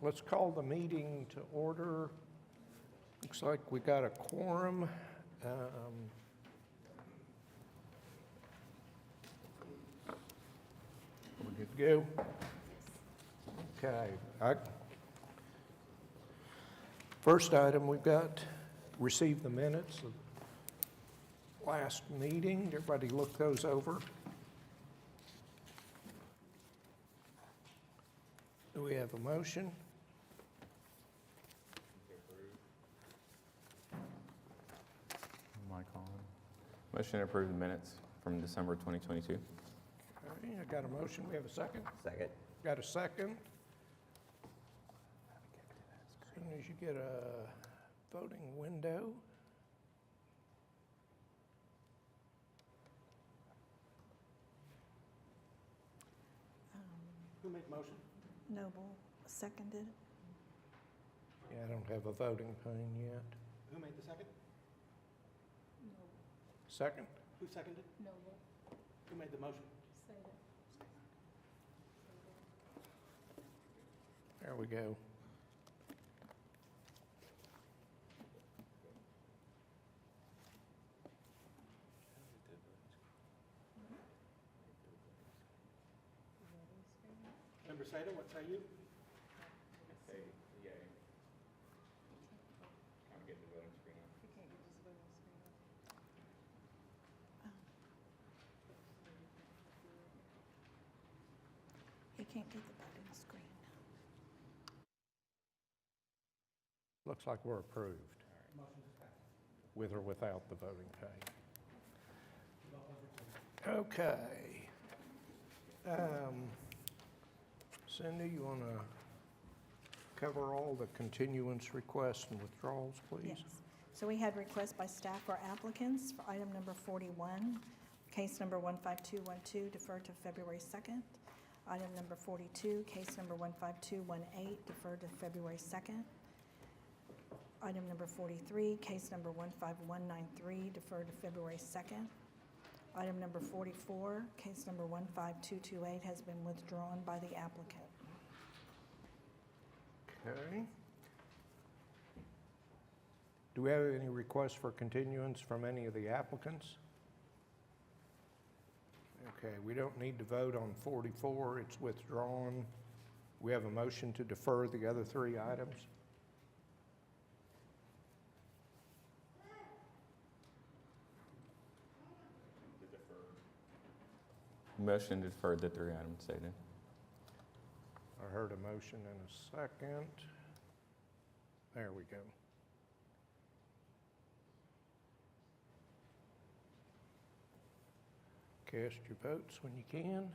let's call the meeting to order. Looks like we got a quorum. We're good to go? Okay. First item we've got, receive the minutes of last meeting. Everybody look those over. Do we have a motion? Mike on. Motion to approve the minutes from December 2022. Okay, I got a motion. We have a second? Second. Got a second? As soon as you get a voting window. Who made the motion? Noble seconded. Yeah, I don't have a voting pane yet. Who made the second? Second? Who seconded? Noble. Who made the motion? There we go. Member Sato, what say you? Say yay. Trying to get the voting screen up. He can't get the voting screen. Looks like we're approved, with or without the voting pane. Okay. Cindy, you want to cover all the continuance requests and withdrawals, please? Yes. So we had requests by staff or applicants for item number 41, case number 15212, deferred to February 2nd. Item number 42, case number 15218, deferred to February 2nd. Item number 43, case number 15193, deferred to February 2nd. Item number 44, case number 15228, has been withdrawn by the applicant. Okay. Do we have any requests for continuance from any of the applicants? Okay, we don't need to vote on 44, it's withdrawn. We have a motion to defer the other three items. Motion to defer the three items stated. I heard a motion in a second. There we go. Cast your votes when you can.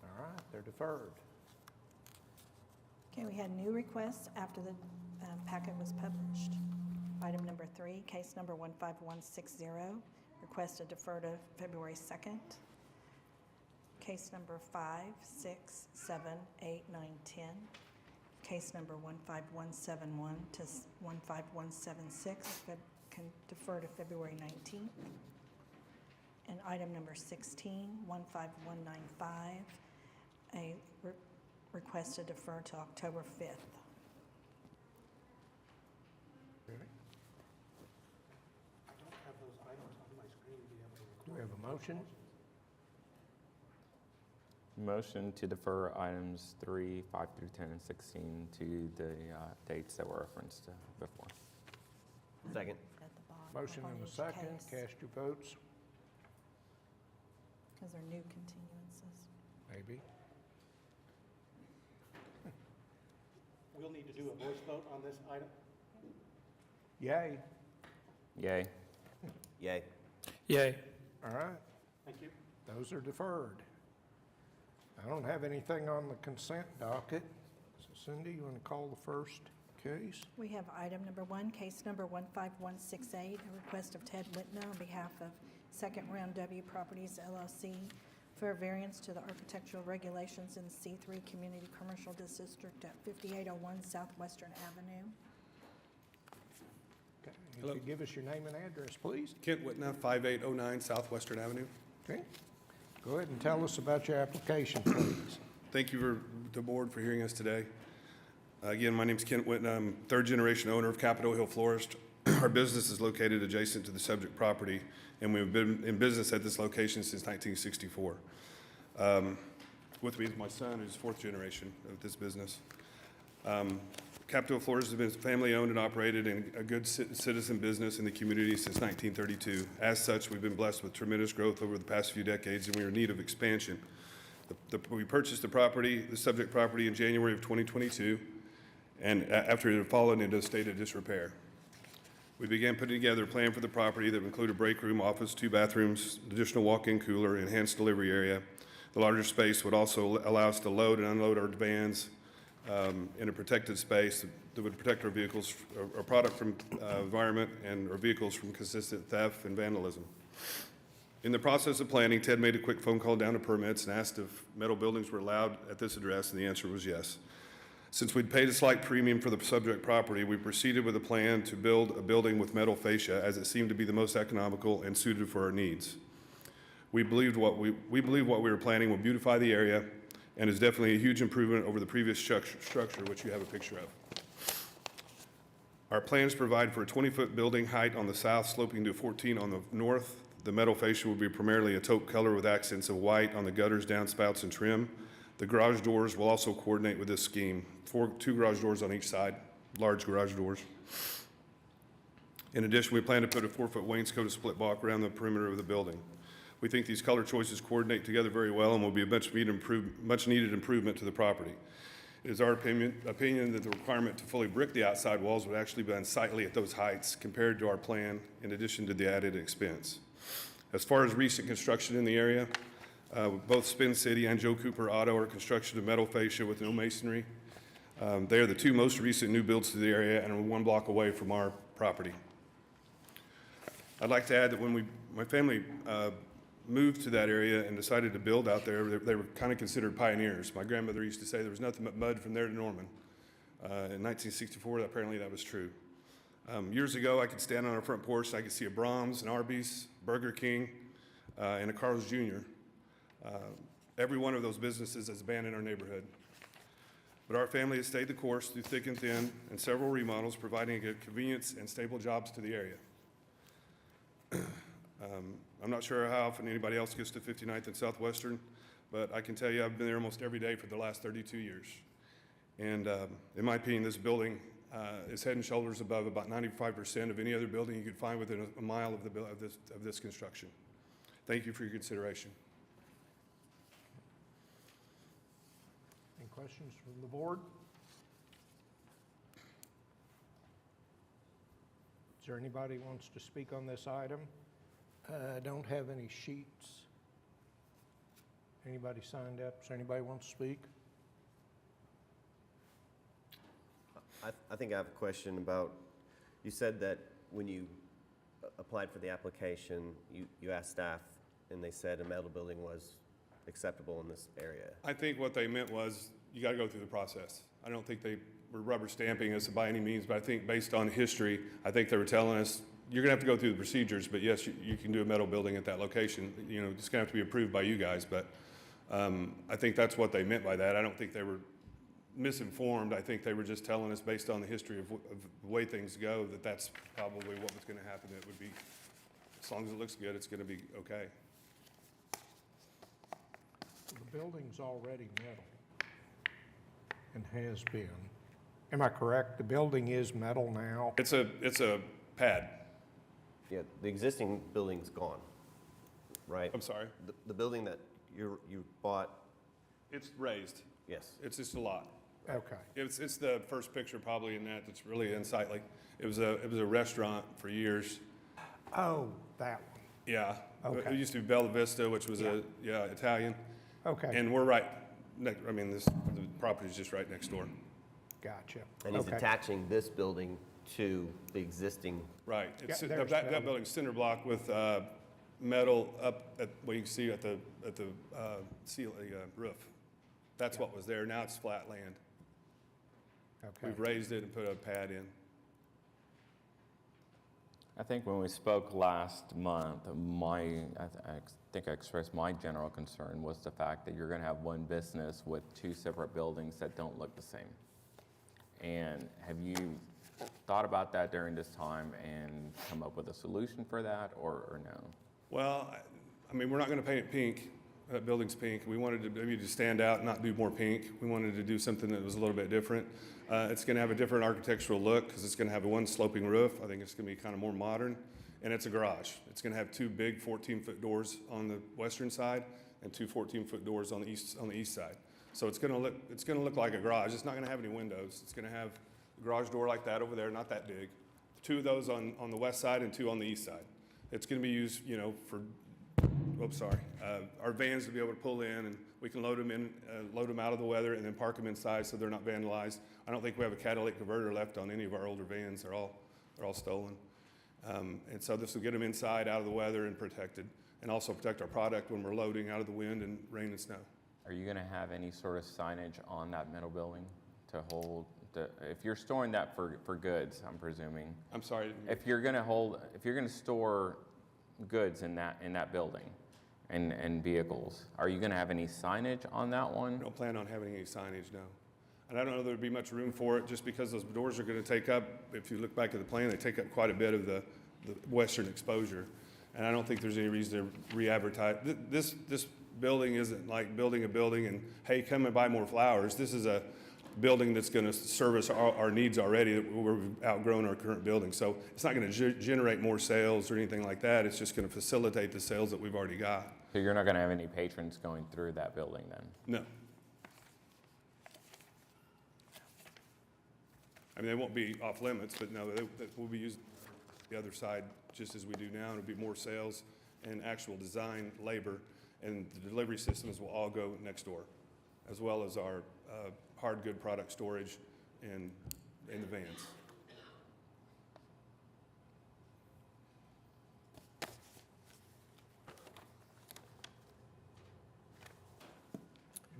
All right, they're deferred. Okay, we had new requests after the packet was published. Item number 3, case number 15160, request to defer to February 2nd. Case number 5, 6, 7, 8, 9, 10. Case number 15171 to 15176 can defer to February 19th. And item number 16, 15195, a request to defer to October 5th. Okay. I don't have those items on my screen to be able to record. Do we have a motion? Motion to defer items 3, 5 through 10, and 16 to the dates that were referenced before. Second. At the bottom. Motion on and a each second. case, Cast your votes. because they're new continuances. Maybe. We'll need to do a voice vote on this item. Yay. Yay. Yay. Yay. All right. Thank you. Those are deferred. I don't have anything on the consent docket. So Cindy, you want to call the first case? We have item number 1, case number 15168, a request of Ted Whitner on behalf of Second Round W Properties LLC for a variance to the architectural regulations in the C3 Community Commercial District at 5801 Southwestern Avenue. Okay. If Hello. you give us your name and address, please. Kent Whitna, 5809 Southwestern Avenue. Okay. Go ahead and tell us about your application, please. Thank you for the board for hearing us today. Again, my name is Kent Whitten. I'm third-generation owner of Capitol Hill Florist. Our business is located adjacent to the subject property, and we've been in business at this location since 1964. With me is my son, who's fourth generation of this business. Capitol Florist has been family-owned and operated and a good citizen business in the community since 1932. As such, we've been blessed with tremendous growth over the past few decades, and we are in need of expansion. We purchased the subject property in January of 2022, and after it had fallen into a state of disrepair. We began putting together a plan for the property that would include a break room, office, 2 bathrooms, additional walk-in cooler, enhanced delivery area. The larger space would also allow us to load and unload our vans in a protected space that would protect our vehicles, our product from environment, and our vehicles from consistent theft and vandalism. In the process of planning, Ted made a quick phone call down to permits and asked if metal buildings were allowed at this address, and the answer was yes. Since we'd paid a slight premium for the subject property, we proceeded with a plan to build a building with metal fascia, as it seemed to be the most economical and suited for our needs. We believed what we were planning would beautify the area, and is definitely a huge improvement over the previous structure, which you have a picture of. Our plans provide for a 20-foot building height on the south, sloping to 14 on the north. The metal fascia will be primarily a taupe color with accents of white on the gutters, downspouts, and trim. The garage doors will also coordinate with this scheme. 2 garage doors on each side, large garage doors. In addition, we plan to put a 4-foot wainscot split block around the perimeter of the building. We think these color choices coordinate together very well and will be a much needed improvement to the property. It is our opinion that the requirement to fully brick the outside walls would actually be unsightly at those heights compared to our plan, in addition to the added expense. As far as recent construction in the area, both Spin City and Joe Cooper Auto are construction of metal fascia with no masonry. They are the 2 most recent new builds to the area and are 1 block away from our property. I'd like to add that when my family moved to that area and decided to build out there, they were kind of considered pioneers. My grandmother used to say there was nothing but mud from there to Norman. In 1964, apparently that was true. Years ago, I could stand on our front porch and I could see a Brahms, an Arby's, Burger King, and a Carl's Jr. Every one of those businesses is banned in our neighborhood. But our family has stayed the course through thick and thin and several remodels, providing convenience and stable jobs to the area. I'm not sure how often anybody else gets to 59th and Southwestern, but I can tell you I've been there almost every day for the last 32 years. And in my opinion, this building is head and shoulders above about 95% of any other building you could find within a mile of this construction. Thank you for your consideration. Any questions from the board? Is there anybody who wants to speak on this item? I don't have any sheets. Anybody signed up? Is there anybody who wants to speak? I think I have a question about, you said that when you applied for the application, you asked staff, and they said a metal building was acceptable in this area. I think what they meant was you got to go through the process. I don't think they were rubber stamping us by any means, but I think based on history, I think they were telling us, you're going to have to go through the procedures, but yes, you can do a metal building at that location. You know, it's going to have to be approved by you guys, but I think that's what they meant by that. I don't think they were misinformed. I think they were just telling us based on the history of the way things go that that's probably what was going to happen. It would be, as long as it looks good, it's going to be okay. The building's already metal and has been. Am I correct? The building is metal now? It's a pad. Yeah, the existing building's gone, right? I'm sorry. The building that you bought, It's raised. yes. It's just a lot. Okay. It's the first picture probably in that's really unsightly. It was a restaurant for years. Oh, that one. Yeah. Okay. It used to be Bella Vista, which was Italian. Okay, And we're right next, the property's just right next door. gotcha. And he's Okay. attaching this building to the existing, Right. It's, Yeah, there's that metal. building's cinder block with metal up at what you can see at the roof. That's what was there. Now it's flat land. Okay. We've raised it and put a pad in. I think when we spoke last month, I think I expressed my general concern was the fact that you're going to have one business with two separate buildings that don't look the same. And have you thought about that during this time and come up with a solution for that, or no? Well, I mean, we're not going to paint it pink. That building's pink. We wanted to maybe to stand out and not do more pink. We wanted to do something that was a little bit different. It's going to have a different architectural look because it's going to have a one sloping roof. I think it's going to be kind of more modern. And it's a garage. It's going to have two big 14-foot doors on the western side and two 14-foot doors on the east side. So it's going to look like a garage. It's not going to have any windows. It's going to have a garage door like that over there, not that big. Two of those on the west side and two on the east side. It's going to be used, you know, for our vans to be able to pull in, and we can load them out of the weather and then park them inside so they're not vandalized. I don't think we have a catalytic converter left on any of our older vans. They're all stolen. And so this will get them inside, out of the weather, and protected, and also protect our product when we're loading out of the wind and rain and snow. Are you going to have any sort of signage on that metal building to hold, if you're storing that for goods, I'm presuming? I'm sorry. If you're going to store goods in that building and vehicles, are you going to have any signage on that one? I don't plan on having any signage, no. And I don't know there'd be much room for it just because those doors are going to take up, if you look back at the plan, they take up quite a bit of the western exposure. And I don't think there's any reason to re-advertise. This building isn't like building a building and, hey, come and buy more flowers. This is a building that's going to service our needs already. We've outgrown our current building. So it's not going to generate more sales or anything like that. It's just going to facilitate the sales that we've already got. So you're not going to have any patrons going through that building then? No. I mean, they won't be off limits, but no, we'll be using the other side just as we do now. It'll be more sales and actual design labor, and the delivery systems will all go next door, as well as our hard good product storage in the vans.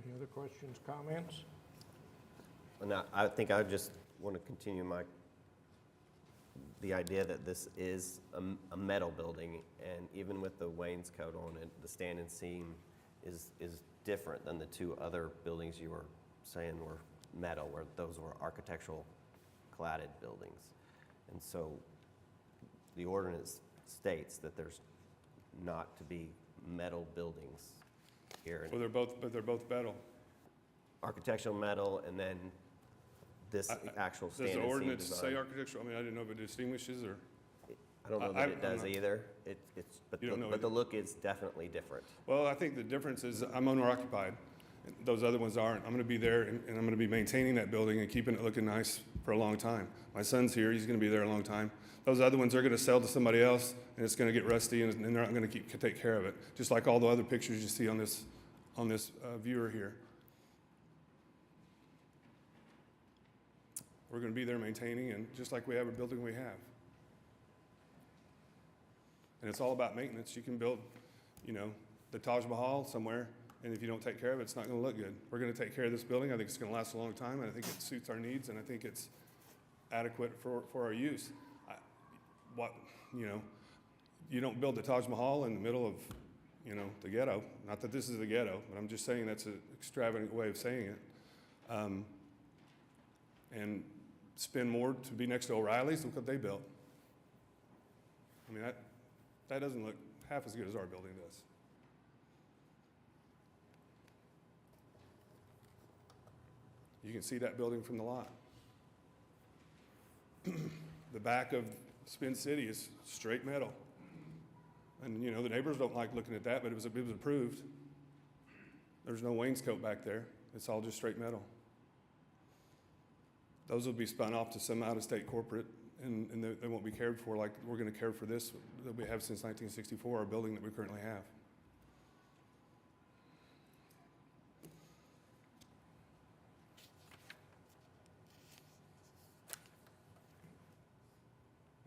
Any other questions, comments? And I think I just want to continue the idea that this is a metal building, and even with the wainscot on it, the stand and seam is different than the two other buildings you were saying were metal, where those were architectural cladded buildings. And so the ordinance states that there's not to be metal buildings here. Well, they're both metal. Architectural metal, and then this actual stand Does and the seam ordinance design. say architectural? I mean, I didn't know if it distinguishes or. I don't know that it does either. But You don't know the either. look is definitely different. Well, I think the difference is I'm owner occupied. Those other ones aren't. I'm going to be there and I'm going to be maintaining that building and keeping it looking nice for a long time. My son's here. He's going to be there a long time. Those other ones are going to sell to somebody else and it's going to get rusty and they're not going to take care of it. Just like all the other pictures you see on this viewer here. We're going to be there maintaining, and just like we have a building we have. And it's all about maintenance. You can build, the Taj Mahal somewhere, and if you don't take care of it, it's not going to look good. We're going to take care of this building. I think it's going to last a long time, and I think it suits our needs, and I think it's adequate for our use. You don't build the Taj Mahal in the middle of, the ghetto. Not that this is the ghetto, but I'm just saying that's an extravagant way of saying it. And spend more to be next to O'Reilly's. Look what they built. I mean, that doesn't look half as good as our building does. You can see that building from the lot. The back of Spin City is straight metal. And, the neighbors don't like looking at that, but it was approved. There's no wainscot back there. It's all just straight metal. Those will be spun off to some out-of-state corporate, and they won't be cared for like we're going to care for this that we have since 1964, our building that we currently have.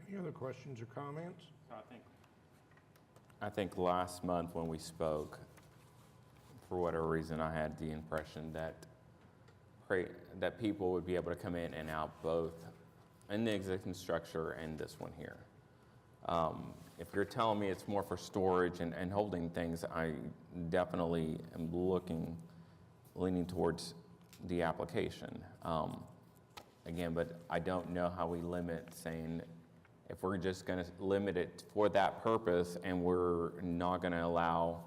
Any other questions or comments? I think last month when we spoke, for whatever reason, I had the impression that people would be able to come in and out both in the existing structure and this one here. If you're telling me it's more for storage and holding things, I definitely am leaning towards the application. Again, but I don't know how we limit saying, if we're just going to limit it for that purpose and we're not going to allow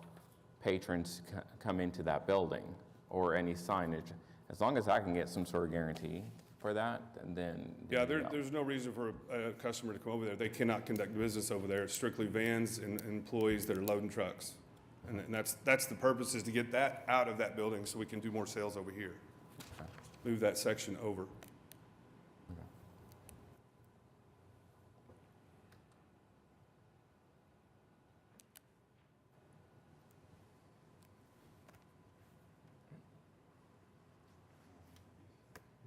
patrons to come into that building or any signage, as long as I can get some sort of guarantee for that, then. Yeah, there's no reason for a customer to come over there. They cannot conduct business over there. It's strictly vans and employees that are loading trucks. And that's the purpose, is to get that out of that building so we can do more sales over here. Move that section over.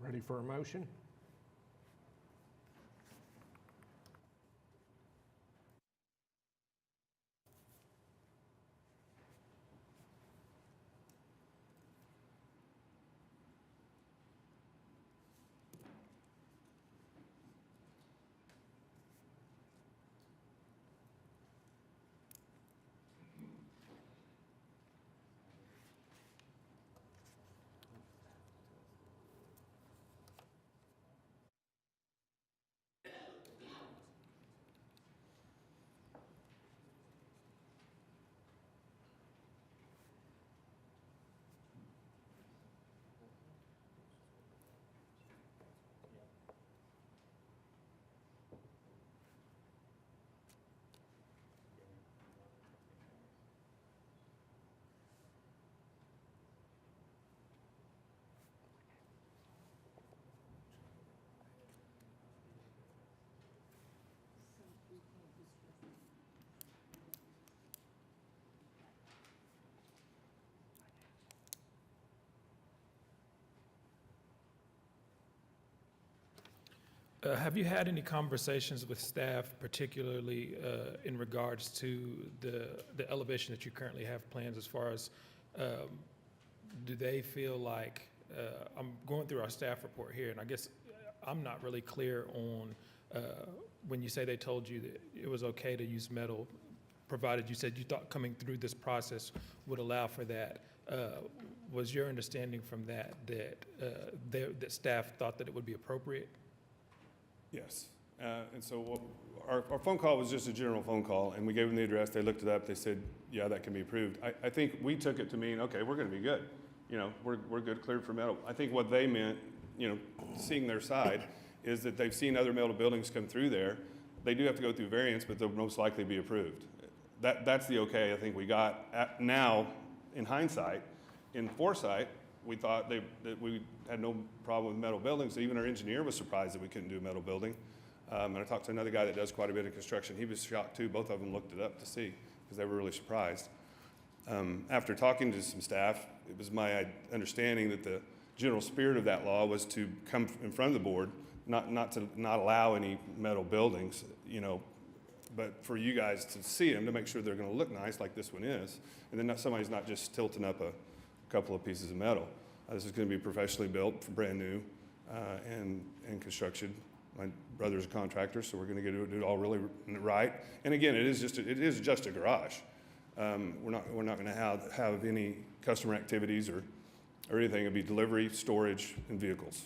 Ready for a motion? Have you had any conversations with staff, particularly in regards to the elevation that you currently have plans, as far as, do they feel like, I'm going through our staff report here, and I guess I'm not really clear on, when you say they told you that it was okay to use metal, provided you said you thought coming through this process would allow for that. Was your understanding from that that staff thought that it would be appropriate? Yes. And so our phone call was just a general phone call, and we gave them the address. They looked it up. They said, yeah, that can be approved. I think we took it to mean, okay, we're going to be good. You know, we're good, cleared for metal. I think what they meant, you know, seeing their side, is that they've seen other metal buildings come through there. They do have to go through variance, but they'll most likely be approved. That's the okay I think we got. Now, in hindsight, in foresight, we thought that we had no problem with metal buildings. Even our engineer was surprised that we couldn't do a metal building. And I talked to another guy that does quite a bit of construction. He was shocked too. Both of them looked it up to see, because they were really surprised. After talking to some staff, it was my understanding that the general spirit of that law was to come in front of the board, not allow any metal buildings, you know, but for you guys to see them, to make sure they're going to look nice like this one is, and then somebody's not just tilting up a couple of pieces of metal. This is going to be professionally built, brand new, and construction. My brother's a contractor, so we're going to do it all really right. And again, it is just a garage. We're not going to have any customer activities or anything. It'll be delivery, storage, and vehicles.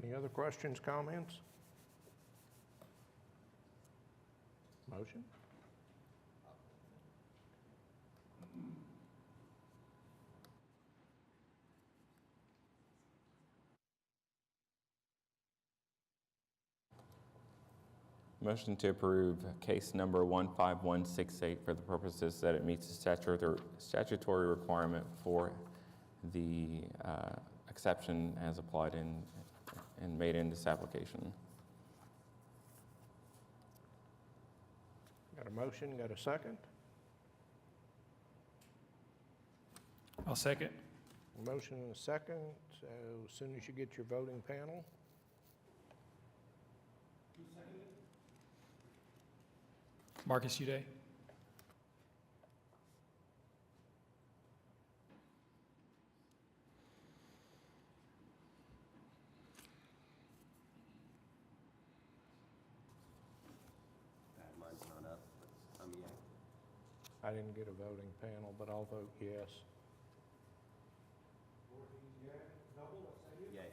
Any other questions, comments? Motion? Motion to approve case number 15168 for the purposes that it meets the statutory requirement for the exception as applied and made in this application. Got a motion, got a second? I'll second. A motion and a second, so as soon as you get your voting panel. Marcus Uday. Mine's not up, but I'm yay. I didn't get a voting panel, but I'll vote yes. Yay.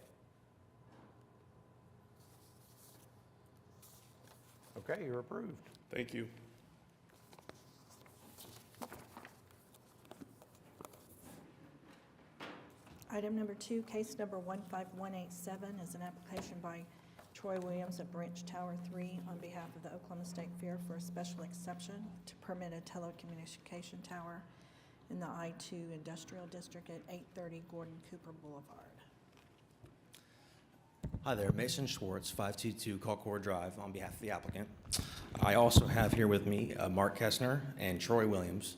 Okay, you're approved. Thank you. Item number 2, case number 15187 is an application by Troy Williams of Branch Tower 3 on behalf of the Oklahoma State Fair for a special exception to permit a telecommunication tower in the I-2 Industrial District at 830 Gordon Cooper Boulevard. Hi there, Mason Schwartz, 522 Colcord Drive, on behalf of the applicant. I also have here with me Mark Kessner and Troy Williams.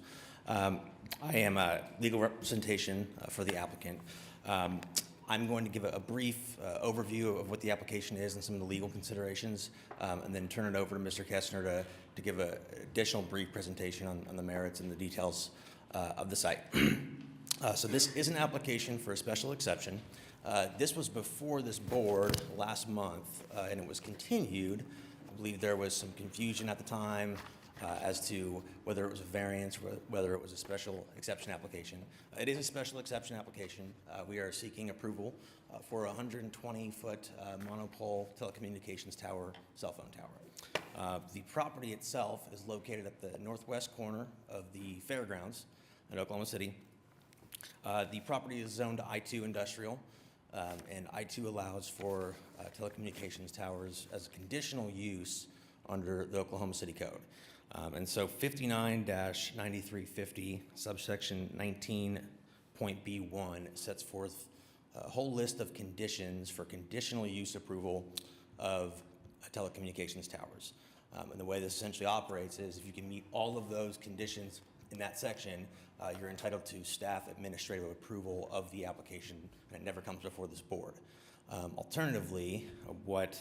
I am a legal representation for the applicant. I'm going to give a brief overview of what the application is and some of the legal considerations, and then turn it over to Mr. Kessner to give an additional brief presentation on the merits and the details of the site. So this is an application for a special exception. This was before this board last month, and it was continued. I believe there was some confusion at the time as to whether it was a variance, or whether it was a special exception application. It is a special exception application. We are seeking approval for a 120-foot monopole telecommunications tower, cell phone tower. The property itself is located at the northwest corner of the fairgrounds in Oklahoma City. The property is zoned I-2 industrial, and I-2 allows for telecommunications towers as a conditional use under the Oklahoma City Code. And so 59-9350, subsection 19.B1 sets forth a whole list of conditions for conditional use approval of telecommunications towers. And the way this essentially operates is if you can meet all of those conditions in that section, you're entitled to staff administrative approval of the application, and it never comes before this board. Alternatively, what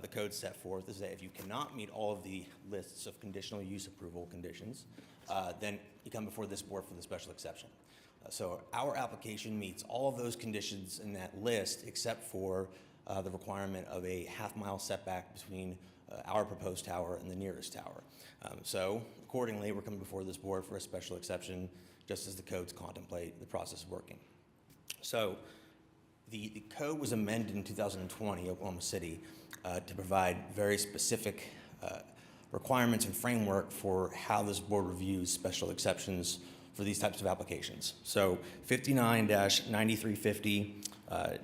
the code set forth is that if you cannot meet all of the lists of conditional use approval conditions, then you come before this board for the special exception. So our application meets all of those conditions in that list except for the requirement of a half-mile setback between our proposed tower and the nearest tower. So accordingly, we're coming before this board for a special exception just as the codes contemplate the process of working. So the code was amended in 2020, Oklahoma City, to provide very specific requirements and framework for how this board reviews special exceptions for these types of applications. So 59-9350,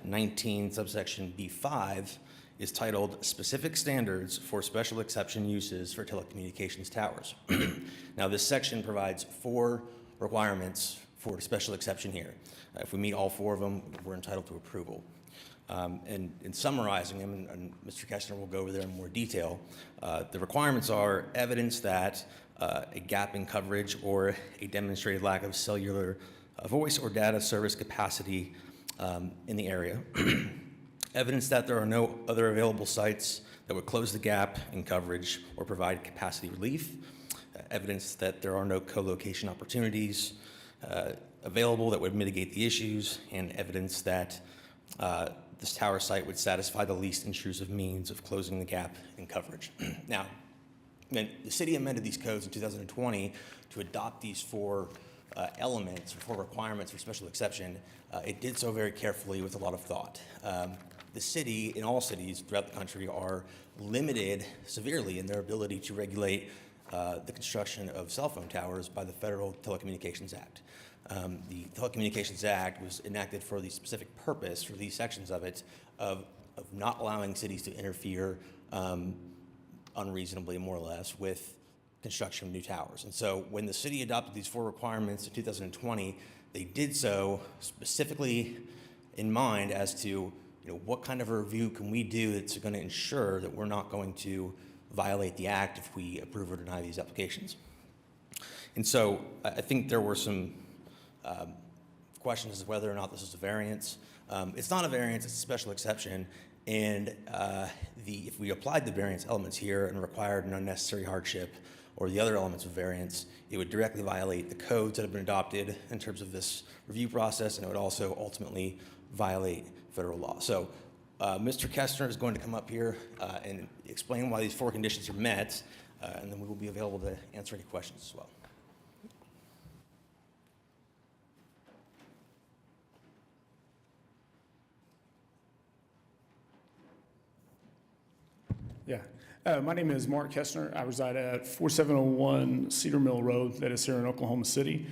19 subsection B5 is titled Specific Standards for Special Exception Uses for Telecommunications Towers. Now this section provides 4 requirements for a special exception here. If we meet all 4 of them, we're entitled to approval. And in summarizing them, and Mr. Kessner will go over there in more detail, the requirements are evidence that a gap in coverage or a demonstrated lack of cellular voice or data service capacity in the area, evidence that there are no other available sites that would close the gap in coverage or provide capacity relief, evidence that there are no co-location opportunities available that would mitigate the issues, and evidence that this tower site would satisfy the least intrusive means of closing the gap in coverage. Now, the city amended these codes in 2020 to adopt these 4 elements, 4 requirements for special exception. It did so very carefully with a lot of thought. The city, in all cities throughout the country, are limited severely in their ability to regulate the construction of cell phone towers by the Federal Telecommunications Act. The Telecommunications Act was enacted for the specific purpose, for these sections of it, of not allowing cities to interfere unreasonably, more or less, with construction of new towers. And so when the city adopted these 4 requirements in 2020, they did so specifically in mind as to what kind of a review can we do that's going to ensure that we're not going to violate the act if we approve or deny these applications. And so I think there were some questions as to whether or not this is a variance. It's not a variance, it's a special exception. And if we applied the variance elements here and required an unnecessary hardship or the other elements of variance, it would directly violate the codes that have been adopted in terms of this review process, and it would also ultimately violate federal law. So Mr. Kestner is going to come up here and explain why these 4 conditions are met, and then we will be available to answer any questions as well. Yeah. My name is Mark Kestner. I reside at 4701 Cedar Mill Road, that is here in Oklahoma City.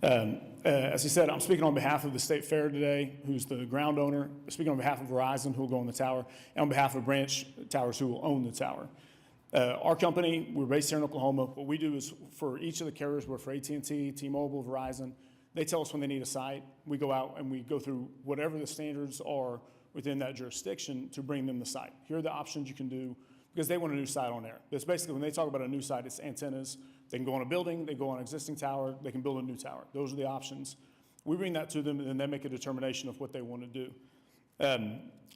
As he said, I'm speaking on behalf of the State Fair today, who's the ground owner, speaking on behalf of Verizon, who will go on the tower, and on behalf of Branch Towers, who will own the tower. Our company, we're based here in Oklahoma. What we do is for each of the carriers, we're for AT&T, T-Mobile, Verizon. They tell us when they need a site. We go out and we go through whatever the standards are within that jurisdiction to bring them the site. Here are the options you can do, because they want a new site on there. It's basically, when they talk about a new site, it's antennas. They can go on a building, they go on an existing tower, they can build a new tower. Those are the options. We bring that to them, and then they make a determination of what they want to do.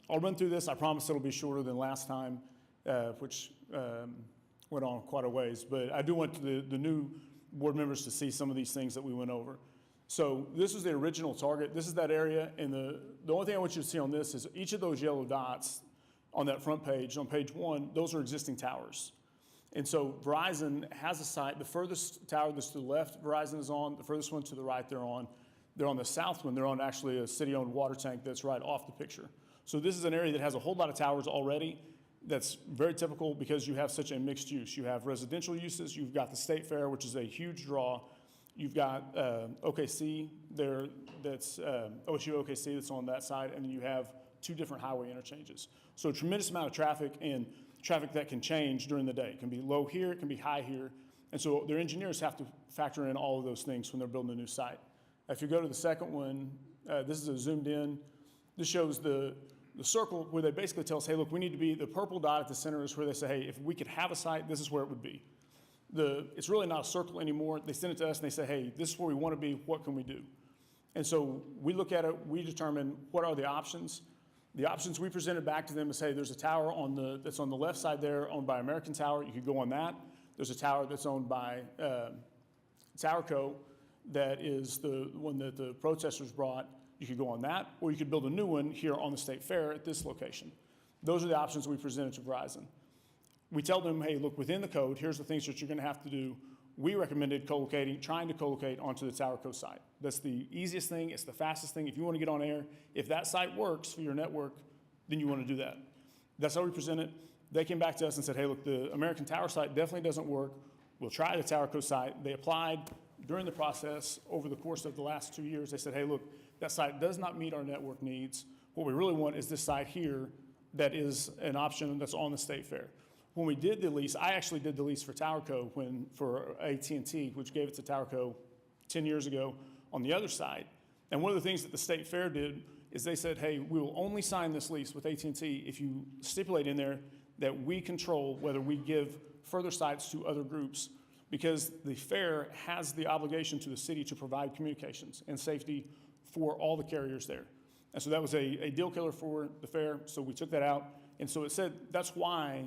I'll run through this. I promise it'll be shorter than last time, which went on quite a ways. But I do want the new board members to see some of these things that we went over. So this is the original target. This is that area, and the only thing I want you to see on this is each of those yellow dots on that front page, on page 1, those are existing towers. And so Verizon has a site. The furthest tower that's to the left, Verizon is on. The furthest one to the right, they're on. They're on the south one. They're on actually a city-owned water tank that's right off the picture. So this is an area that has a whole lot of towers already. That's very typical because you have such a mixed use. You have residential uses. You've got the State Fair, which is a huge draw. You've got OKC there, that's OSU OKC that's on that side, and then you have 2 different highway interchanges. So a tremendous amount of traffic, and traffic that can change during the day. It can be low here, it can be high here. And so their engineers have to factor in all of those things when they're building a new site. If you go to the second one, this is a zoomed in. This shows the circle where they basically tell us, hey, look, we need to be, the purple dot at the center is where they say, hey, if we could have a site, this is where it would be. It's really not a circle anymore. They send it to us and they say, hey, this is where we want to be, what can we do? And so we look at it, we determine what are the options. The options we presented back to them is, hey, there's a tower that's on the left side there, owned by American Tower. You could go on that. There's a tower that's owned by TowerCo that is the one that the protesters brought. You could go on that, or you could build a new one here on the State Fair at this location. Those are the options we presented to Verizon. We tell them, hey, look, within the code, here's the things that you're going to have to do. We recommended trying to co-locate onto the TowerCo site. That's the easiest thing. It's the fastest thing. If you want to get on air, if that site works for your network, then you want to do that. That's how we present it. They came back to us and said, hey, look, the American Tower site definitely doesn't work. We'll try the TowerCo site. They applied during the process over the course of the last 2 years. They said, hey, look, that site does not meet our network needs. What we really want is this site here that is an option that's on the State Fair. When we did the lease, I actually did the lease for TowerCo for AT&T, which gave it to TowerCo 10 years ago on the other side. And one of the things that the State Fair did is they said, hey, we will only sign this lease with AT&T if you stipulate in there that we control whether we give further sites to other groups, because the fair has the obligation to the city to provide communications and safety for all the carriers there. And so that was a deal killer for the fair, so we took that out. And so it said that's why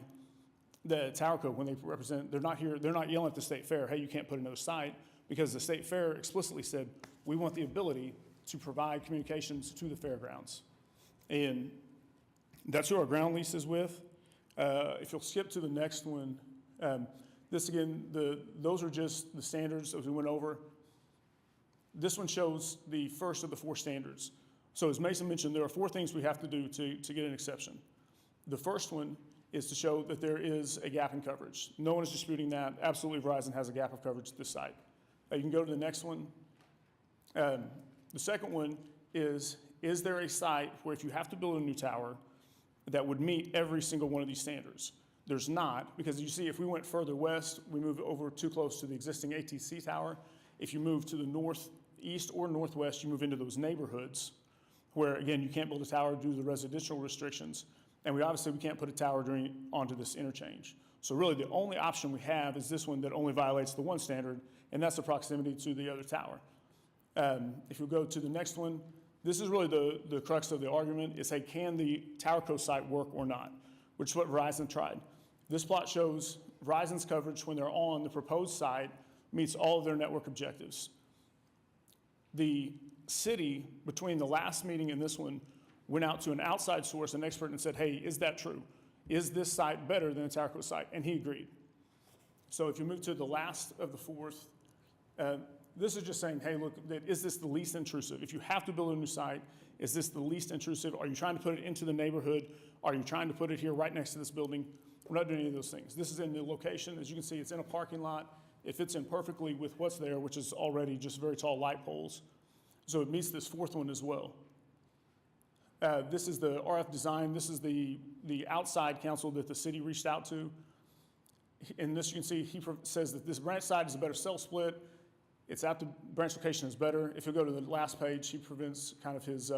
the TowerCo, when they represent, they're not yelling at the State Fair, hey, you can't put another site, because the State Fair explicitly said, we want the ability to provide communications to the fairgrounds. And that's who our ground lease is with. If you'll skip to the next one, this again, those are just the standards as we went over. This one shows the first of the 4 standards. So as Mason mentioned, there are 4 things we have to do to get an exception. The first one is to show that there is a gap in coverage. No one is disputing that. Absolutely, Verizon has a gap of coverage at this site. You can go to the next one. The second one is there a site where if you have to build a new tower that would meet every single one of these standards? There's not, because you see, if we went further west, we move over too close to the existing ATC tower. If you move to the northeast or northwest, you move into those neighborhoods where, again, you can't build a tower due to the residential restrictions. And we can't put a tower onto this interchange. So really the only option we have is this one that only violates the one standard, and that's the proximity to the other tower. If you go to the next one, this is really the crux of the argument is, hey, can the TowerCo site work or not? Which is what Verizon tried. This plot shows Verizon's coverage when they're on the proposed site meets all of their network objectives. The city, between the last meeting and this one, went out to an outside source, an expert, and said, hey, is that true? Is this site better than the TowerCo site? And he agreed. So if you move to the last of the fourth, this is just saying, hey, look, is this the least intrusive? If you have to build a new site, is this the least intrusive? Are you trying to put it into the neighborhood? Are you trying to put it here right next to this building? We're not doing any of those things. This is in the location. As you can see, it's in a parking lot. It fits in perfectly with what's there, which is already just very tall light poles. So it meets this fourth one as well. This is the RF design. This is the outside counsel that the city reached out to. In this, you can see he says that this branch side is a better cell split. It's at the branch location is better. If you go to the last page, he prevents kind of his,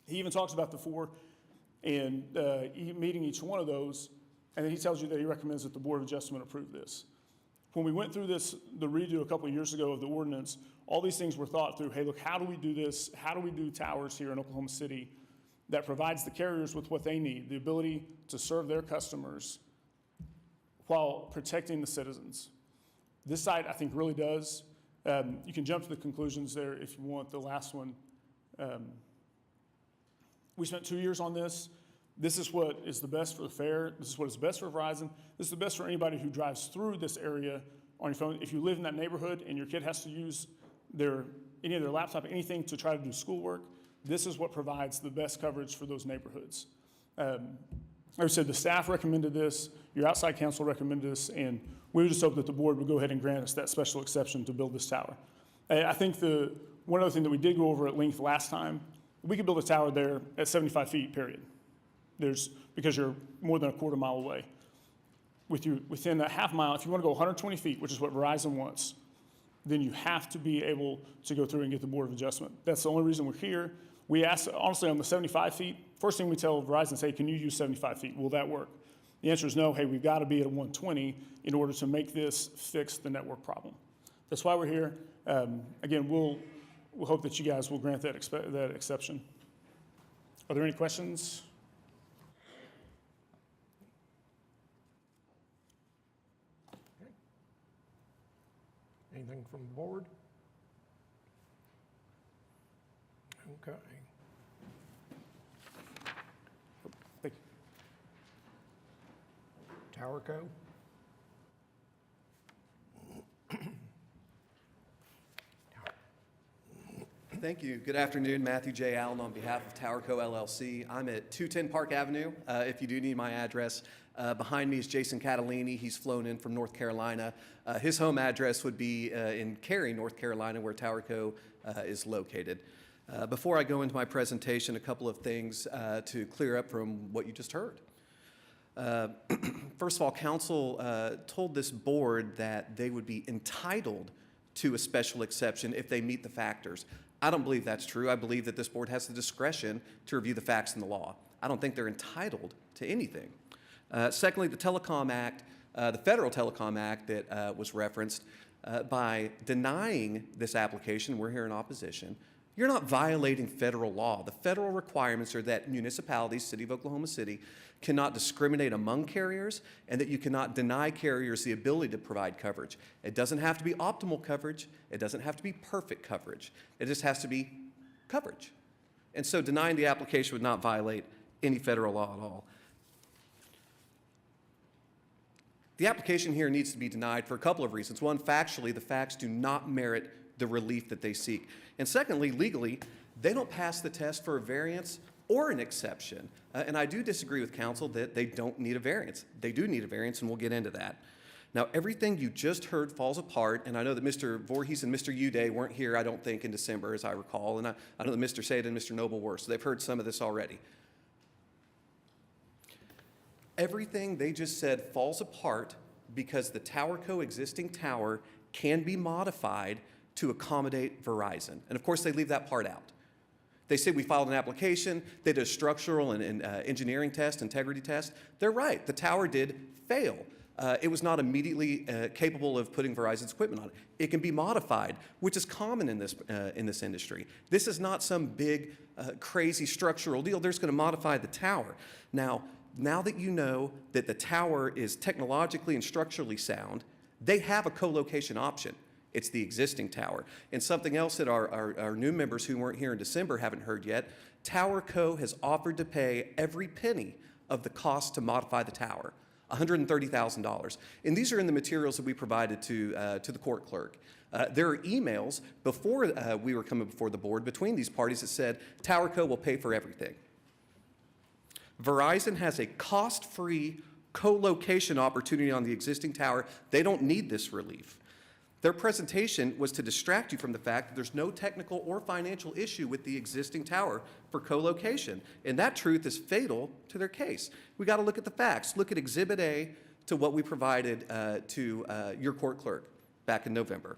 he even talks about the four and meeting each one of those, and then he tells you that he recommends that the Board of Adjustment approve this. When we went through this, the redo a couple of years ago of the ordinance, all these things were thought through. Hey, look, how do we do this? How do we do towers here in Oklahoma City that provides the carriers with what they need, the ability to serve their customers while protecting the citizens? This site, I think, really does. You can jump to the conclusions there if you want, the last one. We spent 2 years on this. This is what is the best for the fair. This is what is best for Verizon. This is the best for anybody who drives through this area on your phone. If you live in that neighborhood and your kid has to use any of their laptop, anything to try to do schoolwork, this is what provides the best coverage for those neighborhoods. Like I said, the staff recommended this, your outside counsel recommended this, and we just hope that the board would go ahead and grant us that special exception to build this tower. I think one other thing that we did go over at length last time, we could build a tower there at 75 feet, period. Because you're more than a quarter mile away. Within a half mile, if you want to go 120 feet, which is what Verizon wants, then you have to be able to go through and get the Board of Adjustment. That's the only reason we're here. We asked, honestly, on the 75 feet, first thing we tell Verizon is, hey, can you use 75 feet? Will that work? The answer is no. Hey, we've got to be at 120 in order to make this fix the network problem. That's why we're here. Again, we'll hope that you guys will grant that exception. Are there any questions? Anything from the board? Okay. Thank you. TowerCo? Thank you. Good afternoon. Matthew J. Allen on behalf of TowerCo LLC. I'm at 210 Park Avenue. If you do need my address, behind me is Jason Catalini. He's flown in from North Carolina. His home address would be in Cary, North Carolina, where TowerCo is located. Before I go into my presentation, a couple of things to clear up from what you just heard. First of all, council told this board that they would be entitled to a special exception if they meet the factors. I don't believe that's true. I believe that this board has the discretion to review the facts in the law. I don't think they're entitled to anything. Secondly, the Telecom Act, the Federal Telecom Act that was referenced, by denying this application, we're here in opposition, you're not violating federal law. The federal requirements are that municipalities, City of Oklahoma City, cannot discriminate among carriers and that you cannot deny carriers the ability to provide coverage. It doesn't have to be optimal coverage. It doesn't have to be perfect coverage. It just has to be coverage. And so denying the application would not violate any federal law at all. The application here needs to be denied for a couple of reasons. One, factually, the facts do not merit the relief that they seek. And secondly, legally, they don't pass the test for a variance or an exception. And I do disagree with council that they don't need a variance. They do need a variance, and we'll get into that. Now, everything you just heard falls apart, and I know that Mr. Voorhees and Mr. Uday weren't here, I don't think, in December, as I recall, and I know that Mr. Said and Mr. Noble were, so they've heard some of this already. Everything they just said falls apart because the TowerCo existing tower can be modified to accommodate Verizon. And of course, they leave that part out. They say we filed an application, they did a structural and engineering test, integrity test. They're right, the tower did fail. It was not immediately capable of putting Verizon's equipment on it. It can be modified, which is common in this industry. This is not some big, crazy structural deal. They're just going to modify the tower. Now, now that you know that the tower is technologically and structurally sound, they have a co-location option. It's the existing tower. And something else that our new members who weren't here in December haven't heard yet, Tower Co. has offered to pay every penny of the cost to modify the tower, $130,000. And these are in the materials that we provided to the court clerk. There are emails before we were coming before the board between these parties that said Tower Co. will pay for everything. Verizon has a cost-free co-location opportunity on the existing tower. They don't need this relief. Their presentation was to distract you from the fact that there's no technical or financial issue with the existing tower for co-location. And that truth is fatal to their case. We got to look at the facts. Look at Exhibit A to what we provided to your court clerk back in November.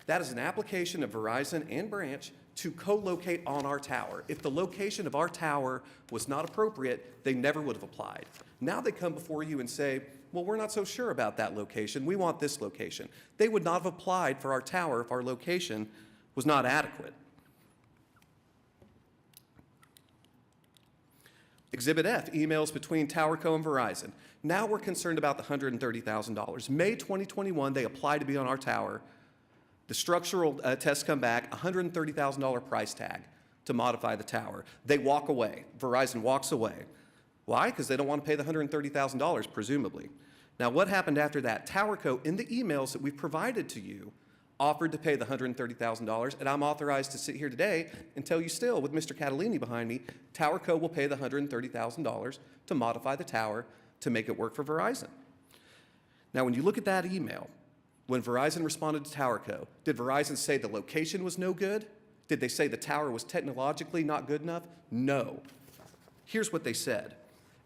That is an application of Verizon and Branch to co-locate on our tower. If the location of our tower was not appropriate, they never would have applied. Now they come before you and say, well, we're not so sure about that location. We want this location. They would not have applied for our tower if our location was not adequate. Exhibit F, emails between Tower Co. and Verizon. Now we're concerned about the $130,000. May 2021, they apply to be on our tower. The structural tests come back, $130,000 price tag to modify the tower. They walk away. Verizon walks away. Why? Because they don't want to pay the $130,000, presumably. Now, what happened after that? Tower Co., in the emails that we've provided to you, offered to pay the $130,000, and I'm authorized to sit here today and tell you still, with Mr. Catalini behind me, Tower Co. will pay the $130,000 to modify the tower to make it work for Verizon. Now, when you look at that email, when Verizon responded to Tower Co., did Verizon say the location was no good? Did they say the tower was technologically not good enough? No. Here's what they said.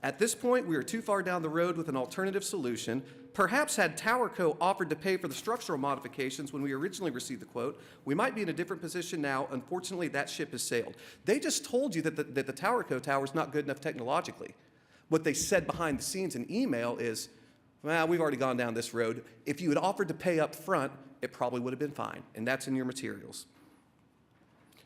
At this point, we are too far down the road with an alternative solution. Perhaps had Tower Co. offered to pay for the structural modifications when we originally received the quote, we might be in a different position now. Unfortunately, that ship has sailed. They just told you that the Tower Co. tower is not good enough technologically. What they said behind the scenes in email is, well, we've already gone down this road. If you had offered to pay up front, it probably would have been fine, and that's in your materials.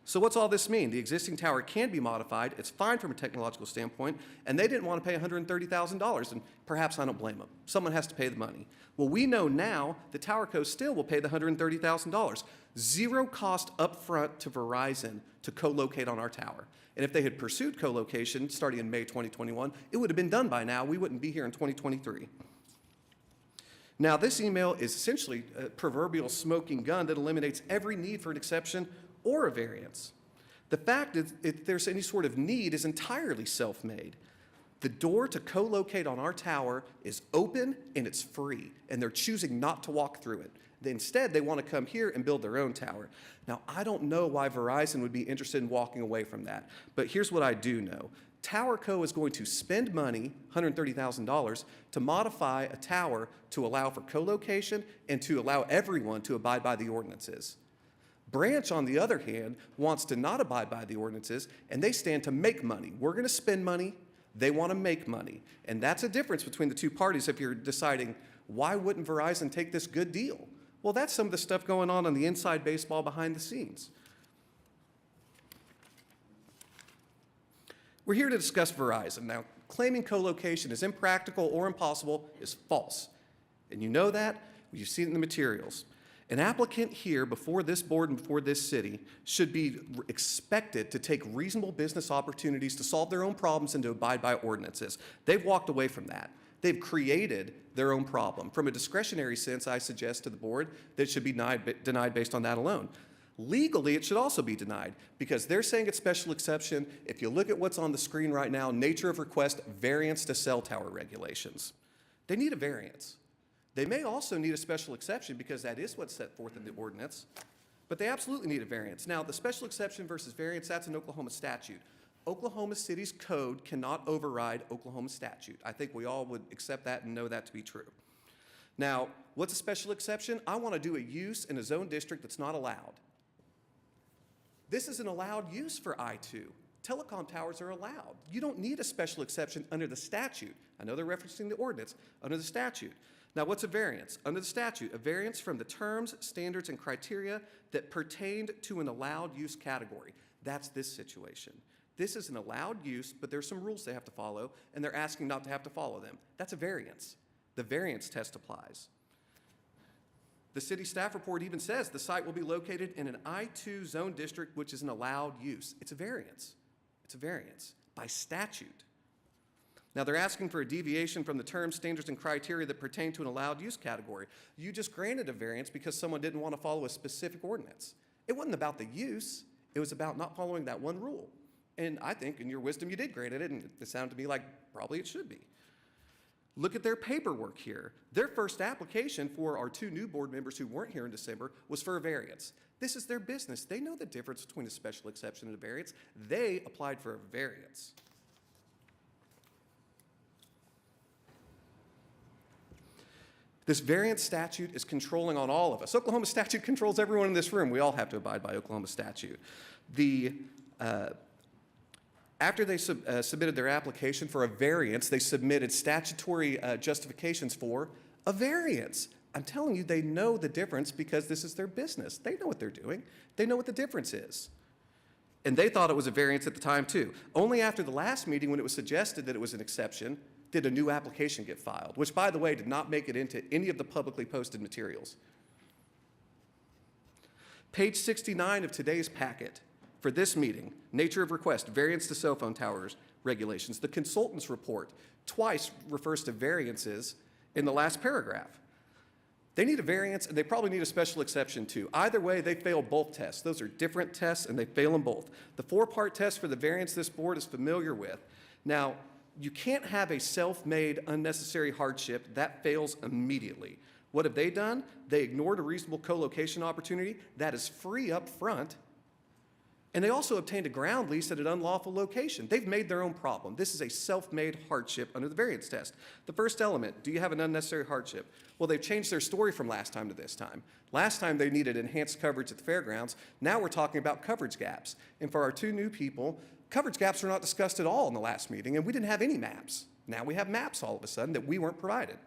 So what's all this mean? The existing tower can be modified, it's fine from a technological standpoint, and they didn't want to pay $130,000, and perhaps I don't blame them. Someone has to pay the money. Well, we know now the Tower Co. still will pay the $130,000. Zero cost up front to Verizon to co-locate on our tower. And if they had pursued co-location starting in May 2021, it would have been done by now. We wouldn't be here in 2023. Now, this email is essentially a proverbial smoking gun that eliminates every need for an exception or a variance. The fact that if there's any sort of need is entirely self-made. The door to co-locate on our tower is open and it's free, and they're choosing not to walk through it. Instead, they want to come here and build their own tower. Now, I don't know why Verizon would be interested in walking away from that, but here's what I do know. Tower Co. is going to spend money, $130,000, to modify a tower to allow for co-location and to allow everyone to abide by the ordinances. Branch, on the other hand, wants to not abide by the ordinances, and they stand to make money. We're going to spend money. They want to make money. And that's a difference between the two parties if you're deciding, why wouldn't Verizon take this good deal? Well, that's some of the stuff going on the inside baseball behind the scenes. We're here to discuss Verizon. Now, claiming co-location is impractical or impossible is false. And you know that, you've seen it in the materials. An applicant here before this board and before this city should be expected to take reasonable business opportunities to solve their own problems and to abide by ordinances. They've walked away from that. They've created their own problem. From a discretionary sense, I suggest to the board that it should be denied based on that alone. Legally, it should also be denied because they're saying it's special exception. If you look at what's on the screen right now, nature of request, variance to cell tower regulations. They need a variance. They may also need a special exception because that is what's set forth in the ordinance, but they absolutely need a variance. Now, the special exception versus variance, that's an Oklahoma statute. Oklahoma City's code cannot override Oklahoma statute. I think we all would accept that and know that to be true. Now, what's a special exception? I want to do a use in a zone district that's not allowed. This is an allowed use for I-2. Telecom towers are allowed. You don't need a special exception under the statute. I know they're referencing the ordinance, under the statute. Now, what's a variance? Under the statute, a variance from the terms, standards, and criteria that pertained to an allowed use category. That's this situation. This is an allowed use, but there's some rules they have to follow, and they're asking not to have to follow them. That's a variance. The variance test applies. The city staff report even says the site will be located in an I-2 zone district, which is an allowed use. It's a variance. It's a variance by statute. Now, they're asking for a deviation from the terms, standards, and criteria that pertain to an allowed use category. You just granted a variance because someone didn't want to follow a specific ordinance. It wasn't about the use. It was about not following that one rule. And I think, in your wisdom, you did grant it, and it sounded to me like probably it should be. Look at their paperwork here. Their first application for our 2 new board members who weren't here in December was for a variance. This is their business. They know the difference between a special exception and a variance. They applied for a variance. This variance statute is controlling on all of us. Oklahoma statute controls everyone in this room. We all have to abide by Oklahoma statute. After they submitted their application for a variance, they submitted statutory justifications for a variance. I'm telling you, they know the difference because this is their business. They know what they're doing. They know what the difference is. And they thought it was a variance at the time, too. Only after the last meeting, when it was suggested that it was an exception, did a new application get filed, which, by the way, did not make it into any of the publicly posted materials. Page 69 of today's packet for this meeting, nature of request, variance to cell phone towers regulations. The consultant's report twice refers to variances in the last paragraph. They need a variance, and they probably need a special exception too. Either way, they fail both tests. Those are different tests, and they fail them both. The 4-part test for the variance this board is familiar with. Now, you can't have a self-made unnecessary hardship. That fails immediately. What have they done? They ignored a reasonable co-location opportunity that is free up front, and they also obtained a ground lease at an unlawful location. They've made their own problem. This is a self-made hardship under the variance test. The first element, do you have an unnecessary hardship? Well, they've changed their story from last time to this time. Last time they needed enhanced coverage at the fairgrounds. Now we're talking about coverage gaps. And for our 2 new people, coverage gaps were not discussed at all in the last meeting, and we didn't have any maps. Now we have maps all of a sudden that we weren't provided.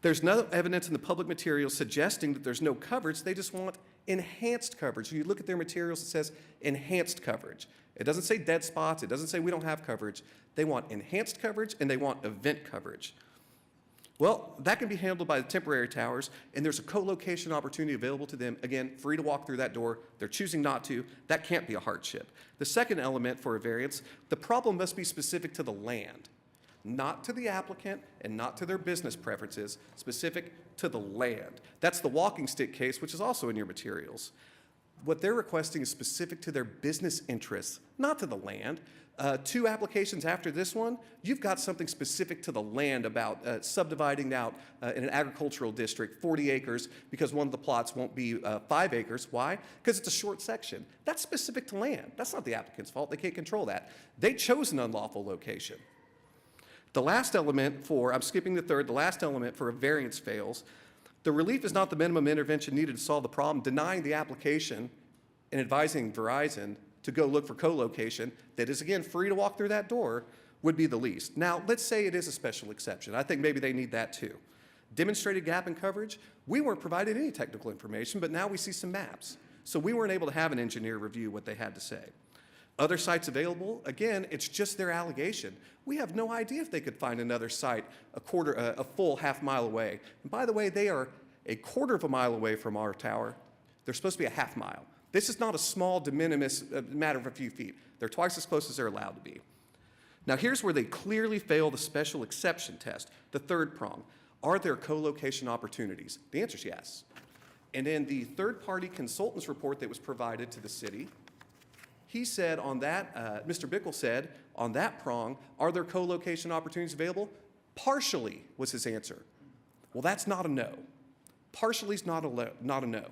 There's no evidence in the public materials suggesting that there's no coverage. They just want enhanced coverage. When you look at their materials, it says enhanced coverage. It doesn't say dead spots. It doesn't say we don't have coverage. They want enhanced coverage, and they want event coverage. Well, that can be handled by the temporary towers, and there's a co-location opportunity available to them. Again, free to walk through that door. They're choosing not to. That can't be a hardship. The second element for a variance, the problem must be specific to the land, not to the applicant and not to their business preferences, specific to the land. That's the walking stick case, which is also in your materials. What they're requesting is specific to their business interests, not to the land. 2 applications after this one, you've got something specific to the land about subdividing out in an agricultural district 40 acres because one of the plots won't be 5 acres. Why? Because it's a short section. That's specific to land. That's not the applicant's fault. They can't control that. They chose an unlawful location. The last element for, I'm skipping the third, the last element for a variance fails. The relief is not the minimum intervention needed to solve the problem. Denying the application and advising Verizon to go look for co-location that is, again, free to walk through that door would be the least. Now, let's say it is a special exception. I think maybe they need that too. Demonstrated gap in coverage, we weren't provided any technical information, but now we see some maps. So we weren't able to have an engineer review what they had to say. Other sites available, again, it's just their allegation. We have no idea if they could find another site a full half-mile away. And by the way, they are a quarter of a mile away from our tower. They're supposed to be a half mile. This is not a small de minimis matter of a few feet. They're twice as close as they're allowed to be. Now here's where they clearly fail the special exception test, the third prong. Are there co-location opportunities? The answer is yes. And in the third-party consultant's report that was provided to the city, he said on that, Mr. Bickle said, on that prong, are there co-location opportunities available? Partially was his answer. Well, that's not a no. Partially is not a no.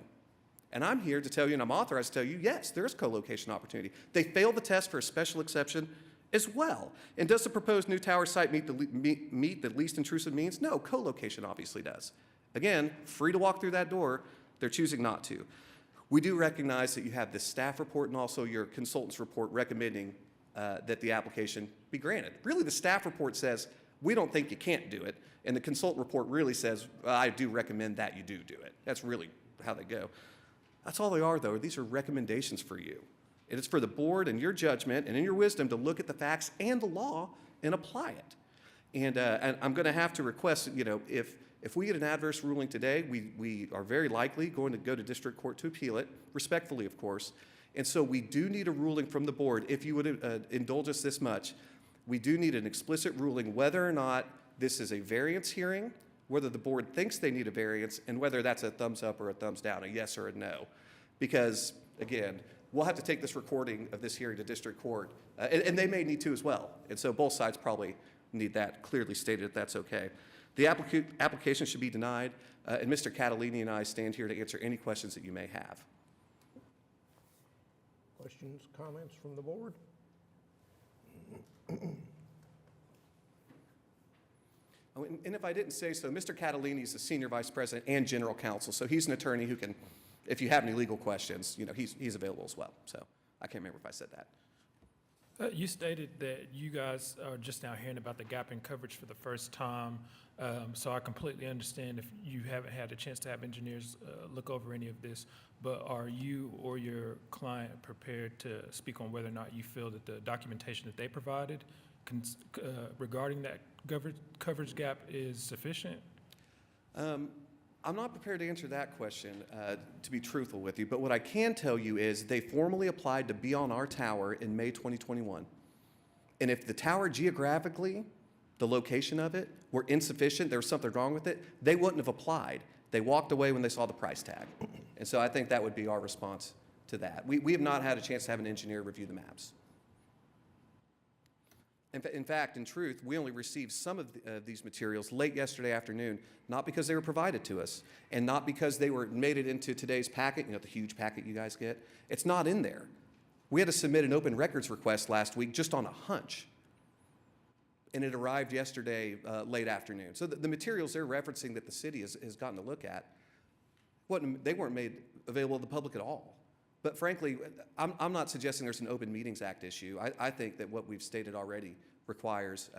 And I'm here to tell you, and I'm authorized to tell you, yes, there is co-location opportunity. They failed the test for a special exception as well. And does the proposed new tower site meet the least intrusive means? No, co-location obviously does. Again, free to walk through that door. They're choosing not to. We do recognize that you have this staff report and also your consultant's report recommending that the application be granted. Really, the staff report says, we don't think you can't do it. And the consultant report really says, I do recommend that you do it. That's really how they go. That's all they are, though. These are recommendations for you. It is for the board and your judgment and in your wisdom to look at the facts and the law and apply it. And I'm going to have to request, if we get an adverse ruling today, we are very likely going to go to district court to appeal it, respectfully, of course. And so we do need a ruling from the board. If you would indulge us this much, we do need an explicit ruling whether or not this is a variance hearing, whether the board thinks they need a variance, and whether that's a thumbs up or a thumbs down, a yes or a no. Because, again, we'll have to take this recording of this hearing to district court, and they may need to as well. And so both sides probably need that clearly stated if that's okay. The application should be denied, and Mr. Catalini and I stand here to answer any questions that you may have. Questions, comments from the board? Oh, and if I didn't say so, Mr. Catalini is the Senior Vice President and General Counsel, so he's an attorney who can, if you have any legal questions, he's available as well. So I can't remember if I said that. You stated that you guys are just now hearing about the gap in coverage for the first time, so I completely understand if you haven't had a chance to have engineers look over any of this, but are you or your client prepared to speak on whether or not you feel that the documentation that they provided regarding that coverage gap is sufficient? I'm not prepared to answer that question, to be truthful with you, but what I can tell you is they formally applied to be on our tower in May 2021. And if the tower geographically, the location of it, were insufficient, there was something wrong with it, they wouldn't have applied. They walked away when they saw the price tag. And so I think that would be our response to that. We have not had a chance to have an engineer review the maps. In fact, in truth, we only received some of these materials late yesterday afternoon, not because they were provided to us, and not because they made it into today's packet, the huge packet you guys get. It's not in there. We had to submit an open records request last week just on a hunch, and it arrived yesterday late afternoon. So the materials they're referencing that the city has gotten to look at, they weren't made available to the public at all. But frankly, I'm not suggesting there's an Open Meetings Act issue. I think that what we've stated already requires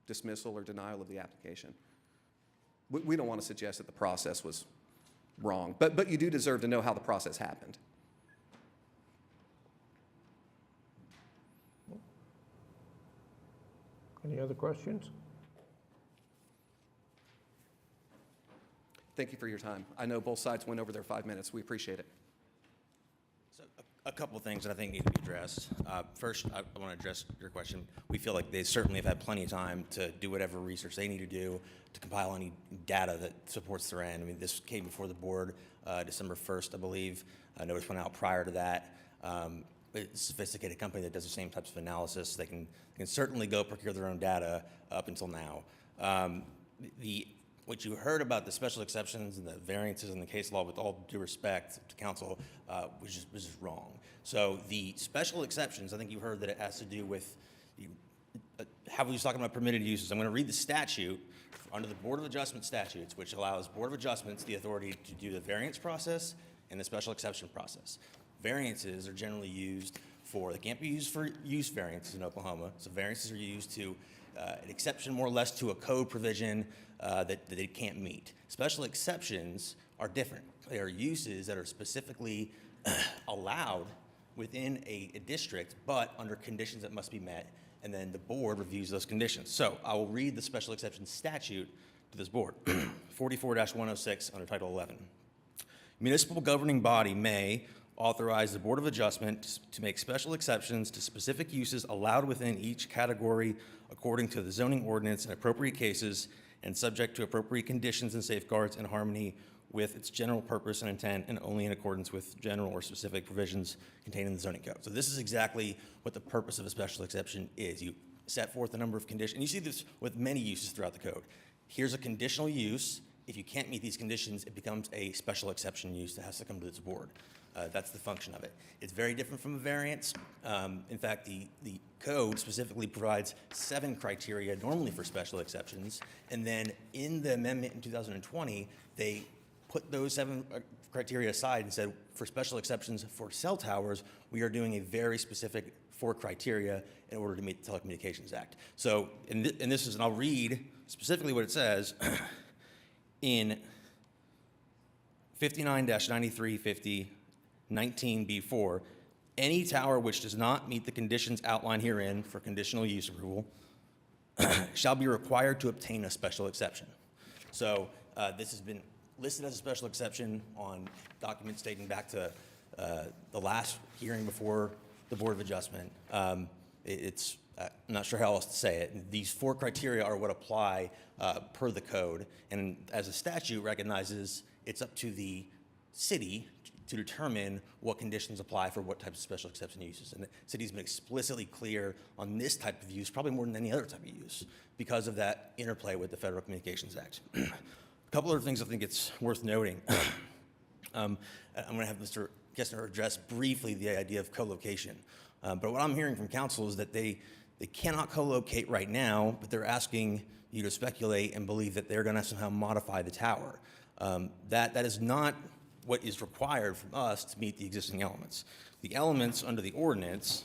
dismissal or denial of the application. We don't want to suggest that the process was wrong, but you do deserve to know how the process happened. Any other questions? Thank you for your time. I know both sides went over their 5 minutes. We appreciate it. So a couple of things that I think need to be addressed. First, I want to address your question. We feel like they certainly have had plenty of time to do whatever research they need to do to compile any data that supports their end. I mean, this came before the board December 1st, I believe. Notice went out prior to that. It's a sophisticated company that does the same types of analysis. They can certainly go procure their own data up until now. What you heard about the special exceptions and the variances in the case law, with all due respect to counsel, was just wrong. So the special exceptions, I think you heard that it has to do with how we was talking about permitted uses. I'm going to read the statute under the Board of Adjustment statutes, which allows Board of Adjustments the authority to do the variance process and the special exception process. Variances are generally used they can't be used for use variances in Oklahoma. So variances are used to an exception more or less to a code provision that they can't meet. Special exceptions are different. They are uses that are specifically allowed within a district, but under conditions that must be met, and then the board reviews those conditions. So I will read the special exception statute to this board, 44-106 under Title 11. Municipal governing body may authorize the Board of Adjustment to make special exceptions to specific uses allowed within each category according to the zoning ordinance in appropriate cases and subject to appropriate conditions and safeguards in harmony with its general purpose and intent and only in accordance with general or specific provisions contained in the zoning code. So this is exactly what the purpose of a special exception is. You set forth a number of conditions. You see this with many uses throughout the code. Here's a conditional use. If you can't meet these conditions, it becomes a special exception use that has to come to this board. That's the function of it. It's very different from a variance. In fact, the code specifically provides 7 criteria normally for special exceptions, and then in the amendment in 2020, they put those 7 criteria aside and said, for special exceptions for cell towers, we are doing a very specific 4 criteria in order to meet the Telecommunications Act. So, and I'll read specifically what it says in 59-9350. 19B4, Any tower which does not meet the conditions outlined herein for conditional use approval shall be required to obtain a special exception. So this has been listed as a special exception on documents dating back to the last hearing before the Board of Adjustment. I'm not sure how else to say it. These 4 criteria are what apply per the code. And as the statute recognizes, it's up to the city to determine what conditions apply for what types of special exception uses. And the city's been explicitly clear on this type of use, probably more than any other type of use, because of that interplay with the Federal Communications Act. A couple other things I think it's worth noting. I'm going to have Mr. Kestner address briefly the idea of co-location. But what I'm hearing from council is that they cannot co-locate right now, but they're asking you to speculate and believe that they're going to somehow modify the tower. That is not what is required from us to meet the existing elements. The elements under the ordinance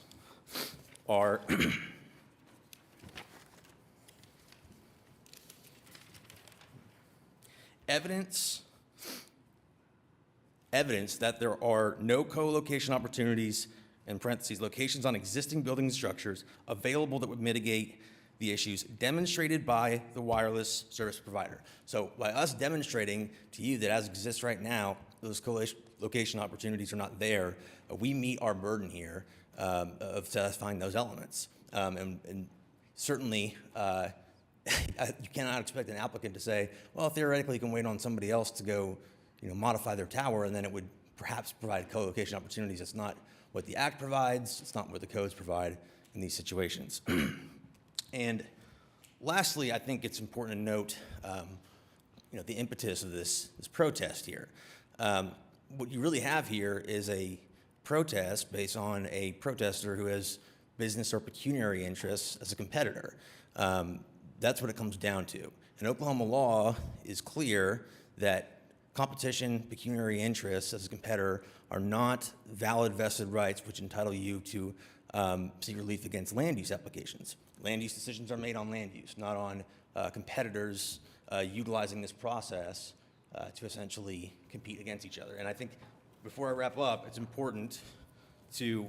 are evidence that there are no co-location opportunities, in parentheses, locations on existing buildings and structures available that would mitigate the issues demonstrated by the wireless service provider. So by us demonstrating to you that as it exists right now, those co-location opportunities are not there, we meet our burden here of satisfying those elements. And certainly, you cannot expect an applicant to say, well, theoretically, you can wait on somebody else to go, modify their tower, and then it would perhaps provide co-location opportunities. That's not what the Act provides. It's not what the codes provide in these situations. And lastly, I think it's important to note, the impetus of this protest here. What you really have here is a protest based on a protester who has business or pecuniary interests as a competitor. That's what it comes down to. And Oklahoma law is clear that competition, pecuniary interests as a competitor are not valid vested rights which entitle you to seek relief against land use applications. Land use decisions are made on land use, not on competitors utilizing this process to essentially compete against each other. And I think before I wrap up, it's important to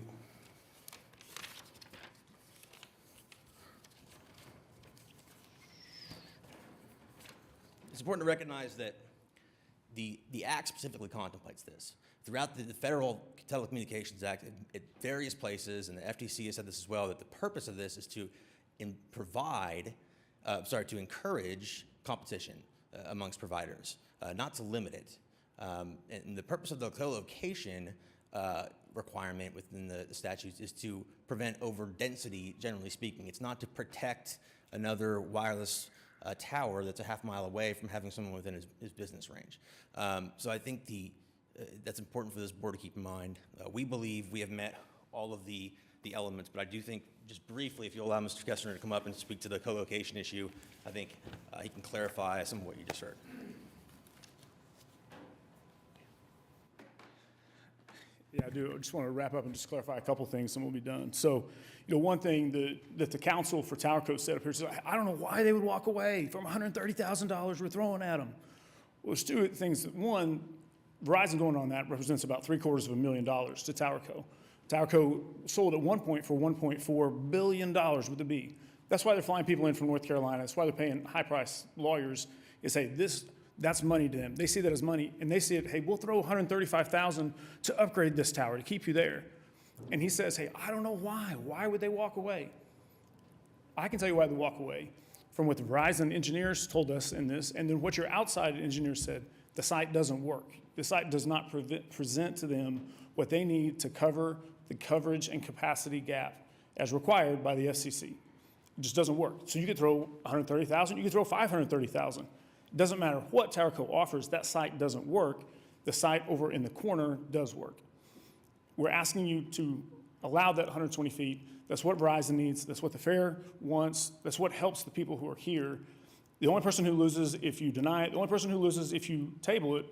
recognize that the Act specifically contemplates this. Throughout the Federal Telecommunications Act, at various places, and the FTC has said this as well, that the purpose of this is to encourage competition amongst providers, not to limit it. And the purpose of the co-location requirement within the statutes is to prevent over-density, generally speaking. It's not to protect another wireless tower that's a half mile away from having someone within his business range. So I think that's important for this board to keep in mind. We believe we have met all of the elements, but I do think, just briefly, if you'll allow Mr. Kestner to come up and speak to the co-location issue, I think he can clarify some of what you just heard. Yeah, I do. I just want to wrap up and just clarify a couple things, and we'll be done. So, one thing that the council for TowerCo said up here is, I don't know why they would walk away from $130,000 we're throwing at them. Well, there's 2 things. One, Verizon going on that represents about $750,000 to TowerCo. TowerCo sold at one point for $1.4 billion with a B. That's why they're flying people in from North Carolina. That's why they're paying high-priced lawyers. Is, hey, that's money to them. They see that as money, and they see it, hey, we'll throw $135,000 to upgrade this tower, to keep you there. And he says, hey, I don't know why. Why would they walk away? I can tell you why they walk away. From what the Verizon engineers told us in this, and then what your outside engineers said, the site doesn't work. The site does not present to them what they need to cover the coverage and capacity gap as required by the FCC. It just doesn't work. So you could throw $130,000, you could throw $530,000. It doesn't matter what TowerCo offers, that site doesn't work. The site over in the corner does work. We're asking you to allow that 120 feet. That's what Verizon needs. That's what the fair wants. That's what helps the people who are here. The only person who loses if you deny it, the only person who loses if you table it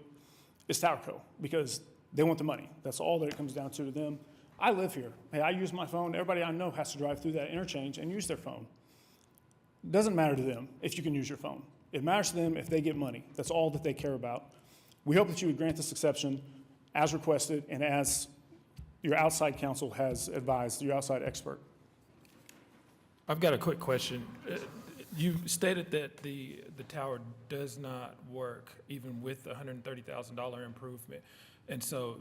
is TowerCo, because they want the money. That's all that it comes down to them. I live here. Hey, I use my phone. Everybody I know has to drive through that interchange and use their phone. It doesn't matter to them if you can use your phone. It matters to them if they get money. That's all that they care about. We hope that you would grant this exception as requested and as your outside counsel has advised, your outside expert. I've got a quick question. You stated that the tower does not work even with the $130,000 improvement. And so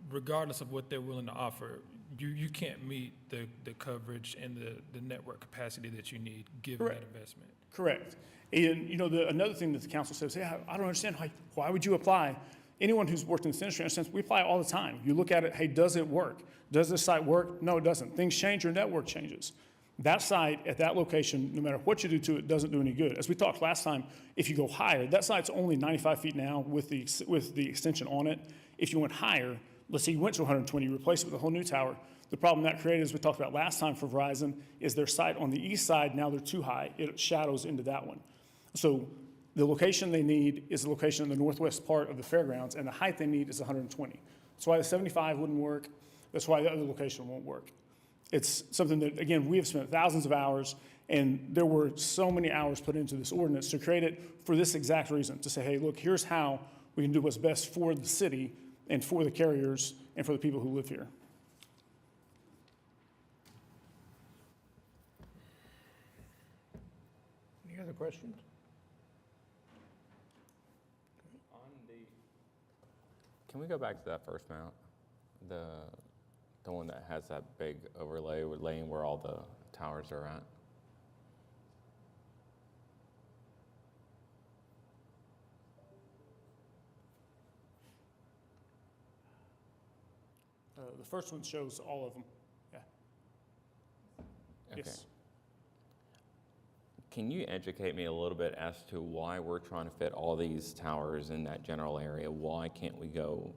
regardless of what they're willing to offer, you can't meet the coverage and the network capacity that you need given that investment. Correct. And, you know, another thing that the council says, hey, I don't understand, why would you apply? Anyone who's worked in this industry understands we apply all the time. You look at it, hey, does it work? Does this site work? No, it doesn't. Things change, your network changes. That site at that location, no matter what you do to it, doesn't do any good. As we talked last time, if you go higher, that site's only 95 feet now with the extension on it. If you went higher, let's say you went to 120, you replace it with a whole new tower. The problem that created, as we talked about last time for Verizon, is their site on the east side, now they're too high. It shadows into that one. So the location they need is the location in the northwest part of the fairgrounds, and the height they need is 120. That's why the 75 wouldn't work. That's why the other location won't work. It's something that, again, we have spent thousands of hours, and there were so many hours put into this ordinance to create it for this exact reason, to say, hey, look, here's how we can do what's best for the city and for the carriers and for the people who live here. Any other questions? Can we go back to that first map? The one that has that big overlay with laying where all the towers are at? The first one shows all of them. Yeah. Okay. Yes. Can you educate me a little bit as to why we're trying to fit all these towers in that general area? Why can't we go,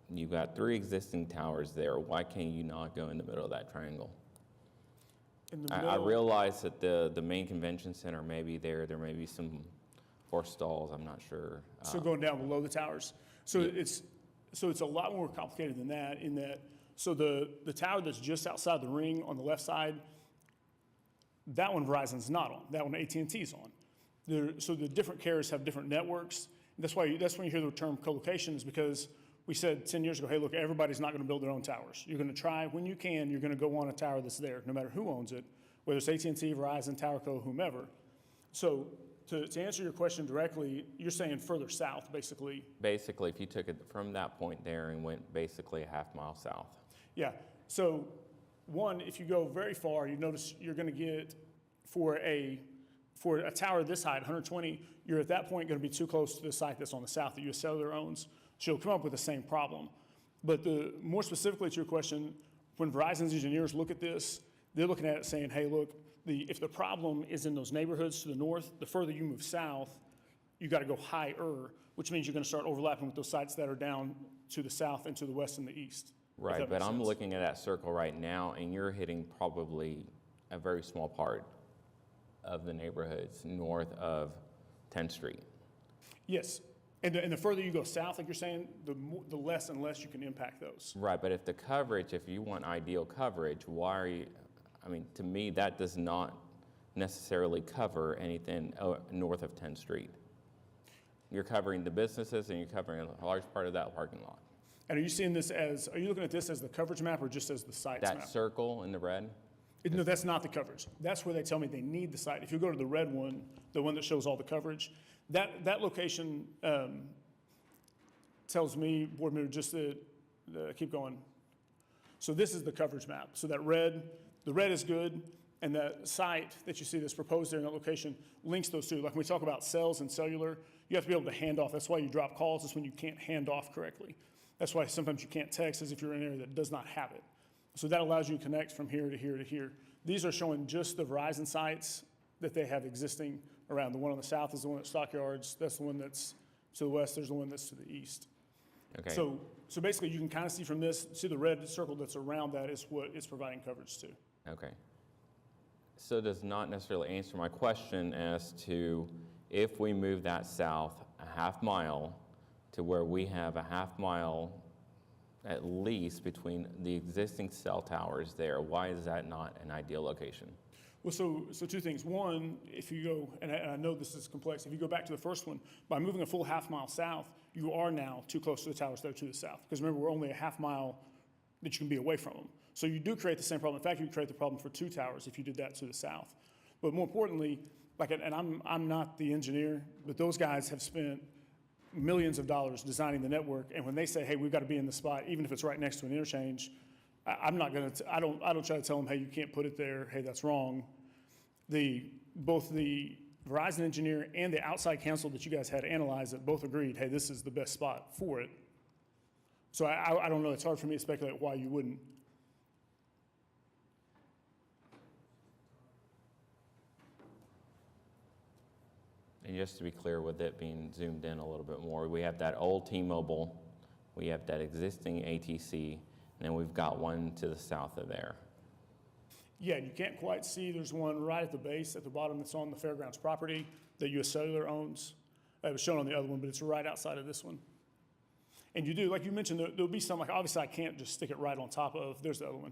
you've got 3 existing towers there, why can't you not go in the middle of that triangle? In the I middle, realize that the main convention center may be there may be some horse stalls, I'm not sure. so going down below the towers. So Yeah. it's a lot more complicated than that in that, so the tower that's just outside the ring on the left side, that one Verizon's not on. That one AT&T's on. So the different carriers have different networks. That's when you hear the term co-location, is because we said 10 years ago, hey, look, everybody's not going to build their own towers. You're going to try when you can. You're going to go on a tower that's there, no matter who owns it, whether it's AT&T, Verizon, TowerCo, whomever. So to answer your question directly, you're saying further south, basically. Basically, if you took it from that point there and went basically a half mile south. Yeah. So one, if you go very far, you notice you're going to get for a tower this height, 120, you're at that point going to be too close to the site that's on the south that US Cellular owns. So you'll come up with the same problem. But more specifically to your question, when Verizon's engineers look at this, they're looking at it saying, hey, look, if the problem is in those neighborhoods to the north, the further you move south, you got to go higher, which means you're going to start overlapping with those sites that are down to the south and to the west and the east. Right, but I'm looking at that circle right now, and you're hitting probably a very small part of the neighborhoods north of 10th Street. Yes. And the further you go south, like you're saying, the less and less you can impact those. Right, but if the coverage, if you want ideal coverage, why are you, I mean, to me, that does not necessarily cover anything north of 10th Street. You're covering the businesses and you're covering a large part of that parking lot. And are you looking at this as the coverage map or just as the sites map? That circle in the red? No, that's not the coverage. That's where they tell me they need the site. If you go to the red one, the one that shows all the coverage, that location tells me, board member, just to keep going. So this is the coverage map. So the red is good, and that site that you see that's proposed there in that location links those two. Like when we talk about cells and cellular, you have to be able to hand off. That's why you drop calls, is when you can't hand off correctly. That's why sometimes you can't text, as if you're in an area that does not have it. So that allows you to connect from here to here to here. These are showing just the Verizon sites that they have existing around. The one on the south is the one at Stockyards. That's the one that's to the west. There's the one that's to the east. Okay. So basically you can kind of see from this, see the red circle that's around that is what it's providing coverage to. Okay. So it does not necessarily answer my question as to if we move that south a half mile to where we have a half mile at least between the existing cell towers there, why is that not an ideal location? Well, so two things. One, if you go, and I know this is complex, if you go back to the first one, by moving a full half mile south, you are now too close to the towers that are to the south. Because remember, we're only a half mile that you can be away from them. So you do create the same problem. In fact, you create the problem for 2 towers if you did that to the south. But more importantly, and I'm not the engineer, but those guys have spent millions of dollars designing the network, and when they say, hey, we've got to be in the spot, even if it's right next to an interchange, I don't try to tell them, hey, you can't put it there, hey, that's wrong. Both the Verizon engineer and the outside counsel that you guys had analyzed it both agreed, hey, this is the best spot for it. So I don't know, it's hard for me to speculate why you wouldn't. And just to be clear, with it being zoomed in a little bit more, we have that old T-Mobile, we have that existing ATC, and then we've got one to the south of there. Yeah, you can't quite see, there's one right at the base, at the bottom, that's on the fairgrounds property that US Cellular owns. It was shown on the other one, but it's right outside of this one. And you do, like you mentioned, there'll be some, like obviously I can't just stick it right on top of, there's the other one.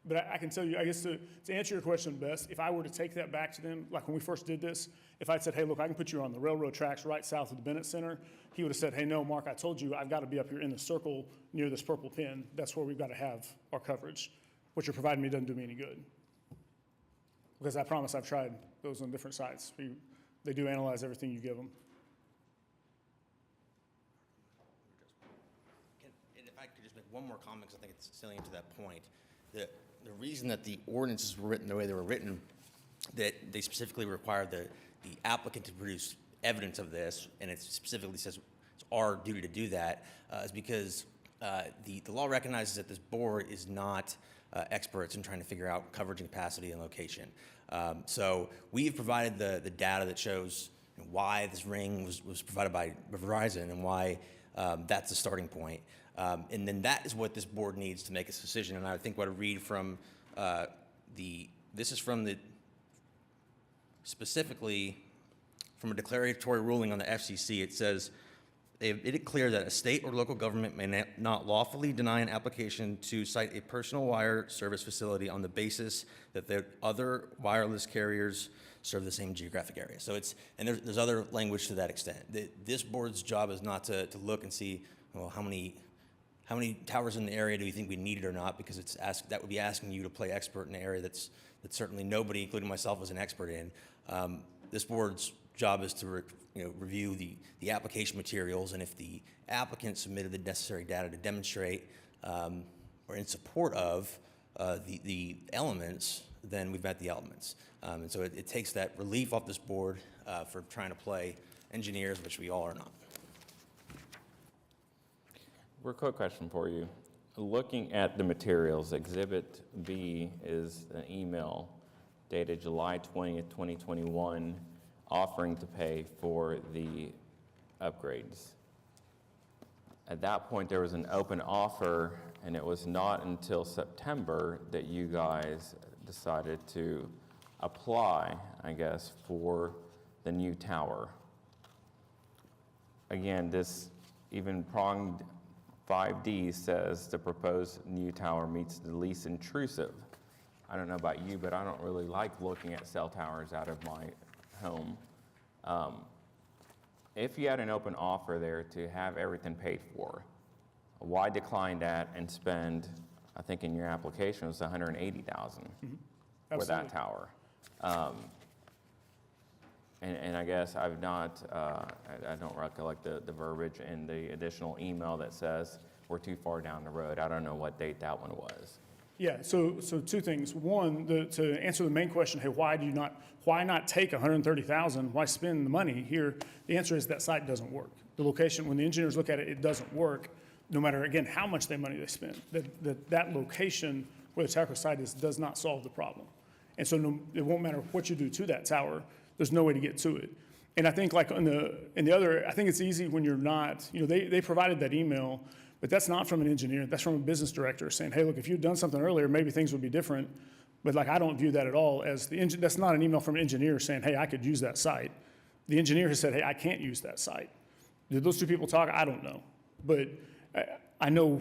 But I can tell you, I guess to answer your question best, if I were to take that back to them, like when we first did this, if I'd said, hey, look, I can put you on the railroad tracks right south of the Bennett Center, he would have said, hey, no, Mark, I told you I've got to be up here in the circle near this purple pin. That's where we've got to have our coverage. What you're providing me doesn't do me any good. Because I promise I've tried those on different sites. They do analyze everything you give them. And if I could just make one more comment, because I think it's salient to that point. The reason that the ordinances were written the way they were written, that they specifically require the applicant to produce evidence of this, and it specifically says it's our duty to do that, is because the law recognizes that this board is not experts in trying to figure out coverage and capacity and location. So we've provided the data that shows why this ring was provided by Verizon and why that's the starting point. And then that is what this board needs to make its decision. And I think what I read from this is from specifically from a declaratory ruling on the FCC. It says, they have made it clear that a state or local government may not lawfully deny an application to cite a personal wire service facility on the basis that the other wireless carriers serve the same geographic area. So and there's other language to that extent. This board's job is not to look and see, well, how many towers in the area do you think we need or not? Because that would be asking you to play expert in an area that certainly nobody, including myself, is an expert in. This board's job is to review the application materials, and if the applicant submitted the necessary data to demonstrate or in support of the elements, then we've met the elements. And so it takes that relief off this board for trying to play engineers, which we all are not. Real quick question for you. Looking at the materials, Exhibit B is an email dated July 20th, 2021, offering to pay for the upgrades. At that point, there was an open offer, and it was not until September that you guys decided to apply, I guess, for the new tower. Again, this even pronged 5D says the proposed new tower meets the least intrusive. I don't know about you, but I don't really like looking at cell towers out of my home. If you had an open offer there to have everything paid for, why decline that and spend, I think in your application it was $180,000 for that tower? And I guess I've not, I don't recollect the verbiage in the additional email that says we're too far down the road. I don't know what date that one was. Yeah, so two things. One, to answer the main question, hey, why not take $130,000? Why spend the money here? The answer is that site doesn't work. The location, when the engineers look at it, it doesn't work, no matter, again, how much money they spend. That location where the tower site is does not solve the problem. And so it won't matter what you do to that tower, there's no way to get to it. And I think like in the other, I think it's easy when you're not, they provided that email, but that's not from an engineer, that's from a business director saying, hey, look, if you'd done something earlier, maybe things would be different. But like, I don't view that at all as that's not an email from an engineer saying, hey, I could use that site. The engineer has said, hey, I can't use that site. Did those two people talk? I don't know. But I know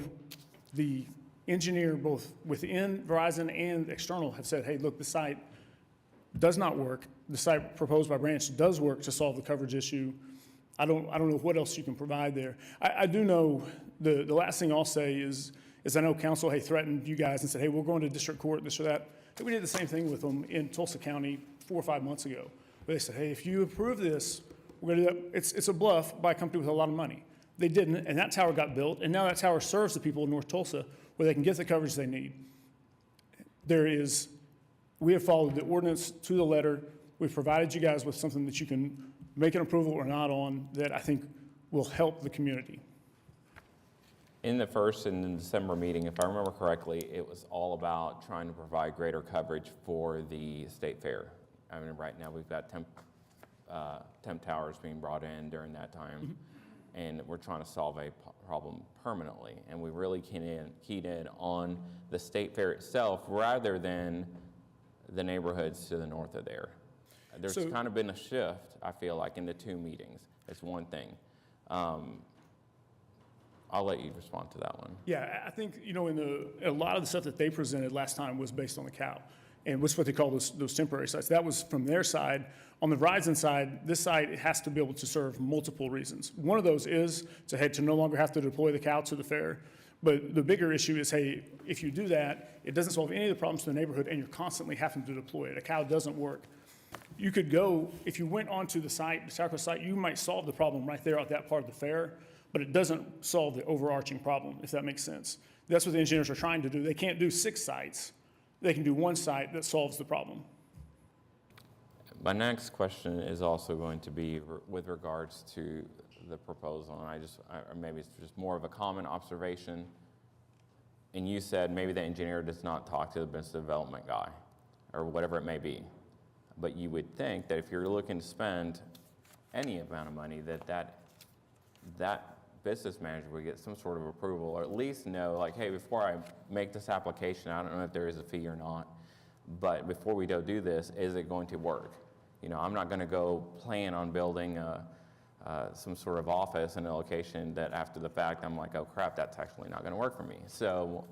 the engineer, both within Verizon and external, have said, hey, look, the site does not work. The site proposed by Branch does work to solve the coverage issue. I don't know what else you can provide there. I do know, the last thing I'll say is I know council, hey, threatened you guys and said, hey, we're going to district court, this or that. And we did the same thing with them in Tulsa County 4 or 5 months ago, where they said, hey, if you approve this, we're gonna do that. It's a bluff by a company with a lot of money. They didn't, and that tower got built, and now that tower serves the people of North Tulsa where they can get the coverage they need. We have followed the ordinance to the letter. We've provided you guys with something that you can make an approval or not on that I think will help the community. In the first and the December meeting, if I remember correctly, it was all about trying to provide greater coverage for the state fair. I mean, right now we've got temp towers being brought in during that time, and we're trying to solve a problem permanently. And we really keyed in on the state fair itself rather than the neighborhoods to the north of there. There's kind of been a shift, I feel like, in the 2 meetings. It's one thing. I'll let you respond to that one. Yeah, I think, a lot of the stuff that they presented last time was based on the cow, and what's what they call those temporary sites. That was from their side. On the Verizon side, this site has to be able to serve multiple reasons. One of those is to no longer have to deploy the cow to the fair. But the bigger issue is, hey, if you do that, it doesn't solve any of the problems in the neighborhood, and you're constantly having to deploy it. A cow doesn't work. You could go, if you went onto the site, the Southwest site, you might solve the problem right there at that part of the fair, but it doesn't solve the overarching problem, if that makes sense. That's what the engineers are trying to do. They can't do 6 sites. They can do 1 site that solves the problem. My next question is also going to be with regards to the proposal, and or maybe it's just more of a common observation. And you said maybe the engineer does not talk to the business development guy, or whatever it may be. But you would think that if you're looking to spend any amount of money, that business manager would get some sort of approval, or at least know, like, hey, before I make this application, I don't know if there is a fee or not, but before we do this, is it going to work? I'm not going to go plan on building some sort of office in a location that after the fact I'm like, oh crap, that's actually not going to work for me. So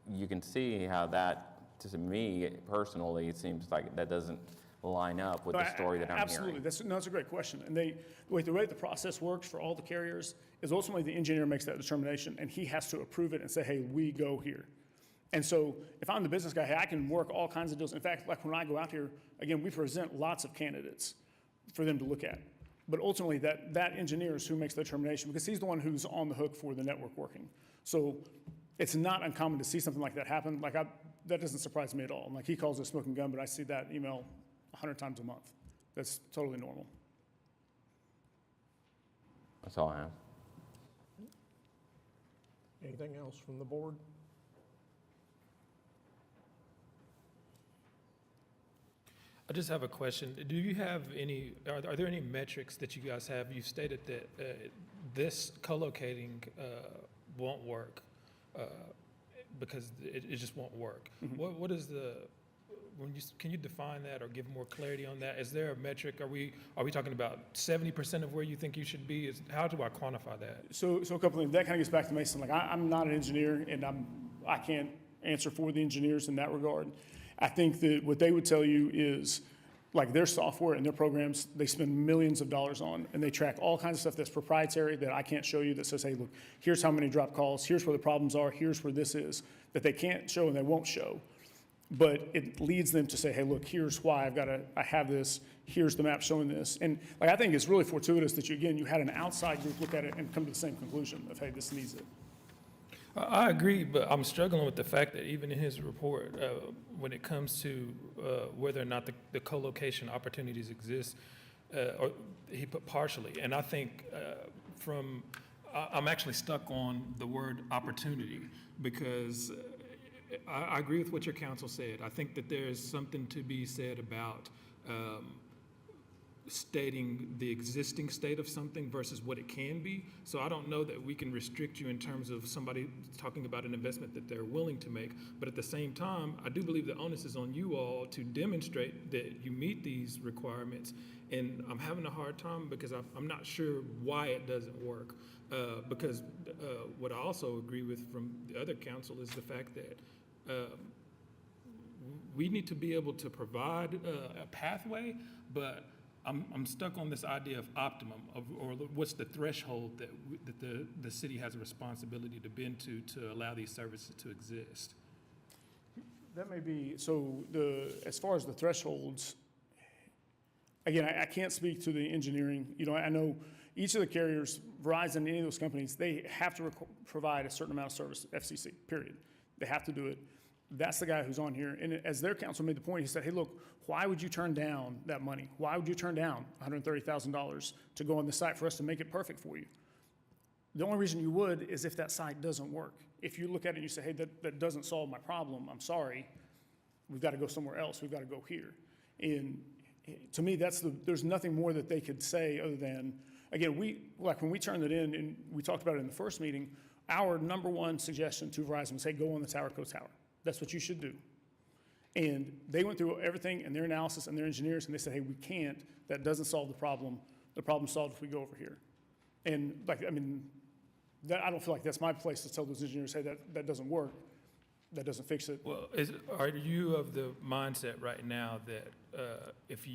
you can see how that, to me personally, it seems like that doesn't line up with the story that I'm Absolutely. hearing. That's a great question. And the way the process works for all the carriers is ultimately the engineer makes that determination, and he has to approve it and say, hey, we go here. And so if I'm the business guy, hey, I can work all kinds of deals. In fact, like when I go out here, again, we present lots of candidates for them to look at. But ultimately, that engineer is who makes the determination, because he's the one who's on the hook for the network working. So it's not uncommon to see something like that happen. That doesn't surprise me at all. Like, he calls it a smoking gun, but I see that email 100 times a month. That's totally normal. That's all I have. Anything else from the board? I just have a question. Do you have are there any metrics that you guys have? You stated that this co-locating won't work because it just won't work. What is can you define that or give more clarity on that? Is there a metric? Are we talking about 70% of where you think you should be? How do I quantify that? So a couple things. That kind of gets back to Mason. Like, I'm not an engineer, and I can't answer for the engineers in that regard. I think that what they would tell you is, like, their software and their programs, they spend millions of dollars on, and they track all kinds of stuff that's proprietary that I can't show you, that says, hey, look, here's how many drop calls, here's where the problems are, here's where this is, that they can't show and they won't show. But it leads them to say, hey, look, here's why I have this, here's the map showing this. And like, I think it's really fortuitous that you had an outside group look at it and come to the same conclusion of, hey, this needs it. I agree, but I'm struggling with the fact that even in his report, when it comes to whether or not the co-location opportunities exist, or he put partially. And I think I'm actually stuck on the word opportunity, because I agree with what your counsel said. I think that there is something to be said about stating the existing state of something versus what it can be. So I don't know that we can restrict you in terms of somebody talking about an investment that they're willing to make. But at the same time, I do believe the onus is on you all to demonstrate that you meet these requirements. And I'm having a hard time because I'm not sure why it doesn't work. Because what I also agree with from the other council is the fact that we need to be able to provide a pathway, but I'm stuck on this idea of optimum, or what's the threshold that the city has a responsibility to bend to allow these services to exist. That may be, so as far as the thresholds, again, I can't speak to the engineering. You know, I know each of the carriers, Verizon, any of those companies, they have to provide a certain amount of service, FCC, period. They have to do it. That's the guy who's on here. And as their counsel made the point, he said, hey, look, why would you turn down that money? Why would you turn down $130,000 to go on the site for us to make it perfect for you? The only reason you would is if that site doesn't work. If you look at it and you say, hey, that doesn't solve my problem, I'm sorry, we've got to go somewhere else, we've got to go here. And to me, there's nothing more that they could say other than, again, when we turned it in, and we talked about it in the first meeting, our number one suggestion to Verizon was, hey, go on the tower, co-tower. That's what you should do. And they went through everything and their analysis and their engineers, and they said, hey, we can't. That doesn't solve the problem. The problem's solved if we go over here. And I don't feel like that's my place to tell those engineers, hey, that doesn't work. That doesn't fix it. Well, are you of the mindset right now that if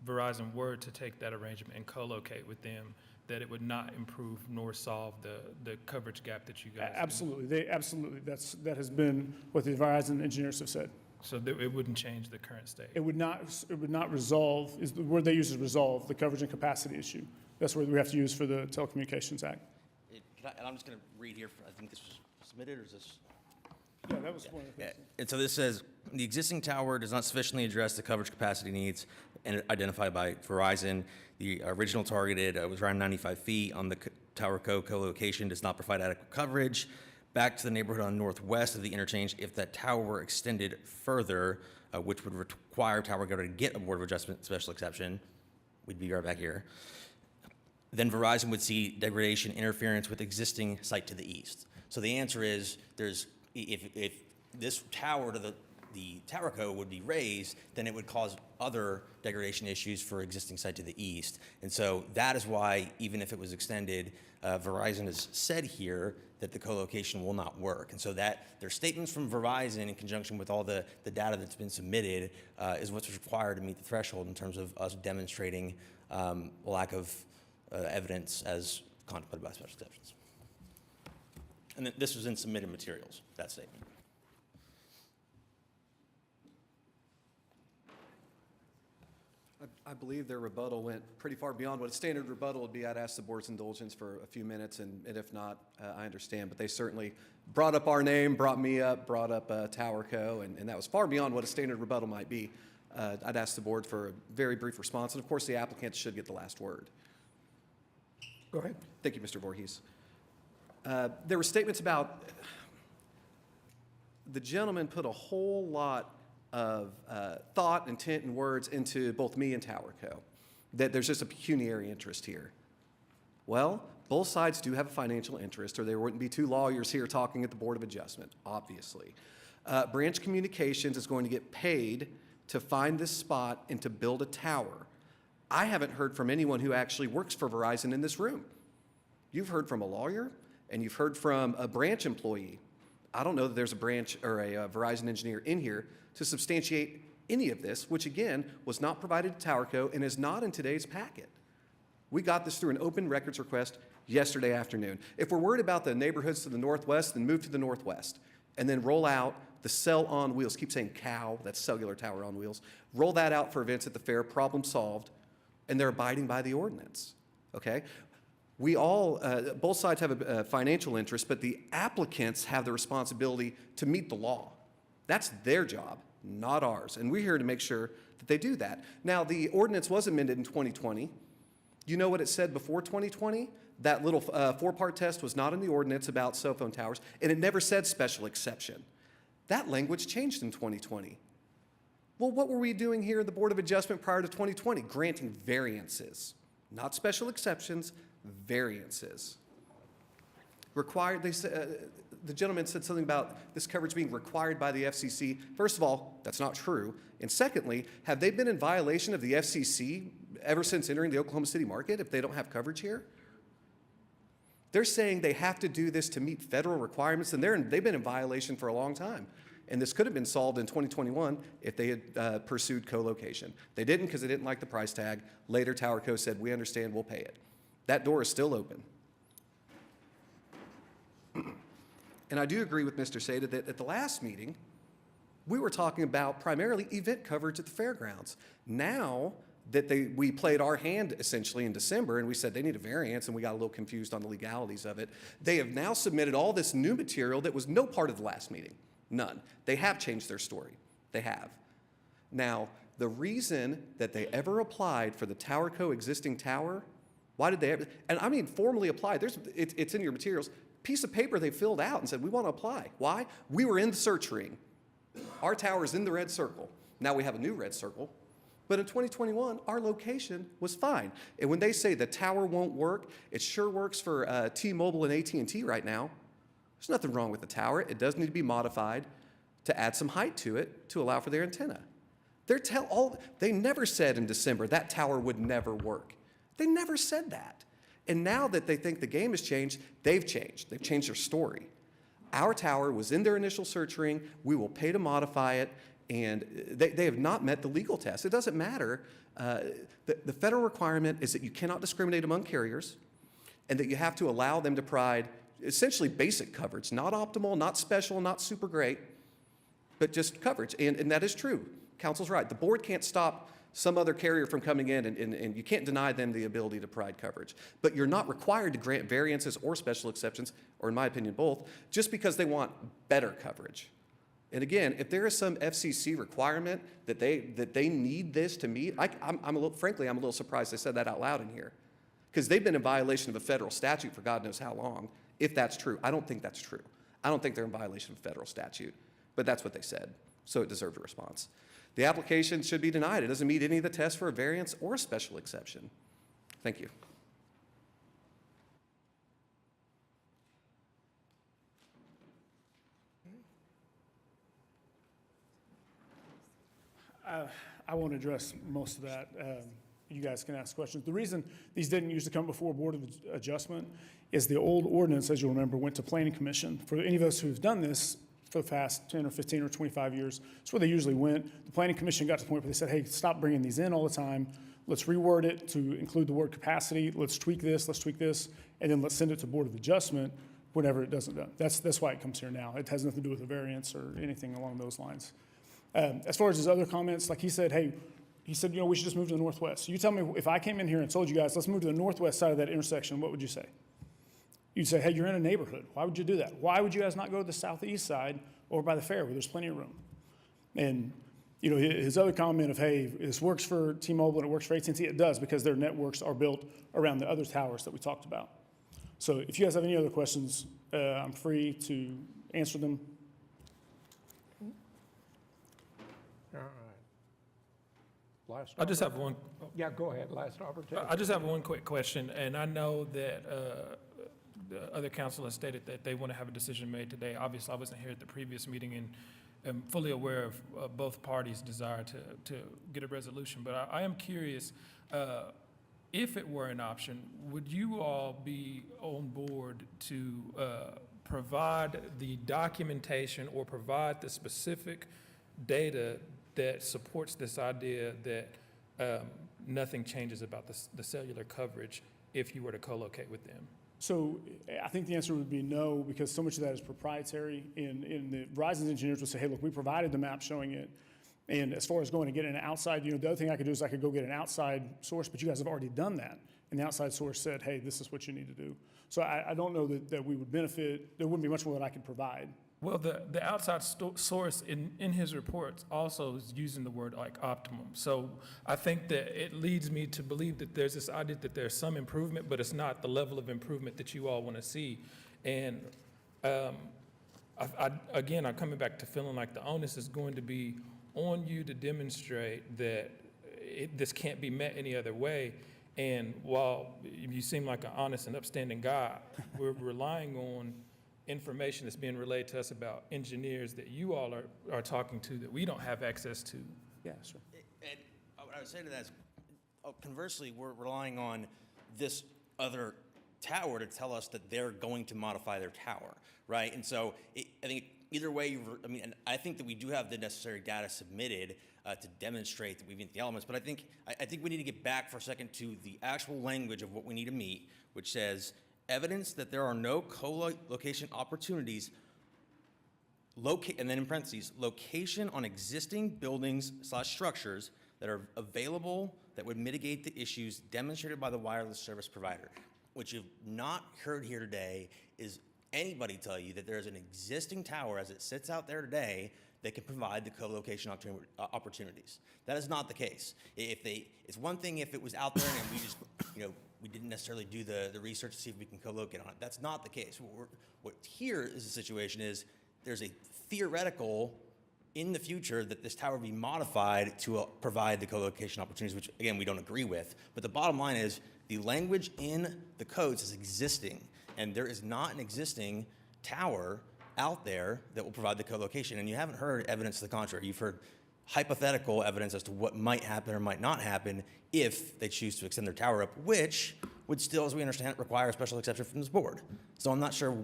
Verizon were to take that arrangement and co-locate with them, that it would not improve nor solve the coverage gap that you guys? Absolutely, that has been what the Verizon engineers have said. So it wouldn't change the current state? It would not resolve, is the word they use is resolve, the coverage and capacity issue. That's the word we have to use for the Telecommunications Act. And I'm just going to read here, I think this was submitted, or is this? Yeah, that was one of the things. And so this says, the existing tower does not sufficiently address the coverage capacity needs identified by Verizon. The original targeted was around 95 feet on the tower co-location, does not provide adequate coverage. Back to the neighborhood on northwest of the interchange, if that tower were extended further, which would require Tower Co to get a Board of Adjustment special exception, we'd be right back here, then Verizon would see degradation interference with existing site to the east. So the answer is, if this tower to the Tower Co would be raised, then it would cause other degradation issues for existing site to the east. And so that is why, even if it was extended, Verizon has said here that the co-location will not work. And so that there's statements from Verizon in conjunction with all the data that's been submitted is what's required to meet the threshold in terms of us demonstrating lack of evidence as contemplated by special exceptions. And this was in submitted materials, that statement. I believe their rebuttal went pretty far beyond what a standard rebuttal would be. I'd ask the board's indulgence for a few minutes, and if not, I understand. But they certainly brought up our name, brought me up, brought up Tower Co., and that was far beyond what a standard rebuttal might be. I'd ask the board for a very brief response, and of course, the applicant should get the last word. Go ahead. Thank you, Mr. Voorhees. There were statements about the gentleman put a whole lot of thought, intent, and words into both me and Tower Co. That there's just a pecuniary interest here. Well, both sides do have a financial interest, or there wouldn't be two lawyers here talking at the Board of Adjustment, obviously. Branch Communications is going to get paid to find this spot and to build a tower. I haven't heard from anyone who actually works for Verizon in this room. You've heard from a lawyer, and you've heard from a branch employee. I don't know that there's a branch or a Verizon engineer in here to substantiate any of this, which again was not provided to Tower Co. and is not in today's packet. We got this through an open records request yesterday afternoon. If we're worried about the neighborhoods to the northwest, then move to the northwest and then roll out the cell on wheels. Keep saying COW, that's cellular tower on wheels. Roll that out for events at the fair, problem solved, and they're abiding by the ordinance, okay? We all, both sides have a financial interest, but the applicants have the responsibility to meet the law. That's their job, not ours. And we're here to make sure that they do that. Now, the ordinance was amended in 2020. You know what it said before 2020? That little four-part test was not in the ordinance about cell phone towers, and it never said special exception. That language changed in 2020. Well, what were we doing here at the Board of Adjustment prior to 2020? Granting variances, not special exceptions, variances. Required, they said, the gentleman said something about this coverage being required by the FCC. First of all, that's not true. And secondly, have they been in violation of the FCC ever since entering the Oklahoma City market if they don't have coverage here? They're saying they have to do this to meet federal requirements, and they've been in violation for a long time. and this could have been solved in 2021 if they had pursued co-location. They didn't because they didn't like the price tag. Later, TowerCo said, we understand, we'll pay it. That door is still open. And I do agree with Mr. Seda that at the last meeting, we were talking about primarily event coverage at the fairgrounds. Now that we played our hand essentially in December and we said they need a variance and we got a little confused on the legalities of it, they have now submitted all this new material that was no part of the last meeting. None. They have changed their story. They have. Now, the reason that they ever applied for the TowerCo existing tower, why did they ever, and I mean formally applied, it's in your materials, piece of paper they filled out and said, we want to apply. Why? We were in the search ring. Our tower is in the red circle. Now we have a new red circle. But in 2021, our location was fine. And when they say the tower won't work, it sure works for T-Mobile and AT&T right now. There's nothing wrong with the tower. It does need to be modified to add some height to it to allow for their antenna. They never said in December that tower would never work. They never said that. And now that they think the game has changed, they've changed. They've changed their story. Our tower was in their initial search ring. We will pay to modify it. And they have not met the legal test. It doesn't matter. The federal requirement is that you cannot discriminate among carriers and that you have to allow them to provide essentially basic coverage, not optimal, not special, not super great, but just coverage. And that is true. Council's right. The board can't stop some other carrier from coming in and you can't deny them the ability to provide coverage. But you're not required to grant variances or special exceptions, or in my opinion, both, just because they want better coverage. And again, if there is some FCC requirement that they need this to meet, frankly, I'm a little surprised they said that out loud in here. Because they've been in violation of a federal statute for God knows how long, if that's true. I don't think that's true. I don't think they're in violation of a federal statute. But that's what they said, so it deserved a response. The application should be denied. It doesn't meet any of the tests for a variance or a special exception. Thank you. I won't address most of that. You guys can ask questions. The reason these didn't used to come before Board of Adjustment is the old ordinance, as you'll remember, went to Planning Commission. For any of us who've done this for the past 10 or 15 or 25 years, that's where they usually went. The Planning Commission got to the point where they said, hey, stop bringing these in all the time. Let's reword it to include the word capacity. Let's tweak this, and then let's send it to Board of Adjustment whenever it doesn't done. That's why it comes here now. It has nothing to do with a variance or anything along those lines. As far as his other comments, like he said, we should just move to the northwest. You tell me, if I came in here and told you guys, let's move to the northwest side of that intersection, what would you say? You'd say, hey, you're in a neighborhood. Why would you do that? Why would you guys not go to the southeast side over by the fair where there's plenty of room? And, his other comment of, hey, this works for T-Mobile and it works for AT&T, it does because their networks are built around the other towers that we talked about. So if you guys have any other questions, I'm free to answer them. All right. Last I just have one, Yeah, go ahead, last opportunity. I just have one quick question, and I know that the other council has stated that they want to have a decision made today. Obviously, I wasn't here at the previous meeting and am fully aware of both parties' desire to get a resolution, but I am curious, if it were an option, would you all be on board to provide the documentation or provide the specific data that supports this idea that nothing changes about the cellular coverage if you were to co-locate with them? So I think the answer would be no, because so much of that is proprietary. And the Verizon's engineers would say, hey, look, we provided the map showing it. And as far as going to get an outside, the other thing I could do is I could go get an outside source, but you guys have already done that. And the outside source said, hey, this is what you need to do. So I don't know that we would benefit. There wouldn't be much more that I could provide. Well, the outside source in his reports also is using the word like optimum. So I think that it leads me to believe that there's this idea that there's some improvement, but it's not the level of improvement that you all want to see. And again, I'm coming back to feeling like the onus is going to be on you to demonstrate that this can't be met any other way. And while you seem like an honest and upstanding guy, we're relying on information that's being relayed to us about engineers that you all are talking to that we don't have access to. Yeah, sure. And what I would say to that is, conversely, we're relying on this other tower to tell us that they're going to modify their tower, right? And so I think either way, I mean, and I think that we do have the necessary data submitted to demonstrate that we meet the elements, but I think we need to get back for a second to the actual language of what we need to meet, which says evidence that there are no co-location opportunities, and then in parentheses, location on existing buildings/structures that are available that would mitigate the issues demonstrated by the wireless service provider. What you've not heard here today is anybody tell you that there's an existing tower as it sits out there today that can provide the co-location opportunities. That is not the case. It's one thing if it was out there and we just, we didn't necessarily do the research to see if we can co-locate on it. That's not the case. What here is the situation is there's a theoretical in the future that this tower will be modified to provide the co-location opportunities, which again, we don't agree with. But the bottom line is the language in the code says existing, and there is not an existing tower out there that will provide the co-location. And you haven't heard evidence to the contrary. You've heard hypothetical evidence as to what might happen or might not happen if they choose to extend their tower up, which would still, as we understand it, require a special exception from this board. So I'm not sure,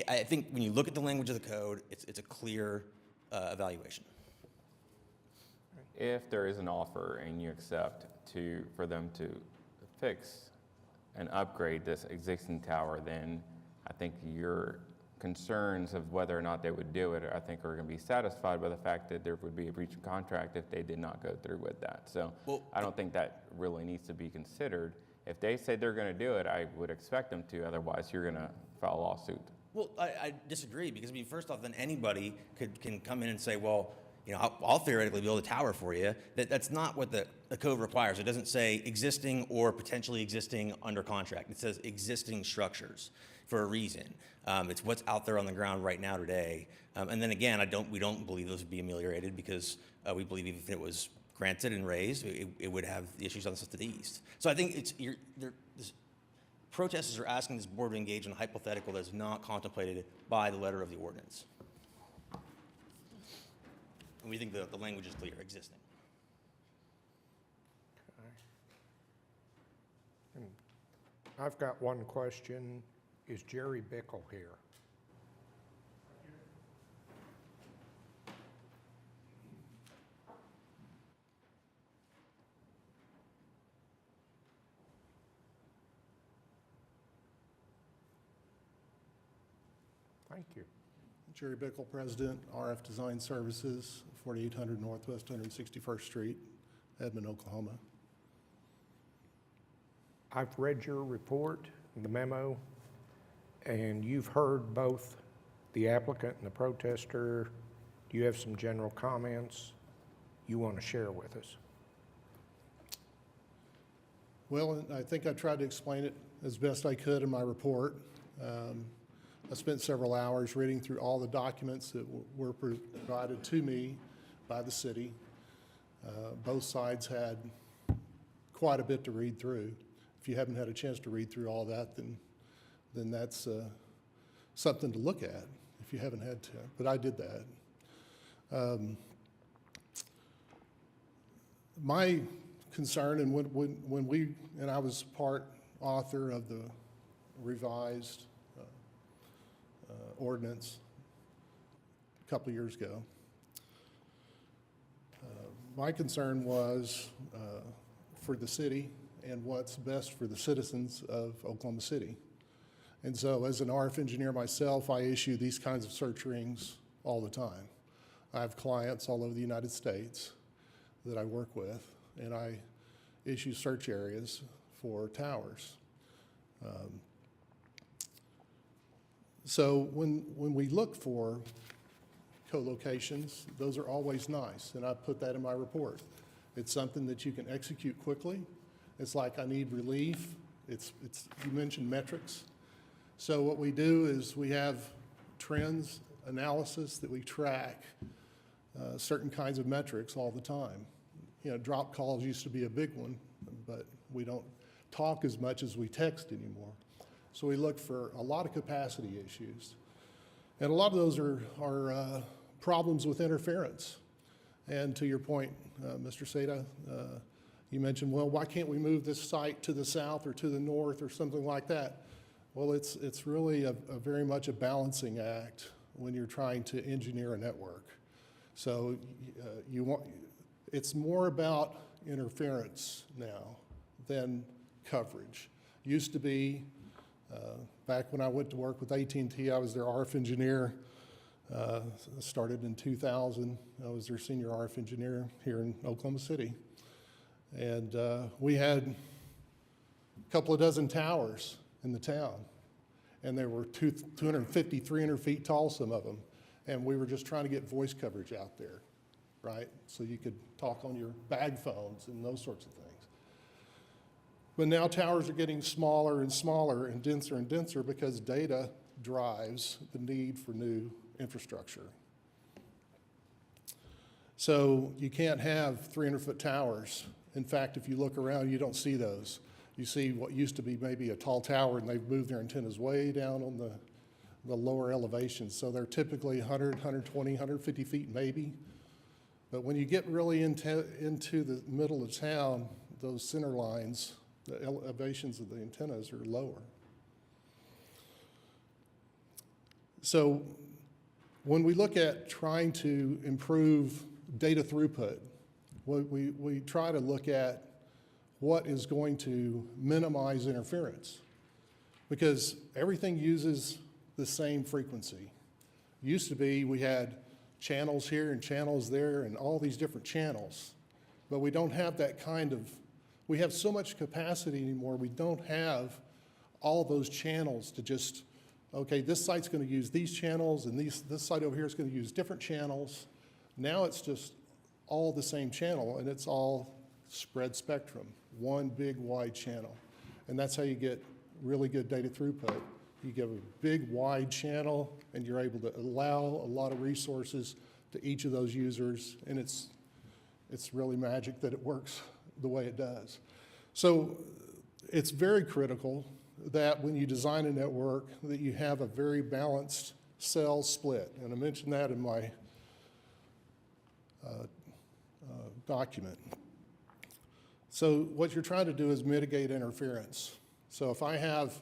I think when you look at the language of the code, it's a clear evaluation. If there is an offer and you accept for them to fix and upgrade this existing tower, then I think your concerns of whether or not they would do it, I think are going to be satisfied by the fact that there would be a breach of contract if they did not go through with that. So I don't think that really needs to be considered. If they say they're going to do it, I would expect them to. Otherwise, you're going to file a lawsuit. Well, I disagree because, first off, then anybody can come in and say, well, I'll theoretically build a tower for you. That's not what the code requires. It doesn't say existing or potentially existing under contract. It says existing structures for a reason. It's what's out there on the ground right now today. And then again, we don't believe those would be ameliorated because we believe even if it was granted and raised, it would have the issues on the south to the east. So I think protesters are asking this board to engage in a hypothetical that is not contemplated by the letter of the ordinance. And we think the language is clear, existing. And I've got one question. Is Jerry Bickle here? Thank you. Jerry Bickle, President, RF Design Services, 4800 Northwest 161st Street, Edmond, Oklahoma. I've read your report, the memo, and you've heard both the applicant and the protester. Do you have some general comments you want to share with us? Well, I think I tried to explain it as best I could in my report. I spent several hours reading through all the documents that were provided to me by the city. Both sides had quite a bit to read through. If you haven't had a chance to read through all that, then that's something to look at if you haven't had to, but I did that. My concern, and when I was part author of the revised ordinance a couple of years ago, my concern was for the city and what's best for the citizens of Oklahoma City. And so as an RF engineer myself, I issue these kinds of search rings all the time. I have clients all over the United States that I work with, and I issue search areas for towers. So when we look for co-locations, those are always nice, and I put that in my report. It's something that you can execute quickly. It's like I need relief. You mentioned metrics. So what we do is we have trends analysis that we track certain kinds of metrics all the time. Drop calls used to be a big one, but we don't talk as much as we text anymore. So we look for a lot of capacity issues. And a lot of those are problems with interference. And to your point, Mr. Seda, you mentioned, well, why can't we move this site to the south or to the north or something like that? Well, it's really a very much a balancing act when you're trying to engineer a network. So it's more about interference now than coverage. Used to be, back when I went to work with AT&T, I was their RF engineer. Started in 2000. I was their senior RF engineer here in Oklahoma City. And we had a couple of dozen towers in the town. And they were 250, 300 feet tall, some of them. And we were just trying to get voice coverage out there, right? So you could talk on your bag phones and those sorts of things. But now towers are getting smaller and smaller and denser because data drives the need for new infrastructure. So you can't have 300-foot towers. In fact, if you look around, you don't see those. You see what used to be maybe a tall tower, and they've moved their antennas way down on the lower elevations. So they're typically 100, 120, 150 feet maybe. But when you get really into the middle of town, those center lines, the elevations of the antennas are lower. So when we look at trying to improve data throughput, we try to look at what is going to minimize interference, because everything uses the same frequency. Used to be we had channels here and channels there and all these different channels, but we don't have that kind of, we have so much capacity anymore, we don't have all those channels to just, okay, this site's going to use these channels and this site over here is going to use different channels. Now it's just all the same channel, and it's all spread spectrum, one big wide channel. And that's how you get really good data throughput. You give a big wide channel and you're able to allow a lot of resources to each of those users, and it's really magic that it works the way it does. So it's very critical that when you design a network that you have a very balanced cell split. And I mentioned that in my document. So what you're trying to do is mitigate interference. So if I have,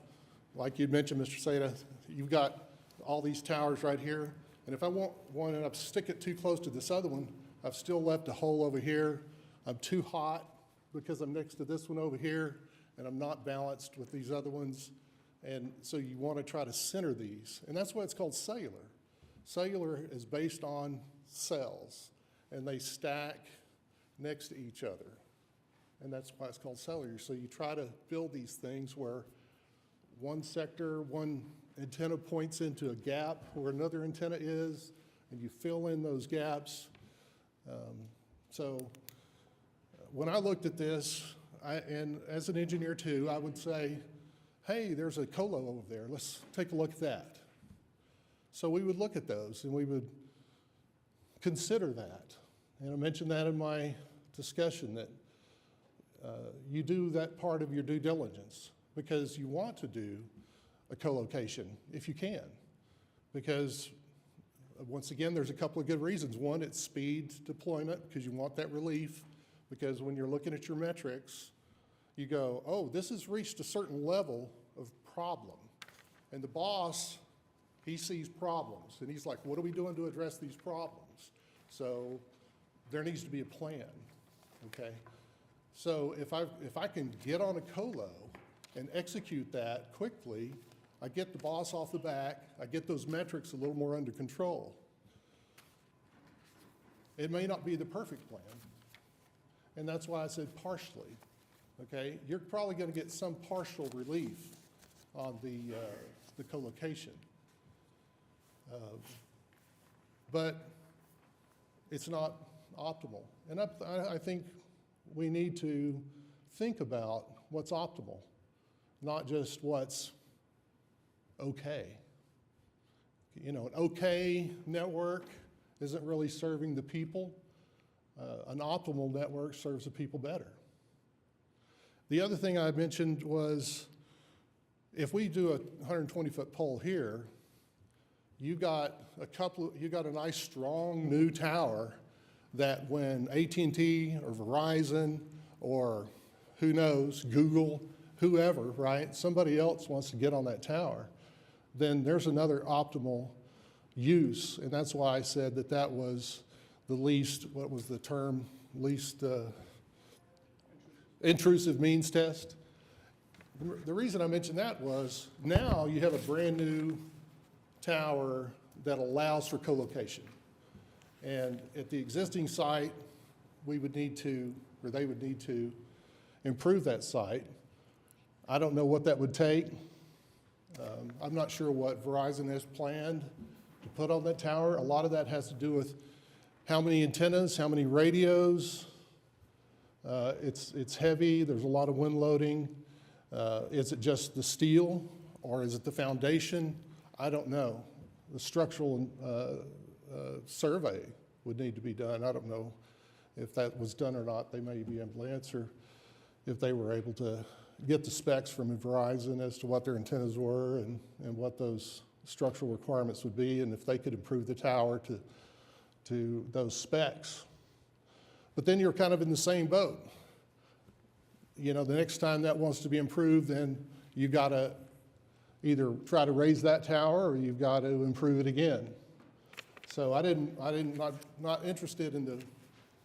like you mentioned, Mr. Seda, you've got all these towers right here, and if I want one and I stick it too close to this other one, I've still left a hole over here. I'm too hot because I'm next to this one over here, and I'm not balanced with these other ones. And so you want to try to center these, and that's why it's called cellular. Cellular is based on cells, and they stack next to each other. And that's why it's called cellular. So you try to build these things where one sector, one antenna points into a gap where another antenna is, and you fill in those gaps. When I looked at this, and as an engineer too, I would say, hey, there's a colo over there. Let's take a look at that. So we would look at those, and we would consider that. And I mentioned that in my discussion, that you do that part of your due diligence because you want to do a co-location if you can. Because once again, there's a couple of good reasons. One, it's speed deployment because you want that relief. Because when you're looking at your metrics, you go, oh, this has reached a certain level of problem. And the boss, he sees problems. And he's like, what are we doing to address these problems? So there needs to be a plan, okay? So if I can get on a colo and execute that quickly, I get the boss off the back, I get those metrics a little more under control. It may not be the perfect plan, and that's why I said partially, okay? You're probably gonna get some partial relief on the co-location. But it's not optimal. And I think we need to think about what's optimal, not just what's okay. You know, an okay network isn't really serving the people. An optimal network serves the people better. The other thing I mentioned was if we do a 120-foot pole here, you got a nice strong new tower that when AT&T or Verizon or who knows, Google, whoever, right, somebody else wants to get on that tower, then there's another optimal use, and that's why I said that that was the least, what was the term, least intrusive means test. The reason I mentioned that was now you have a brand-new tower that allows for co-location. And at the existing site, we would need to, or they would need to improve that site. I don't know what that would take. I'm not sure what Verizon has planned to put on that tower. A lot of that has to do with how many antennas, how many radios. It's heavy, there's a lot of wind loading. Is it just the steel or is it the foundation? I don't know. The structural survey would need to be done. I don't know if that was done or not. They may be able to answer if they were able to get the specs from Verizon as to what their antennas were and what those structural requirements would be, and if they could improve the tower to those specs. But then you're kind of in the same boat. You know, the next time that wants to be improved, then you've got to either try to raise that tower or you've got to improve it again. So not interested in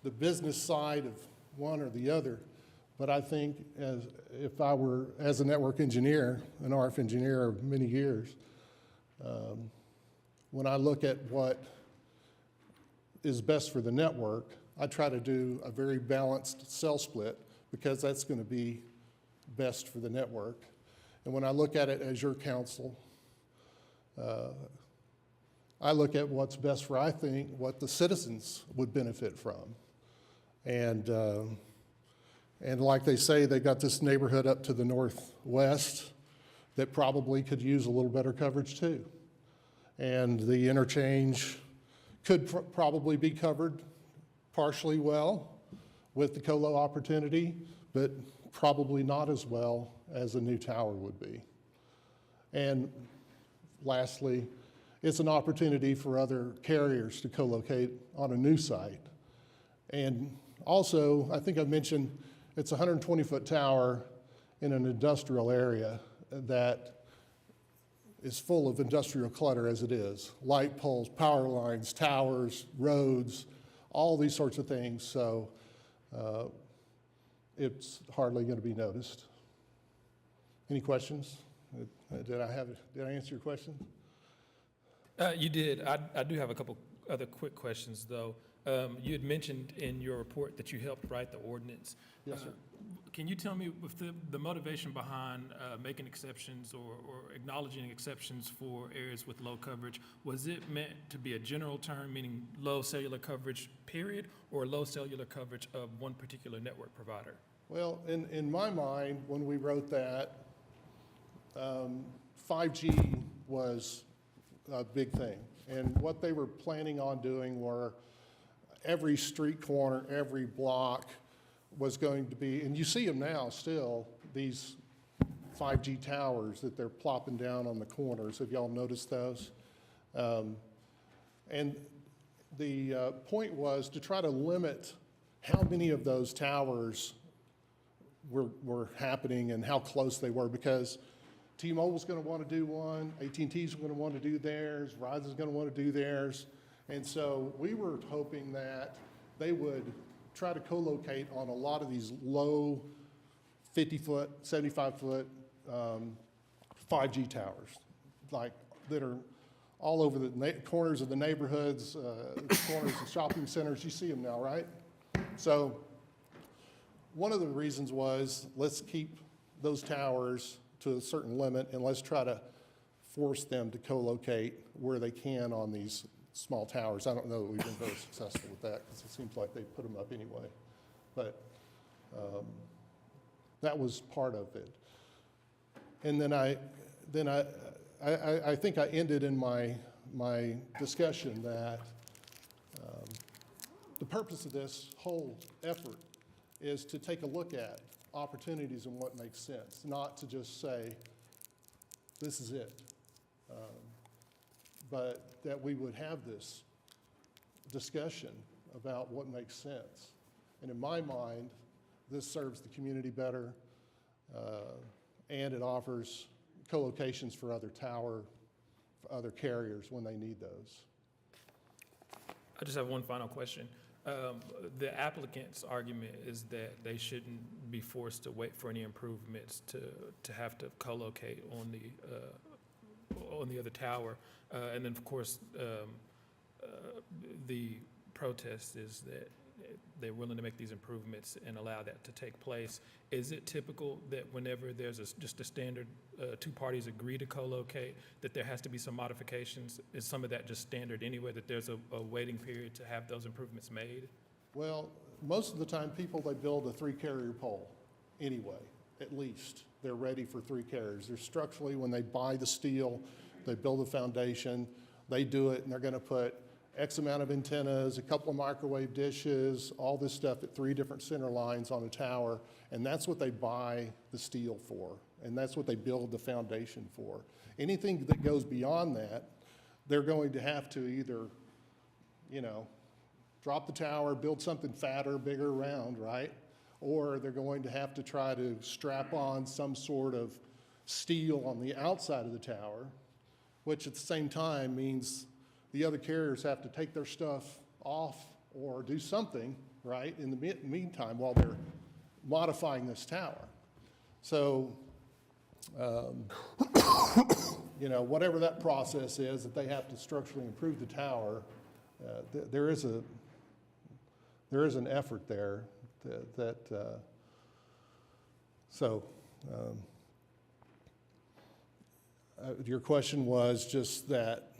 the business side of one or the other, but I think if I were, as a network engineer, an RF engineer of many years, when I look at what is best for the network, I try to do a very balanced cell split because that's going to be best for the network. And when I look at it as your council, I look at what's best for, I think, what the citizens would benefit from. And like they say, they got this neighborhood up to the northwest that probably could use a little better coverage too. And the interchange could probably be covered partially well with the colo opportunity, but probably not as well as a new tower would be. And lastly, it's an opportunity for other carriers to co-locate on a new site. And also, I think I mentioned it's a 120-foot tower in an industrial area that is full of industrial clutter as it is. Light poles, power lines, towers, roads, all these sorts of things. So it's hardly going to be noticed. Any questions? Did I answer your question? You did. I do have a couple other quick questions, though. You had mentioned in your report that you helped write the ordinance. Yes, sir. Can you tell me with the motivation behind making exceptions or acknowledging exceptions for areas with low coverage? Was it meant to be a general term, meaning low cellular coverage, period, or low cellular coverage of one particular network provider? Well, in my mind, when we wrote that, 5G was a big thing. And what they were planning on doing were every street corner, every block was going to be, and you see them now still, these 5G towers that they're plopping down on the corners. Have y'all noticed those? And the point was to try to limit how many of those towers were happening and how close they were, because T-Mobile's going to want to do one, AT&T's going to want to do theirs, Verizon's going to want to do theirs. And so we were hoping that they would try to co-locate on a lot of these low 50-foot, 75-foot 5G towers, like that are all over the corners of the neighborhoods, corners of shopping centers. You see them now, right? So one of the reasons was let's keep those towers to a certain limit and let's try to force them to co-locate where they can on these small towers. I don't know that we've been very successful with that because it seems like they put them up anyway. But that was part of it. And then I think I ended in my discussion that the purpose of this whole effort is to take a look at opportunities and what makes sense, not to just say, this is it. But that we would have this discussion about what makes sense. And in my mind, this serves the community better, and it offers co-locations for other carriers when they need those. I just have one final question. The applicant's argument is that they shouldn't be forced to wait for any improvements to have to co-locate on the other tower. And then, of course, the protest is that they're willing to make these improvements and allow that to take place. Is it typical that whenever there's just a standard, two parties agree to co-locate, that there has to be some modifications? Is some of that just standard anyway, that there's a waiting period to have those improvements made? Well, most of the time, people, they build a 3-carrier pole anyway, at least. They're ready for 3 carriers. They're structurally, when they buy the steel, they build a foundation, they do it, and they're gonna put X amount of antennas, a couple of microwave dishes, all this stuff at 3 different center lines on a tower, and that's what they buy the steel for, and that's what they build the foundation for. Anything that goes beyond that, they're going to have to either, drop the tower, build something fatter, bigger, round, right? Or they're going to have to try to strap on some sort of steel on the outside of the tower, which at the same time means the other carriers have to take their stuff off or do something, right, in the meantime while they're modifying this tower. So, whatever that process is, that they have to structurally improve the tower, there is an effort there your question was just that.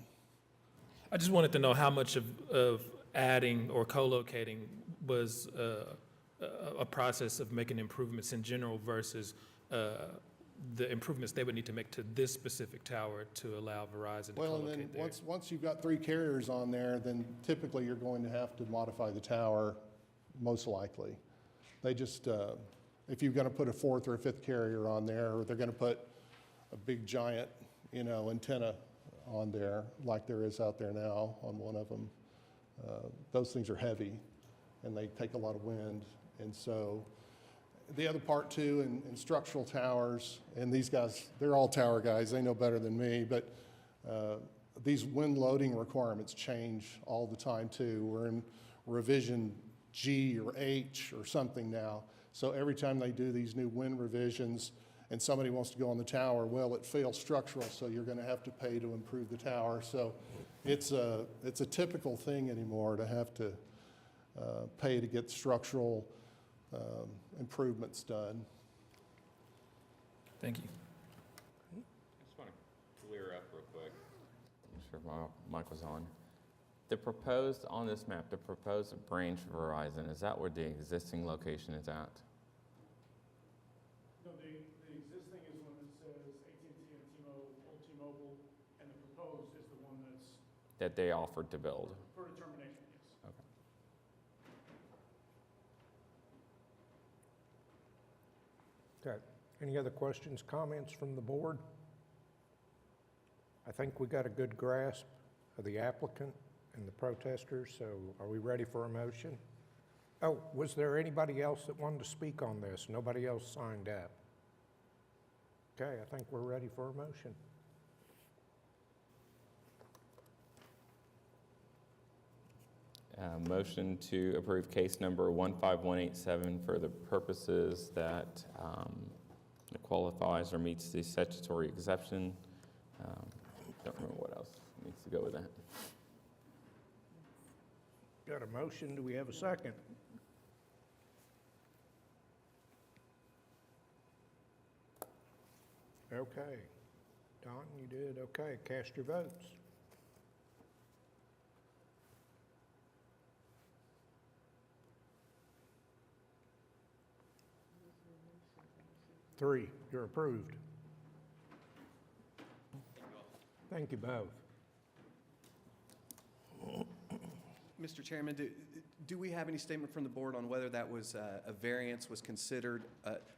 I just wanted to know how much of adding or co-locating was a process of making improvements in general versus the improvements they would need to make to this specific tower to allow Verizon to Well, and co-locate then there. once you've got 3 carriers on there, then typically you're going to have to modify the tower, most likely. They just, if you're gonna put a 4th or a 5th carrier on there, or they're gonna put a big giant, antenna on there, like there is out there now on one of them, those things are heavy, and they take a lot of wind. And so, the other part too, in structural towers, and these guys, they're all tower guys, they know better than me, but these wind loading requirements change all the time too. We're in revision G or H or something now. So every time they do these new wind revisions and somebody wants to go on the tower, well, it fails structural, so you're gonna have to pay to improve the tower. So it's a typical thing anymore to have to pay to get structural improvements done. Thank you. I just want to clear up real quick. I'm sure my mic was on. The proposed, on this map, the proposed branch Verizon, is that where the existing location is at? No, the existing is one that says AT&T and Old T-Mobile, and the proposed is the one that's That they offered to build? for determination, yes. Okay. Okay. Any other questions, comments from the board? I think we got a good grasp of the applicant and the protesters, so are we ready for a motion? Oh, was there anybody else that wanted to speak on this? Nobody else signed up? Okay, I think we're ready for a motion. Motion to approve case number 15187 for the purposes that it qualifies or meets the statutory exception. Don't remember what else needs to go with that. Got a motion, do we have a second? Okay. Don, you did, okay, cast your votes. Three, you're approved. Thank you both. Mr. Chairman, do we have any statement from the board on whether that was a variance was considered,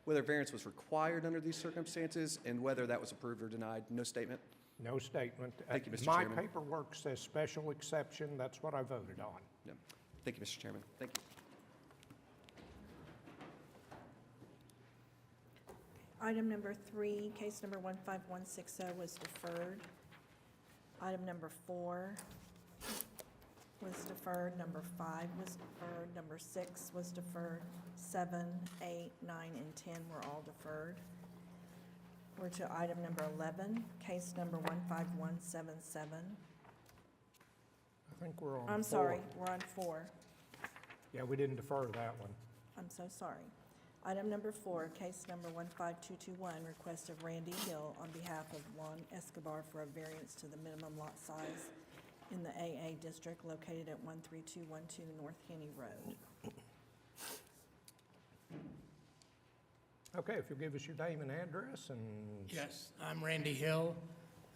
whether variance was required under these circumstances, and whether that was approved or denied? No statement? No statement. Thank you, Mr. My Chairman. paperwork says special exception, that's what I voted on. No. Thank you, Mr. Chairman. Thank you. Item number 3, case number 15160 was deferred. Item number 4 was deferred, number 5 was deferred, number 6 was deferred, 7, 8, 9, and 10 were all deferred. We're to item number 11, case number 15177. I think we're on 4. I'm sorry, we're on 4. Yeah, we didn't defer that one. I'm so sorry. Item number 4, case number 15221, request of Randy Hill on behalf of Juan Escobar for a variance to the minimum lot size in the AA district located at 13212 North Henny Road. Okay, if you'll give us your name and address and... Yes, I'm Randy Hill,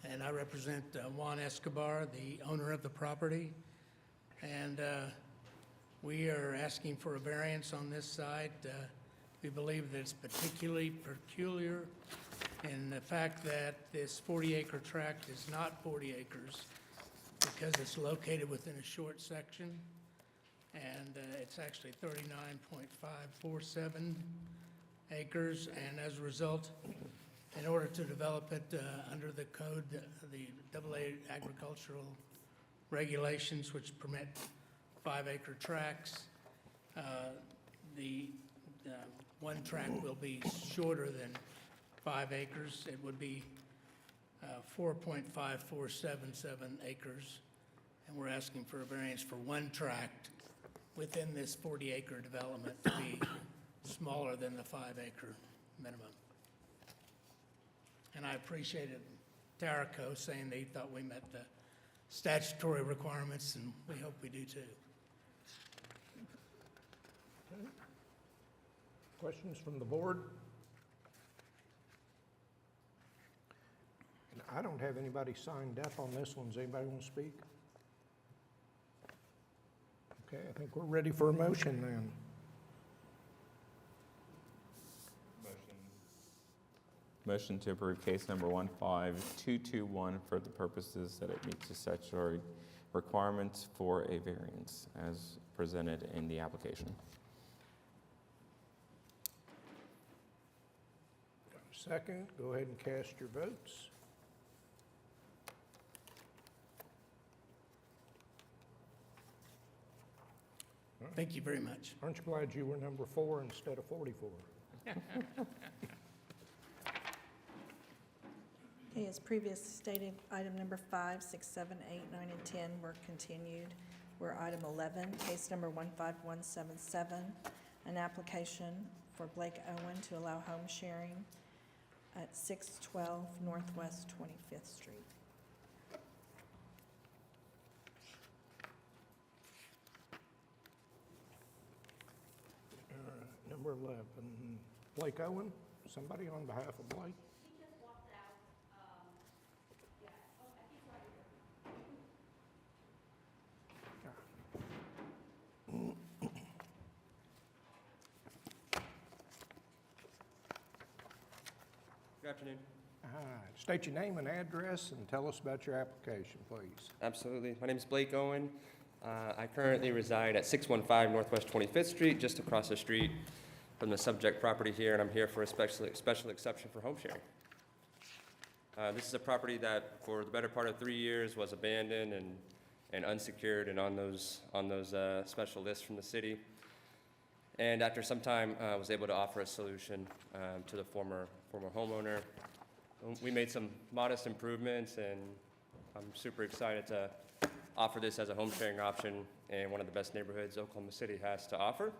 and I represent Juan Escobar, the owner of the property. And we are asking for a variance on this site. We believe that it's particularly peculiar in the fact that this 40-acre tract is not 40 acres because it's located within a short section, and it's actually 39.547 acres, and as a result, in order to develop it under the code, the AA agricultural regulations, which permit 5-acre tracts, the one tract will be shorter than 5 acres. It would be 4.5477 acres, and we're asking for a variance for one tract within this 40-acre development to be smaller than the 5-acre minimum. And I appreciated Taraco saying they thought we met the statutory requirements, and we hope we do too. Questions from the board? And I don't have anybody signed up on this one. Does anybody want to speak? Okay, I think we're ready for a motion then. Motion to approve case number 15221 for the purposes that it meets the statutory requirements for a variance as presented in the application. Second, go ahead and cast your votes. Thank you very much. Aren't you glad you were number 4 instead of 44? Okay, as previously stated, item number 5, 6, 7, 8, 9, and 10 were continued. We're item 11, case number 15177, an application for Blake Owen to allow home sharing at 612 Northwest 25th Street. Number 11, Blake Owen, somebody on behalf of Blake? Good afternoon. State your name and address and tell us about your application, please. Absolutely. My name is Blake Owen. I currently reside at 615 Northwest 25th Street, just across the street from the subject property here, and I'm here for a special exception for home sharing. This is a property that, for the better part of 3 years, was abandoned and unsecured and on those special lists from the city. And after some time, I was able to offer a solution to the former homeowner. We made some modest improvements, and I'm super excited to offer this as a home sharing option in one of the best neighborhoods Oklahoma City has to offer.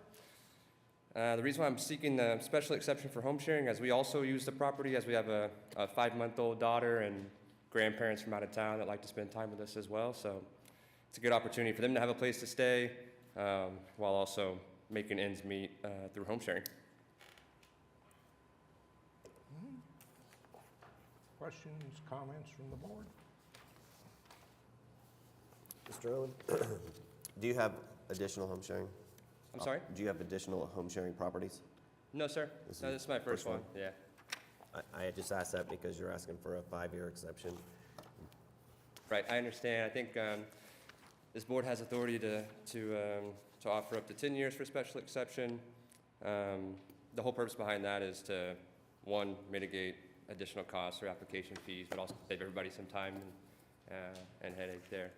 The reason why I'm seeking the special exception for home sharing is we also use the property as we have a 5-month-old daughter and grandparents from out of town that like to spend time with us as well. So it's a good opportunity for them to have a place to stay while also making ends meet through home sharing. Questions, comments from the board? Mr. Owen, do you have additional home sharing? I'm sorry? Do you have additional home sharing properties? No, sir. No, this is my first one. Yeah. I just asked that because you're asking for a 5-year exception. Right, I understand. I think this board has authority to offer up to 10 years for special exception. The whole purpose behind that is to, one, mitigate additional costs or application fees, but also save everybody some time and headache there.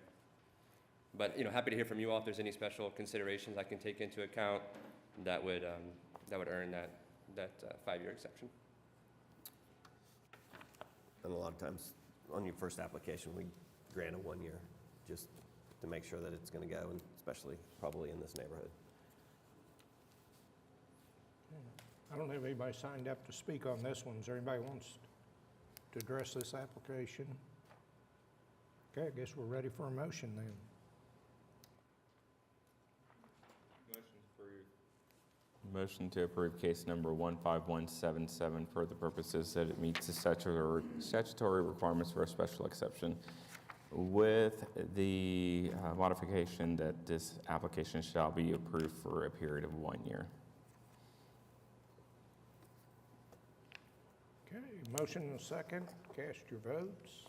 But, happy to hear from you all if there's any special considerations I can take into account that would earn that 5-year exception. And a lot of times, on your first application, we grant a 1 year, just to make sure that it's gonna go, and especially probably in this neighborhood. I don't have anybody signed up to speak on this one. Is there anybody wants to address this application? Okay, I guess we're ready for a motion then. Motion to approve case number 15177 for the purposes that it meets the statutory requirements for a special exception, with the modification that this application shall be approved for a period of 1 year. Okay, motion and a second. Cast your votes.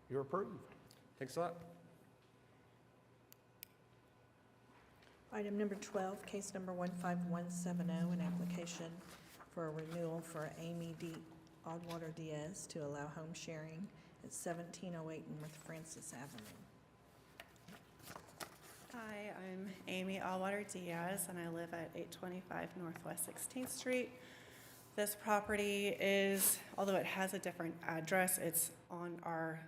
You're approved. Thanks a lot. Item number 12, case number 15170, an application for a renewal for Amy D. Oddwater Diaz to allow home sharing at 1708 North Francis Avenue. Hi, I'm Amy Allwater Diaz, and I live at 825 Northwest 16th Street. This property is, although it has a different address, it's on our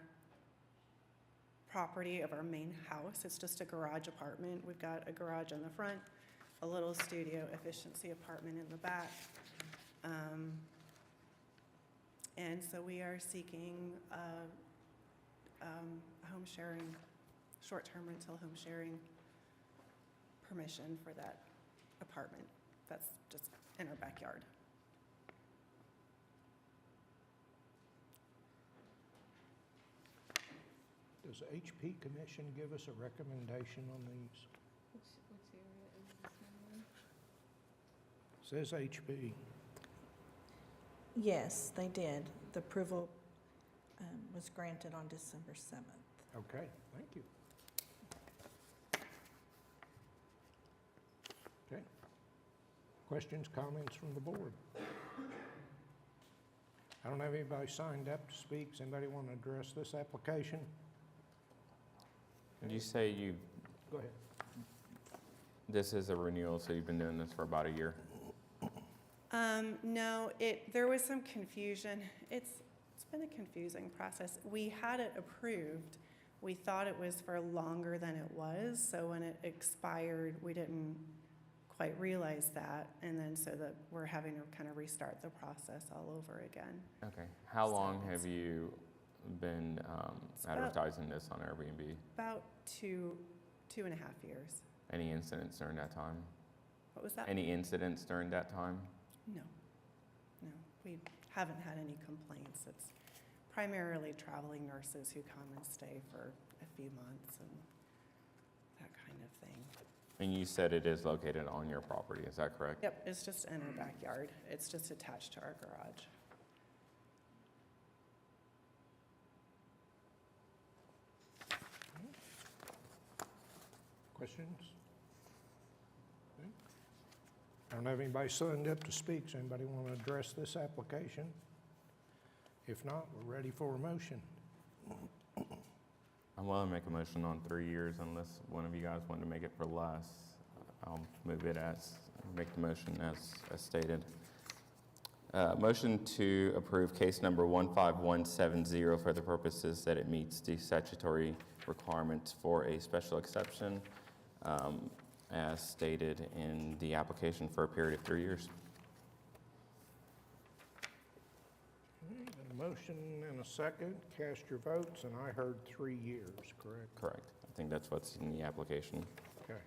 property of our main house. It's just a garage apartment. We've got a garage in the front, a little studio efficiency apartment in the back. And so we are seeking a home sharing, short-term rental home sharing permission for that apartment that's just in our backyard. Does the HP Commission give us a recommendation on these? Which area is this number? Says HP. Yes, they did. The approval was granted on December 7th. Okay, thank you. Okay. Questions, comments from the board? I don't have anybody signed up to speak. Does anybody want to address this application? Did you say Go ahead. this is a renewal, so you've been doing this for about a year? No, there was some confusion. It's been a confusing process. We had it approved. We thought it was for longer than it was, so when it expired, we didn't quite realize that, and then so that we're having to kind of restart the process all over again. Okay. How So long it's- have you been advertising this on Airbnb? About two and a half years. Any incidents during that time? What was that? Any incidents during that time? No, we haven't had any complaints. It's primarily traveling nurses who come and stay for a few months and that kind of thing. And you said it is located on your property, is that correct? Yep, it's just in our backyard. It's just attached to our garage. Questions? Okay. I don't have anybody signed up to speak. Does anybody want to address this application? If not, we're ready for a motion. I'm willing to make a motion on 3 years unless one of you guys want to make it for less. I'll make the motion as stated. Motion to approve case number 15170 for the purposes that it meets the statutory requirements for a special exception as stated in the application for a period of 3 years. A motion and a second. Cast your votes, and I heard 3 years, correct? Correct. I think that's what's in the application. Okay.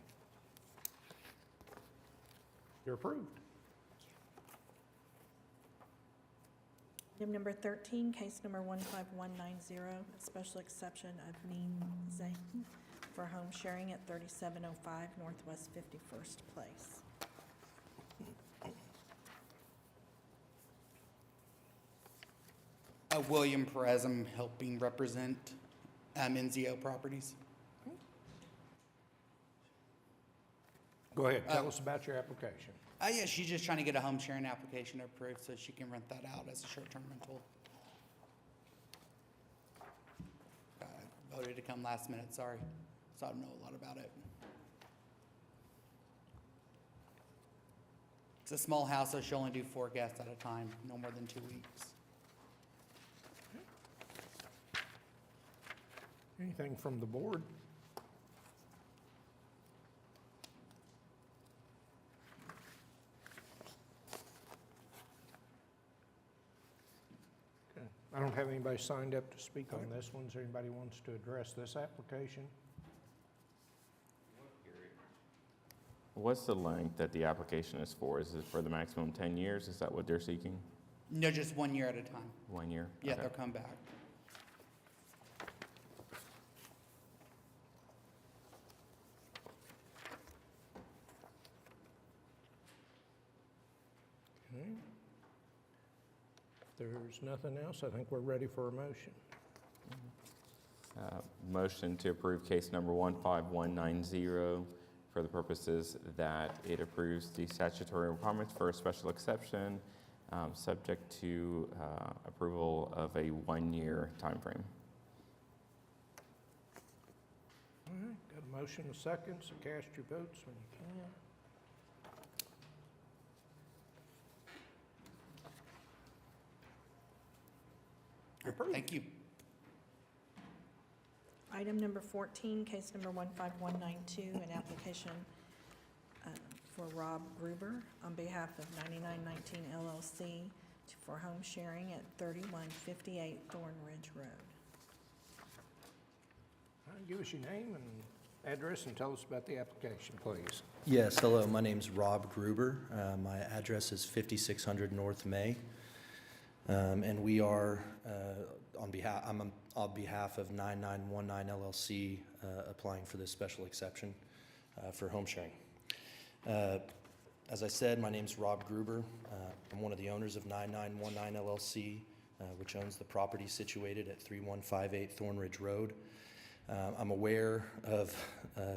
You're approved. Item number 13, case number 15190, a special exception of Neen Zane for home sharing at 3705 Northwest 51st Place. William Perez, I'm helping represent NZO Properties. Go ahead, tell us about your application. Yeah, she's just trying to get a home sharing application approved so she can rent that out as a short-term rental. Voted to come last minute, sorry. So I don't know a lot about it. It's a small house, so she'll only do 4 guests at a time, no more than 2 weeks. Anything from the board? Okay. I don't have anybody signed up to speak on this one. Is there anybody who wants to address this application? What's the length that the application is for? Is it for the maximum 10 years? Is that what they're seeking? No, just 1 year at a time. 1 year? Yeah, Okay. they'll come back. Okay. If there's nothing else, I think we're ready for a motion. Motion to approve case number 15190 for the purposes that it approves the statutory requirements for a special exception, subject to approval of a 1-year timeframe. All right, got a motion, a second, so cast your votes when you can. Thank you. Item number 14, case number 15192, an application for Rob Gruber on behalf of 9919 LLC for home sharing at 3158 Thorn Ridge Road. All right, give us your name and address and tell us about the application, please. Yes, hello, my name's Rob Gruber. My address is 5600 North May. And we are, I'm on behalf of 9919 LLC, applying for this special exception for home sharing. As I said, my name's Rob Gruber. I'm one of the owners of 9919 LLC, which owns the property situated at 3158 Thorn Ridge Road. I'm aware of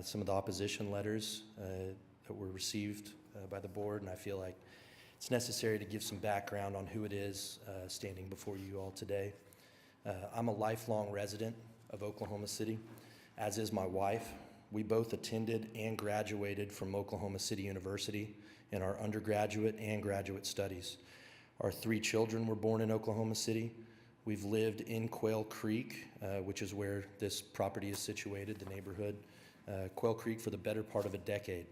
some of the opposition letters that were received by the board, and I feel like it's necessary to give some background on who it is standing before you all today. I'm a lifelong resident of Oklahoma City, as is my wife. We both attended and graduated from Oklahoma City University in our undergraduate and graduate studies. Our 3 children were born in Oklahoma City. We've lived in Quail Creek, which is where this property is situated, the neighborhood, Quail Creek, for the better part of a decade.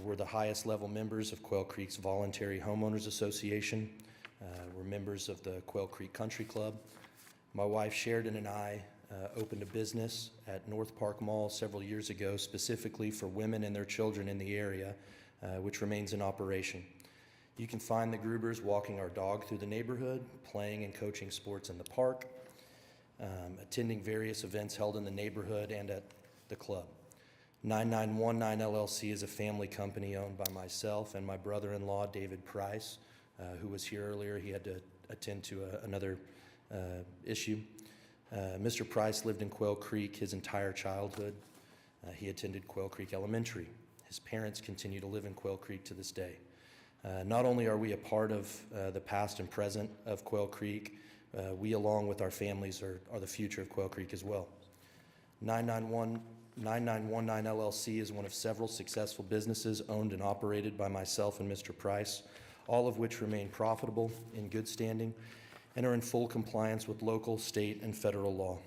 We're the highest level members of Quail Creek's Voluntary Homeowners Association. We're members of the Quail Creek Country Club. My wife Sheridan and I opened a business at North Park Mall several years ago, specifically for women and their children in the area, which remains in operation. You can find the Grubers walking our dog through the neighborhood, playing and coaching sports in the park, attending various events held in the neighborhood and at the club. 9919 LLC is a family company owned by myself and my brother-in-law, David Price, who was here earlier. He had to attend to another issue. Mr. Price lived in Quail Creek his entire childhood. He attended Quail Creek Elementary. His parents continue to live in Quail Creek to this day. Not only are we a part of the past and present of Quail Creek, we, along with our families, are the future of Quail Creek as well. 9919 LLC is one of several successful businesses owned and operated by myself and Mr. Price, all of which remain profitable, in good standing, and are in full compliance with local, state, and federal law.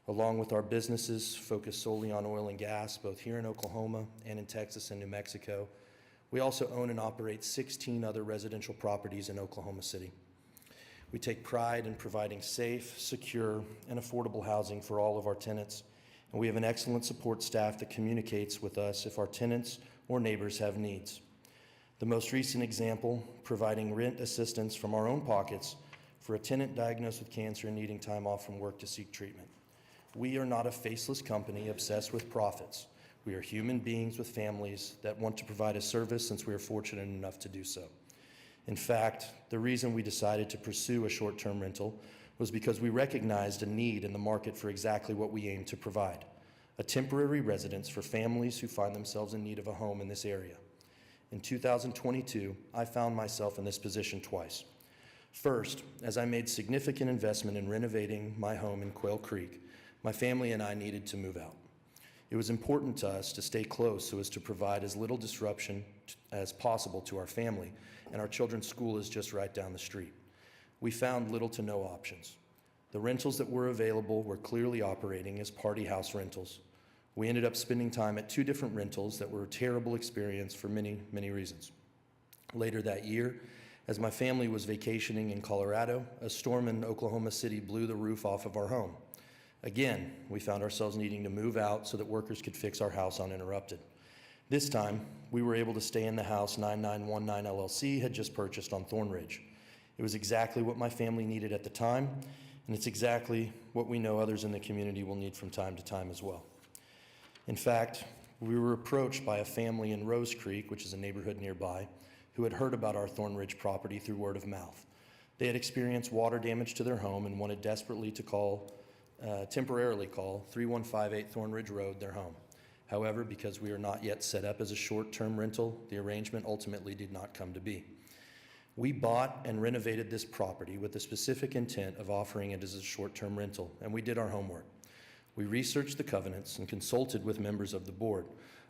Along with our businesses focused solely on oil and gas, both here in Oklahoma and in Texas and New Mexico, we also own and operate 16 other residential properties in Oklahoma City. We take pride in providing safe, secure, and affordable housing for all of our tenants, and we have an excellent support staff that communicates with us if our tenants or neighbors have needs. The most recent example, providing rent assistance from our own pockets for a tenant diagnosed with cancer and needing time off from work to seek treatment. We are not a faceless company obsessed with profits. We are human beings with families that want to provide a service since we are fortunate enough to do so. In fact, the reason we decided to pursue a short-term rental was because we recognized a need in the market for exactly what we aim to provide: a temporary residence for families who find themselves in need of a home in this area. In 2022, I found myself in this position twice. First, as I made significant investment in renovating my home in Quail Creek, my family and I needed to move out. It was important to us to stay close so as to provide as little disruption as possible to our family, and our children's school is just right down the street. We found little to no options. The rentals that were available were clearly operating as party house rentals. We ended up spending time at 2 different rentals that were a terrible experience for many, many reasons. Later that year, as my family was vacationing in Colorado, a storm in Oklahoma City blew the roof off of our home. Again, we found ourselves needing to move out so that workers could fix our house uninterrupted. This time, we were able to stay in the house 9919 LLC had just purchased on Thornridge. It was exactly what my family needed at the time, and it's exactly what we know others in the community will need from time to time as well. In fact, we were approached by a family in Rose Creek, which is a neighborhood nearby, who had heard about our Thornridge property through word of mouth. They had experienced water damage to their home and wanted desperately to temporarily call 3158 Thornridge Road their home. However, because we are not yet set up as a short-term rental, the arrangement ultimately did not come to be. We bought and renovated this property with the specific intent of offering it as a short-term rental, and we did our homework. We researched the covenants and consulted with members of the board.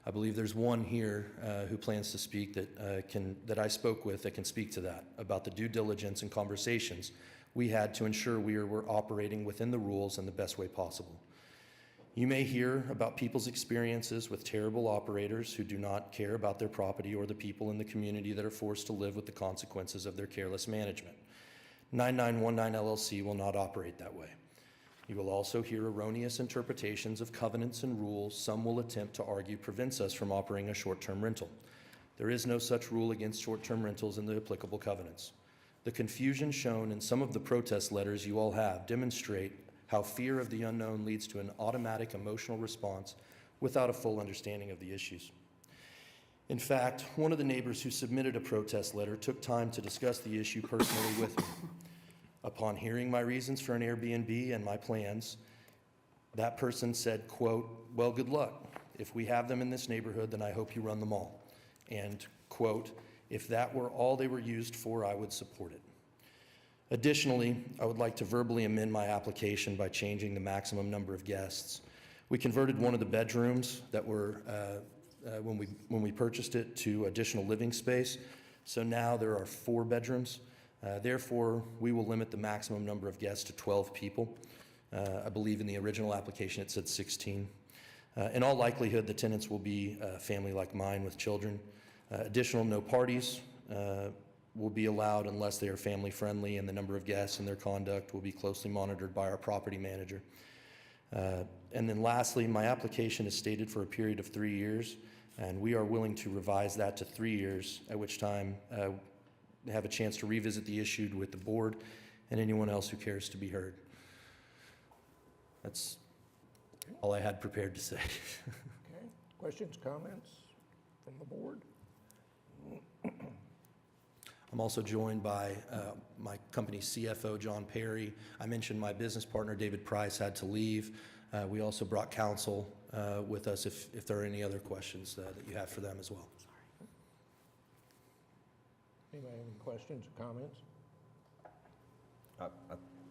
I believe there's one here who plans to speak that I spoke with that can speak to that, about the due diligence and conversations we had to ensure we were operating within the rules in the best way possible. You may hear about people's experiences with terrible operators who do not care about their property or the people in the community that are forced to live with the consequences of their careless management. 9919 LLC will not operate that way. You will also hear erroneous interpretations of covenants and rules some will attempt to argue prevents us from operating a short-term rental. There is no such rule against short-term rentals in the applicable covenants. The confusion shown in some of the protest letters you all have demonstrate how fear of the unknown leads to an automatic emotional response without a full understanding of the issues. In fact, one of the neighbors who submitted a protest letter took time to discuss the issue personally with me. Upon hearing my reasons for an Airbnb and my plans, that person said, quote, "Well, good luck. If we have them in this neighborhood, then I hope you run them all." And, quote, "If that were all they were used for, I would support it." Additionally, I would like to verbally amend my application by changing the maximum number of guests. We converted one of the bedrooms that were, when we purchased it, to additional living space. So now there are 4 bedrooms. Therefore, we will limit the maximum number of guests to 12 people. I believe in the original application it said 16. In all likelihood, the tenants will be a family like mine with children. Additional no parties will be allowed unless they are family friendly, and the number of guests and their conduct will be closely monitored by our property manager. And then lastly, my application is stated for a period of 3 years, and we are willing to revise that to 3 years, at which time have a chance to revisit the issue with the board and anyone else who cares to be heard. That's all I had prepared to say. Okay, questions, comments from the board? I'm also joined by my company's CFO, John Perry. I mentioned my business partner, David Price, had to leave. We also brought counsel with us if there are any other questions that you have for them as well. Anybody have any questions or comments?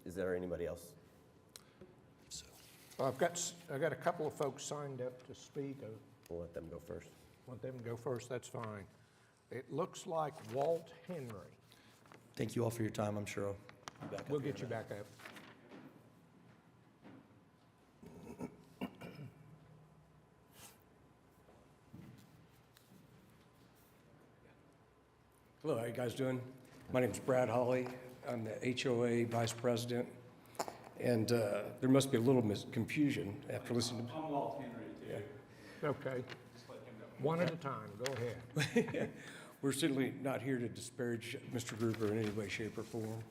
Is there anybody else? Well, I've got a couple of folks signed up to speak. We'll let them go first. Want them to go first, that's fine. It looks like Walt Henry. Thank you all for your time. I'm sure I'll be back up. We'll here get in you a minute. back up. Hello, how you guys doing? My name's Brad Hawley. I'm the HOA Vice President. And there must be a little confusion after listening to... I'm Walt Henry, too. Okay. One at a time, go ahead. We're certainly not here to disparage Mr. Gruber in any way, shape, or form.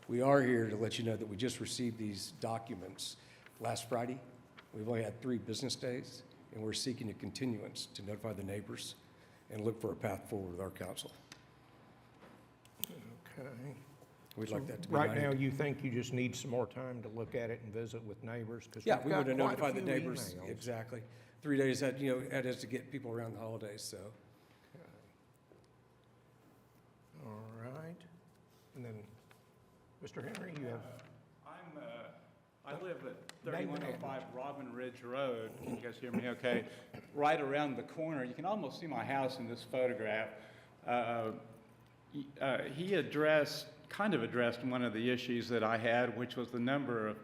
We are here to let you know that we just received these documents last Friday. We've only had 3 business days, and we're seeking a continuance to notify the neighbors and look for a path forward with our council. Okay. We'd like that to be Right now, 90. you think you just need some more time to look at it and visit with neighbors? 'Cause Yeah, we've we got would have quite a notified the few neighbors, emails. exactly. 3 days, that is to get people around the holidays, so. All right. And then, Mr. Henry, you have, I live at Name and 3105 Robin Ridge Road. Can you guys hear me okay? Right around the corner. You can almost see my house in this photograph. He kind of addressed one of the issues that I had, which was the number of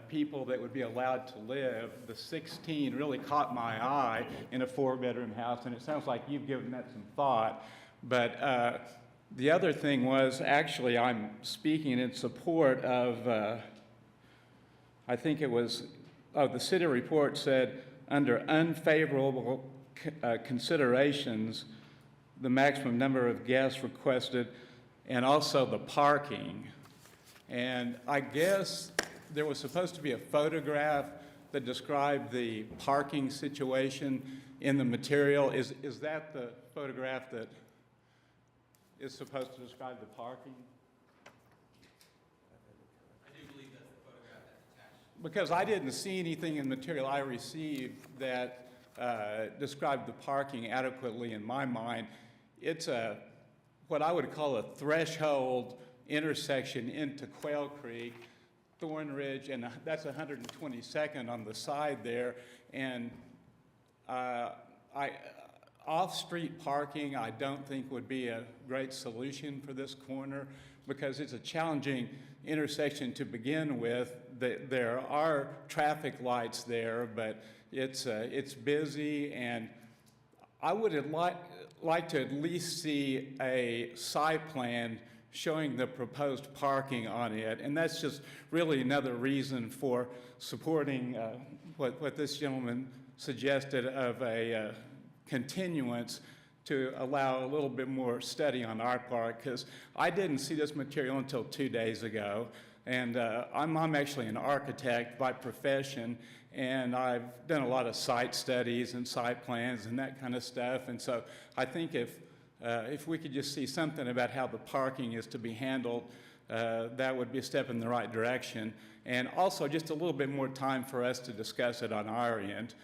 people that would be allowed to live. The 16 really caught my eye in a 4-bedroom house, and it sounds like you've given that some thought. But the other thing was, actually, I'm speaking in support of, I think it was, the city report said, under unfavorable considerations, the maximum number of guests requested, and also the parking. And I guess there was supposed to be a photograph that described the parking situation in the material. Is that the photograph that is supposed to describe the parking? I do believe that's the photograph that's attached. Because I didn't see anything in the material I received that described the parking adequately in my mind. It's what I would call a threshold intersection into Quail Creek, Thorn Ridge, and that's 122nd on the side there. And off-street parking, I don't think would be a great solution for this corner because it's a challenging intersection to begin with. There are traffic lights there, but it's busy, and I would like to at least see a site plan showing the proposed parking on it, and that's just really another reason for supporting what this gentleman suggested of a continuance to allow a little bit more study on our part, because I didn't see this material until 2 days ago, and I'm actually an architect by profession, and I've done a lot of site studies and site plans and that kind of stuff, and so I think if we could just see something about how the parking is to be handled, that would be a step in the right direction, and also just a little bit more time for us to discuss it on our end.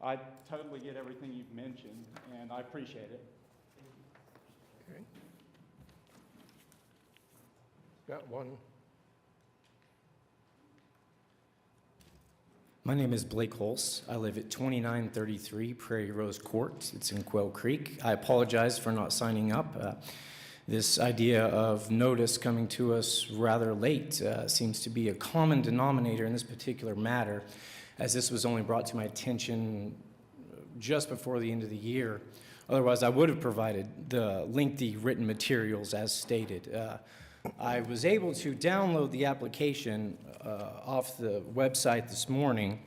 I totally get everything you've mentioned, and I appreciate it. okay. Got one. My name is Blake Holz. I live at 2933 Prairie Rose Court. It's in Quail Creek. I apologize for not signing up. This idea of notice coming to us rather late seems to be a common denominator in this particular matter, as this was only brought to my attention just before the end of the year. Otherwise, I would have provided the lengthy written materials as stated. I was able to download the application off the website this morning,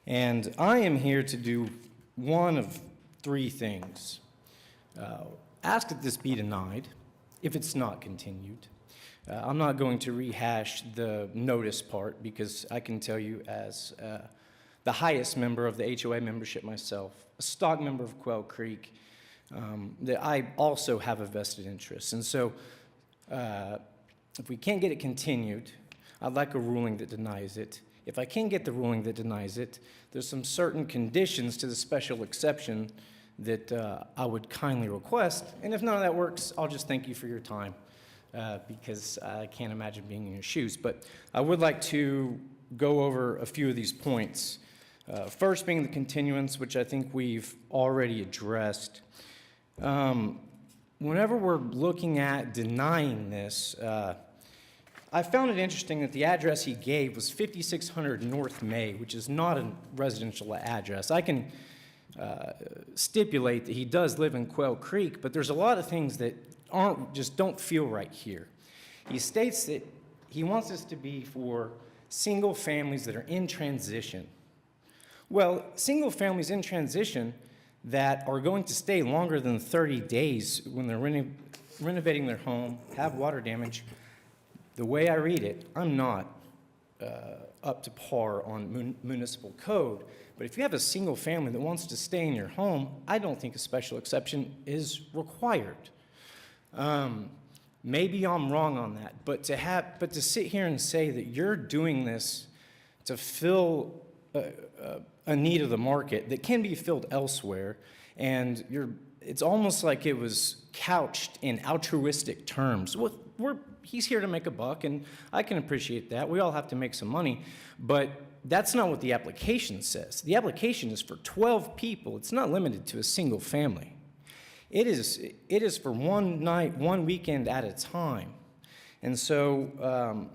and I am here to do one of 3 things. Ask that this be denied if it's not continued. I'm not going to rehash the notice part because I can tell you as the highest member of the HOA membership myself, a stock member of Quail Creek, that I also have a vested interest. And so if we can't get it continued, I'd like a ruling that denies it. If I can't get the ruling that denies it, there's some certain conditions to the special exception that I would kindly request. And if none of that works, I'll just thank you for your time because I can't imagine being in your shoes. But I would like to go over a few of these points. First being the continuance, which I think we've already addressed. Whenever we're looking at denying this, I found it interesting that the address he gave was 5600 North May, which is not a residential address. I can stipulate that he does live in Quail Creek, but there's a lot of things that just don't feel right here. He states that he wants this to be for single families that are in transition. Well, single families in transition that are going to stay longer than 30 days when they're renovating their home, have water damage, the way I read it, I'm not up to par on municipal code, but if you have a single family that wants to stay in your home, I don't think a special exception is required. Maybe I'm wrong on that, but to sit here and say that you're doing this to fill a need of the market that can be filled elsewhere, and it's almost like it was couched in altruistic terms. Well, he's here to make a buck, and I can appreciate that. We all have to make some money, but that's not what the application says. The application is for 12 people. It's not limited to a single family. It is for one night, one weekend at a time. And so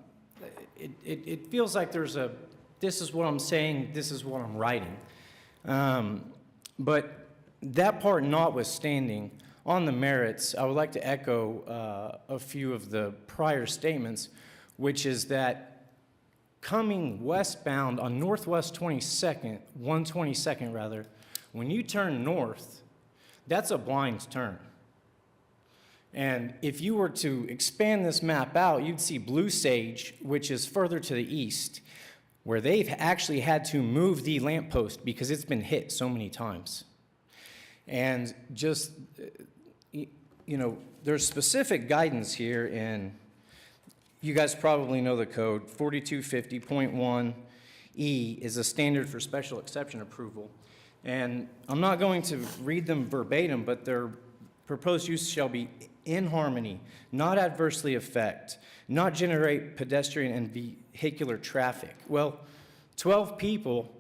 it feels like this is what I'm saying, this is what I'm writing. But that part notwithstanding, on the merits, I would like to echo a few of the prior statements, which is that coming westbound on Northwest 122nd rather, when you turn north, that's a blind turn. And if you were to expand this map out, you'd see Blue Sage, which is further to the east, where they've actually had to move the lamppost because it's been hit so many times. And just, there's specific guidance here in, you guys probably know the code, 4250.1E is a standard for special exception approval. And I'm not going to read them verbatim, but their proposed use shall be in harmony, not adversely affect, not generate pedestrian and vehicular traffic. Well, 12 people,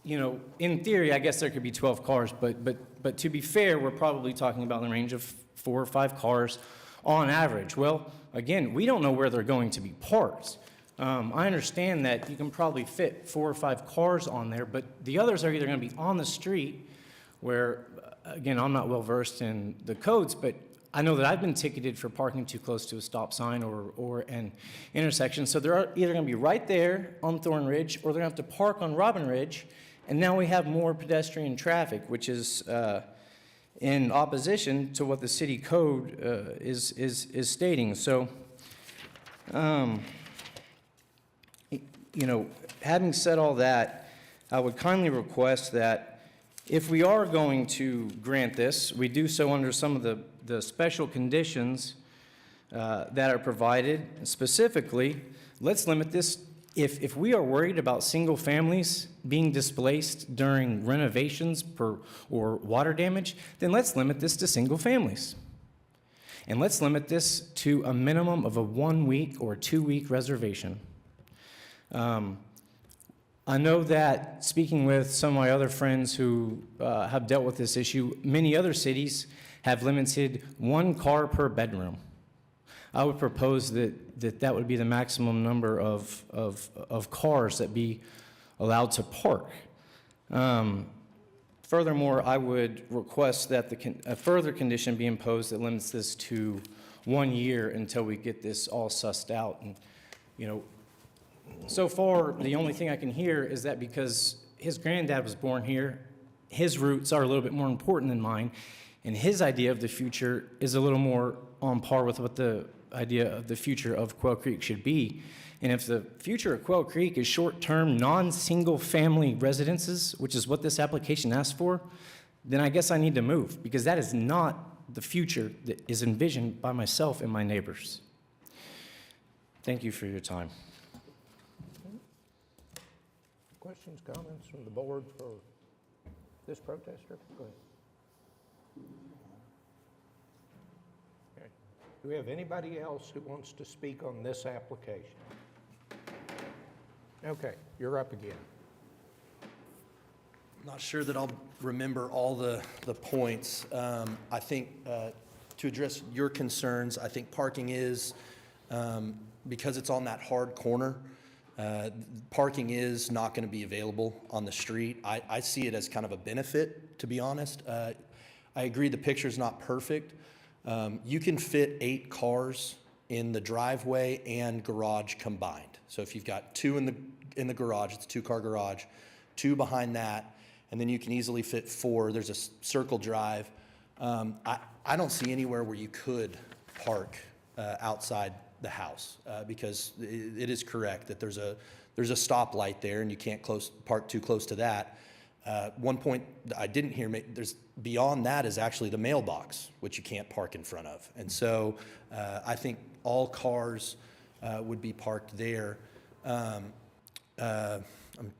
in theory, I guess there could be 12 cars, but to be fair, we're probably talking about the range of 4 or 5 cars on average. Well, again, we don't know where they're going to be parked. I understand that you can probably fit 4 or 5 cars on there, but the others are either going to be on the street where, again, I'm not well versed in the codes, but I know that I've been ticketed for parking too close to a stop sign or an intersection. So they're either going to be right there on Thorn Ridge, or they're going to have to park on Robin Ridge, and now we have more pedestrian traffic, which is in opposition to what the city code is stating. So, having said all that, I would kindly request that if we are going to grant this, we do so under some of the special conditions that are provided. Specifically, let's limit this. If we are worried about single families being displaced during renovations or water damage, then let's limit this to single families. And let's limit this to a minimum of a 1-week or 2-week reservation. I know that speaking with some of my other friends who have dealt with this issue, many other cities have limited 1 car per bedroom. I would propose that would be the maximum number of cars that be allowed to park. Furthermore, I would request that a further condition be imposed that limits this to 1 year until we get this all sussed out. And, so far, the only thing I can hear is that because his granddad was born here, his roots are a little bit more important than mine, and his idea of the future is a little more on par with what the idea of the future of Quail Creek should be. And if the future of Quail Creek is short-term, non-single family residences, which is what this application asks for, then I guess I need to move, because that is not the future that is envisioned by myself and my neighbors. Thank you for your time. Questions, comments from the board for this protester? Go ahead. Okay. Do we have anybody else who wants to speak on this application? Okay, you're up again. Not sure that I'll remember all the points. I think to address your concerns, I think parking is, because it's on that hard corner, parking is not going to be available on the street. I see it as kind of a benefit, to be honest. I agree the picture's not perfect. You can fit 8 cars in the driveway and garage combined. So if you've got 2 in the garage, it's a 2-car garage, 2 behind that, and then you can easily fit 4. There's a circle drive. I don't see anywhere where you could park outside the house because it is correct that there's a stoplight there and you can't park too close to that. One point that I didn't hear, there's, beyond that is actually the mailbox, which you can't park in front of. And so I think all cars would be parked there. I'm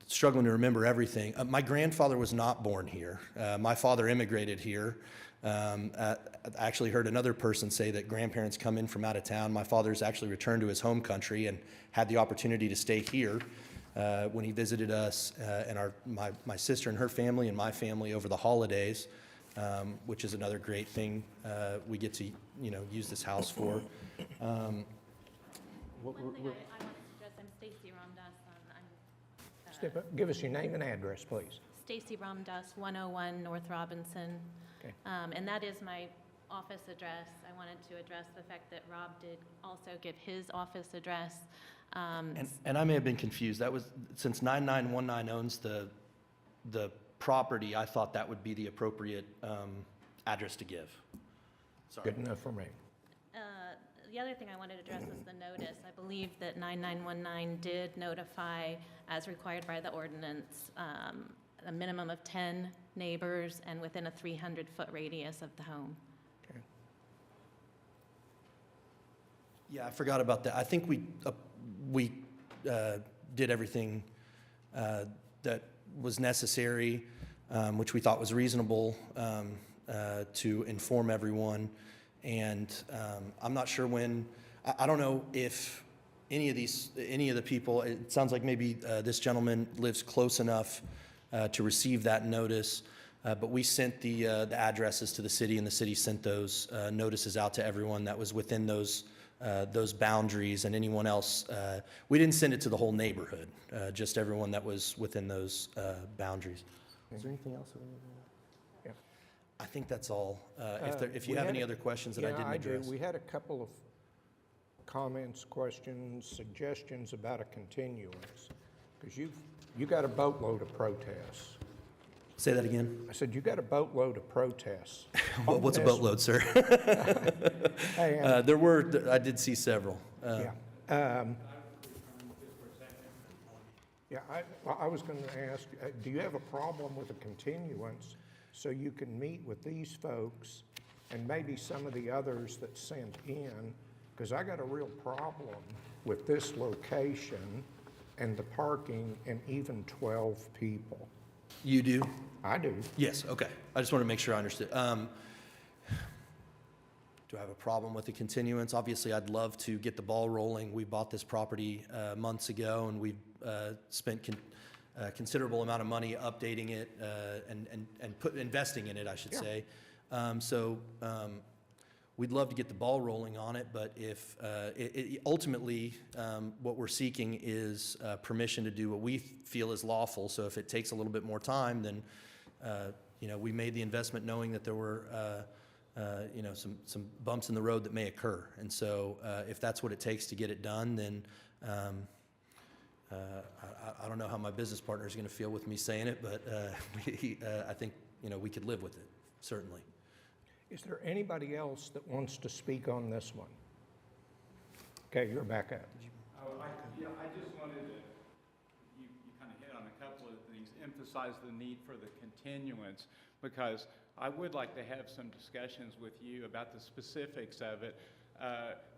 struggling to remember everything. My grandfather was not born here. My father immigrated here. I actually heard another person say that grandparents come in from out of town. My father's actually returned to his home country and had the opportunity to stay here when he visited us and my sister and her family and my family over the holidays, which is another great thing we get to use this house for. One thing I wanted to address, I'm Stacy Ramdas. Step up, give us your name and address, please. Stacy Ramdas, 101 North Robinson. Okay. And that is my office address. I wanted to address the fact that Rob did also give his office address. And I may have been confused. That was, since 9919 owns the property, I thought that would be the appropriate address to give. Sorry. Good enough for me. The other thing I wanted to address was the notice. I believe that 9919 did notify, as required by the ordinance, a minimum of 10 neighbors and within a 300-foot radius of the home. Okay. Yeah, I forgot about that. I think we did everything that was necessary, which we thought was reasonable to inform everyone. And I'm not sure when, I don't know if any of the people, it sounds like maybe this gentleman lives close enough to receive that notice, but we sent the addresses to the city, and the city sent those notices out to everyone that was within those boundaries, and anyone else. We didn't send it to the whole neighborhood, just everyone that was within those boundaries. Is there anything else? Yeah. I think that's all. If you have any other questions that I didn't address. Yeah, I do. We had a couple of comments, questions, suggestions about a continuance, because you got a boatload of protests. Say that again. I said you got a boatload of protests. What's a boatload, sir? Hey, I did see several. Yeah. Yeah, I was going to ask, do you have a problem with a continuance so you can meet with these folks and maybe some of the others that sent in? Because I got a real problem with this location and the parking and even 12 people. You do? I do. Yes, okay. I just want to make sure I understood. Do I have a problem with the continuance? Obviously, I'd love to get the ball rolling. We bought this property months ago, and we've spent considerable amount of money updating it and investing in it, I should say. We'd love to get the ball rolling on it, but if ultimately what we're seeking is permission to do what we feel is lawful. So if it takes a little bit more time, then we made the investment knowing that there were some bumps in the road that may occur. And so if that's what it takes to get it done, then I don't know how my business partner is going to feel with me saying it, but I think we could live with it, certainly. Is there anybody else that wants to speak on this one? Okay, you're back up. I just wanted to, you kind of hit on a couple of things, emphasize the need for the continuance, because I would like to have some discussions with you about the specifics of it.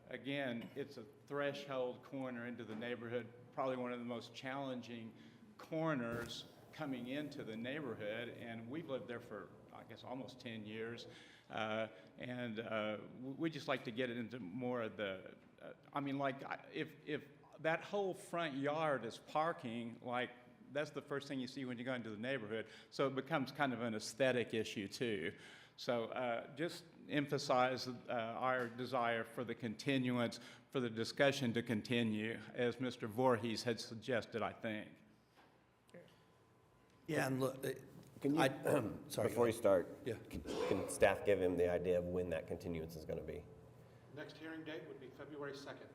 Again, it's a threshold corner into the neighborhood, probably one of the most challenging corners coming into the neighborhood, and we've lived there for, I guess, almost 10 years. We'd just like to get it into more of the, if that whole front yard is parking, like, that's the first thing you see when you go into the neighborhood. So it becomes kind of an aesthetic issue too. So just emphasize our desire for the continuance, for the discussion to continue, as Mr. Voorhees had suggested, I think. Yeah, and look, Can you, sorry, before you start, Yeah. can staff give him the idea of when that continuance is going to be? Next hearing date would be February 2nd.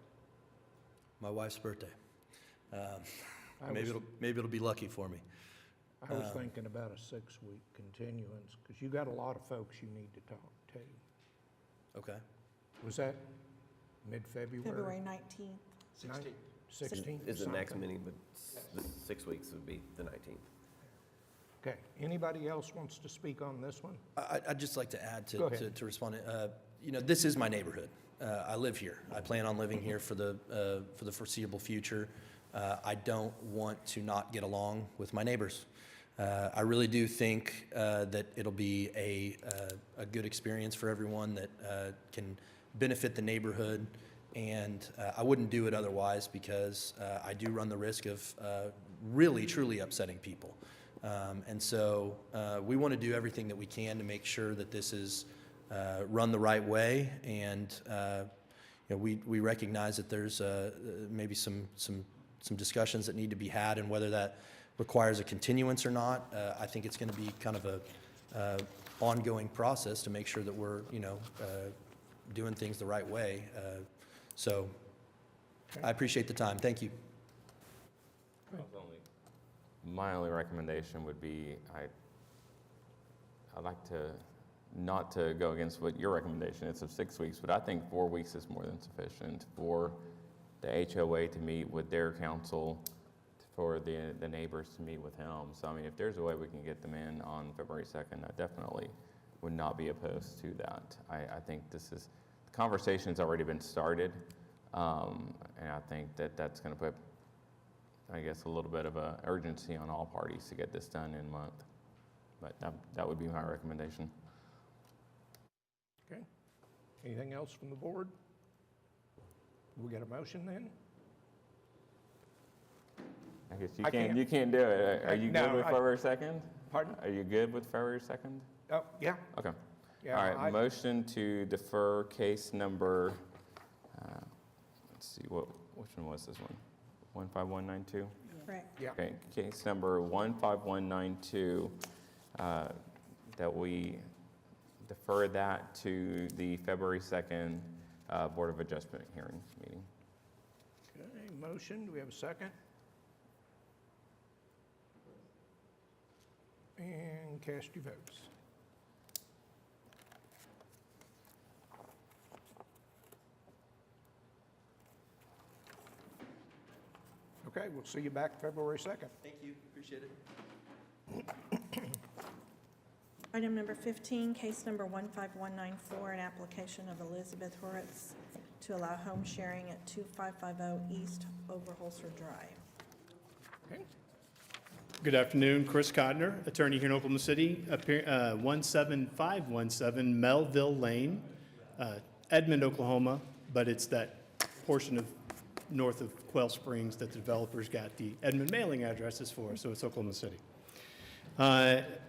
my wife's birthday. Maybe it'll be lucky for me. I was thinking about a 6-week continuance, because you got a lot of folks you need to talk to. Okay. Was that mid-February? February 19th. 16th? Is the next meeting, but the 6 weeks would be the 19th. Okay, anybody else wants to speak on this one? I'd just like to add Go ahead. to respond. You know, this is my neighborhood. I live here. I plan on living here for the foreseeable future. I don't want to not get along with my neighbors. I really do think that it'll be a good experience for everyone that can benefit the neighborhood, and I wouldn't do it otherwise because I do run the risk of really, truly upsetting people. And so we want to do everything that we can to make sure that this is run the right way, and you know, we recognize that there's maybe some discussions that need to be had, and whether that requires a continuance or not. I think it's going to be kind of a ongoing process to make sure that we're, you know, doing things the right way. So I appreciate the time. Thank you. My only recommendation would be, I'd like to, not to go against what your recommendation is of 6 weeks, but I think 4 weeks is more than sufficient for the HOA to meet with their council, for the neighbors to meet with him. So, I mean, if there's a way we can get them in on February 2nd, I definitely would not be opposed to that. I think the conversation's already been started, and I think that's going to put, I guess, a little bit of a urgency on all parties to get this done in a month. But that would be my recommendation. Okay. Anything else from the board? We got a motion then? I guess I can't. you can't do it. Are you No, good with February 2nd? Pardon? Are you good with February 2nd? Oh, yeah. Okay. Yeah, All right, motion to defer case number, let's see, which one was this one? 15192? Correct. Yeah. Okay, case number 15192, that we defer that to the February 2nd Board of Adjustment hearing meeting. Okay, motion, do we have a second? And cast your votes. Okay, we'll see you back February 2nd. Thank you, appreciate it. Item number 15, case number 15194, an application of Elizabeth Horitz to allow home sharing at 2550 East Overholser Drive. Okay. Good afternoon, Chris Codner, attorney here in Oklahoma City, 17517 Melville Lane, Edmond, Oklahoma, but it's that portion of north of Quail Springs that the developers got the Edmond mailing addresses for, so it's Oklahoma City.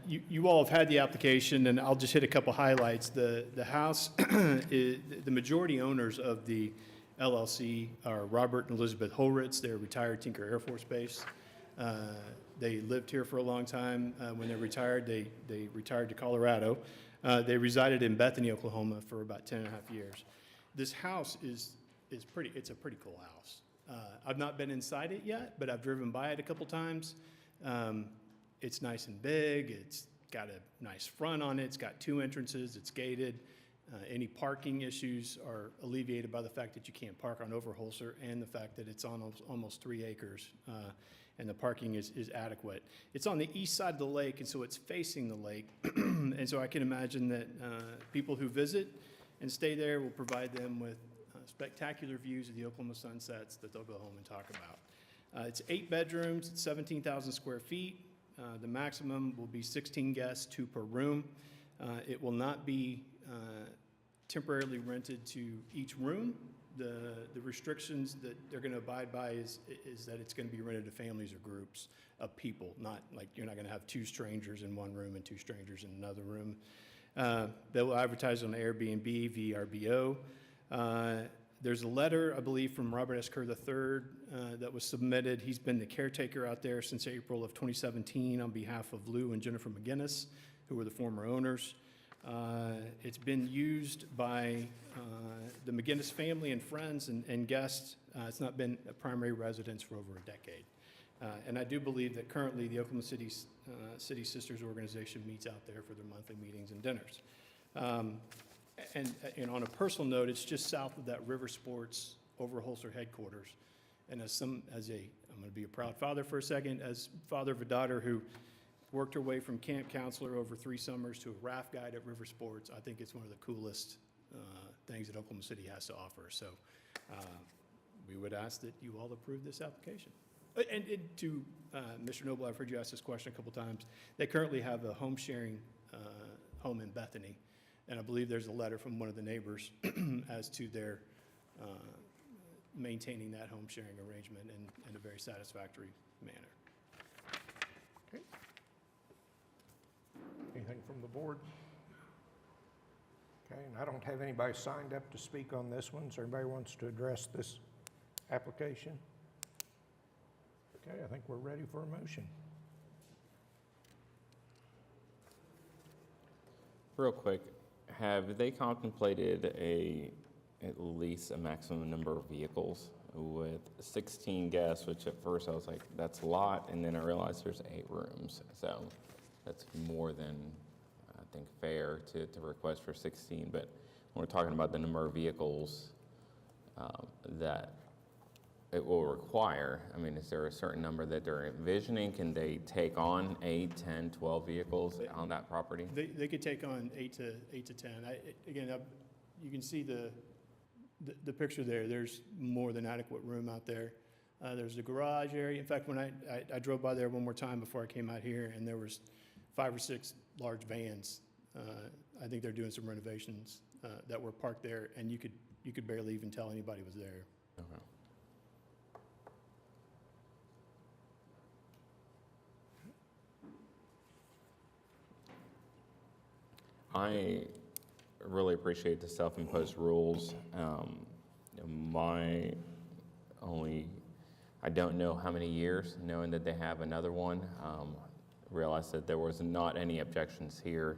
You all have had the application, and I'll just hit a couple highlights. The house, the majority owners of the LLC are Robert and Elizabeth Horitz. They're retired Tinker Air Force Base. They lived here for a long time. When they retired, they retired to Colorado. They resided in Bethany, Oklahoma for about 10 and a half years. This house is pretty, it's a pretty cool house. I've not been inside it yet, but I've driven by it a couple times. It's nice and big. It's got a nice front on it. It's got 2 entrances. It's gated. Any parking issues are alleviated by the fact that you can't park on Overholser, and the fact that it's on almost 3 acres, and the parking is adequate. It's on the east side of the lake, and so it's facing the lake. And so I can imagine that people who visit and stay there will provide them with spectacular views of the Oklahoma sunsets that they'll go home and talk about. It's 8 bedrooms, it's 17,000 square feet. The maximum will be 16 guests, 2 per room. It will not be temporarily rented to each room. The restrictions that they're going to abide by is that it's going to be rented to families or groups of people, not like you're not going to have 2 strangers in one room and 2 strangers in another room. They will advertise on Airbnb, VRBO. There's a letter, I believe, from Robert S. Kerr III that was submitted. He's been the caretaker out there since April of 2017 on behalf of Lou and Jennifer McGinnis, who were the former owners. It's been used by the McGinnis family and friends and guests. It's not been a primary residence for over a decade. And I do believe that currently the Oklahoma City Sisters Organization meets out there for their monthly meetings and dinners. And on a personal note, it's just south of that River Sports Overholser headquarters. And I'm going to be a proud father for a second, as father of a daughter who worked her way from camp counselor over 3 summers to a raft guide at River Sports. I think it's one of the coolest things that Oklahoma City has to offer. So we would ask that you all approve this application. And to Mr. Noble, I've heard you ask this question a couple times. They currently have a home sharing home in Bethany, and I believe there's a letter from one of the neighbors as to their maintaining that home sharing arrangement in a very satisfactory manner. Okay. Anything from the board? Okay, and I don't have anybody signed up to speak on this one, so anybody wants to address this application? Okay, I think we're ready for a motion. Real quick, have they contemplated at least a maximum number of vehicles with 16 guests, which at first I was like, that's a lot, and then I realized there's 8 rooms. So that's more than, I think, fair to request for 16. But when we're talking about the number of vehicles that it will require, I mean, is there a certain number that they're envisioning? Can they take on 8, 10, 12 vehicles on that property? They could take on 8 to 10. Again, you can see the picture there. There's more than adequate room out there. There's the garage area. In fact, when I drove by there one more time before I came out here, and there was 5 or 6 large vans. I think they're doing some renovations that were parked there, and you could barely even tell anybody was there. Okay. I really appreciate the self-imposed rules. I don't know how many years, knowing that they have another one. Realized that there was not any objections here.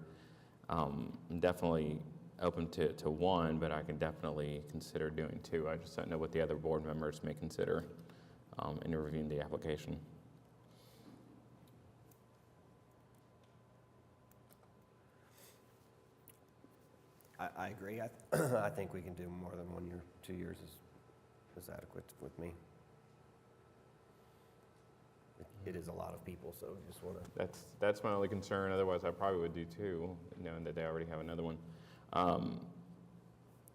I'm definitely open to 1, but I can definitely consider doing 2. I just don't know what the other board members may consider in reviewing the application. I agree. I think we can do more than 1 year. 2 years is adequate with me. It is a lot of people, so we just want to. That's my only concern. Otherwise, I probably would do 2, knowing that they already have another one.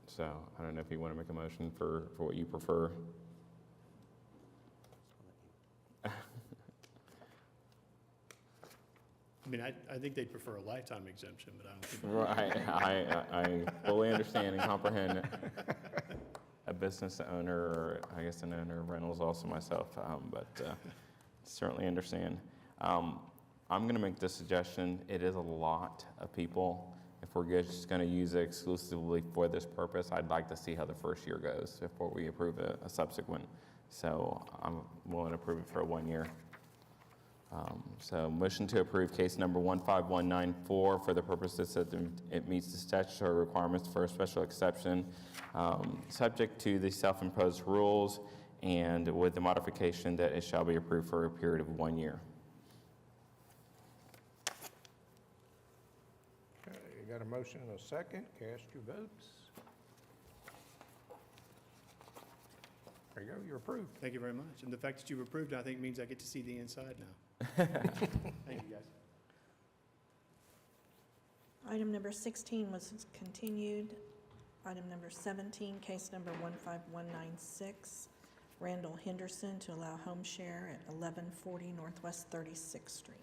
So I don't know if you want to make a motion for what you prefer. I mean, I think they'd prefer a lifetime exemption, but I don't think. Right, I fully understand and comprehend a business owner, or I guess an owner of rentals also myself, but certainly understand. I'm going to make this suggestion. It is a lot of people. If we're just going to use it exclusively for this purpose, I'd like to see how the first year goes before we approve a subsequent. So I'm willing to approve it for 1 year. So motion to approve case number 15194 for the purposes that it meets the statutory requirements for a special exception, subject to the self-imposed rules and with the modification that it shall be approved for a period of 1 year. Okay, you got a motion and a second. Cast your votes. There you go, you're approved. Thank you very much. And the fact that you've approved it, I think means I get to see the inside now. Thank you, guys. Item number 16 was continued. Item number 17, case number 15196, Randall Henderson to allow home share at 1140 Northwest 36th Street.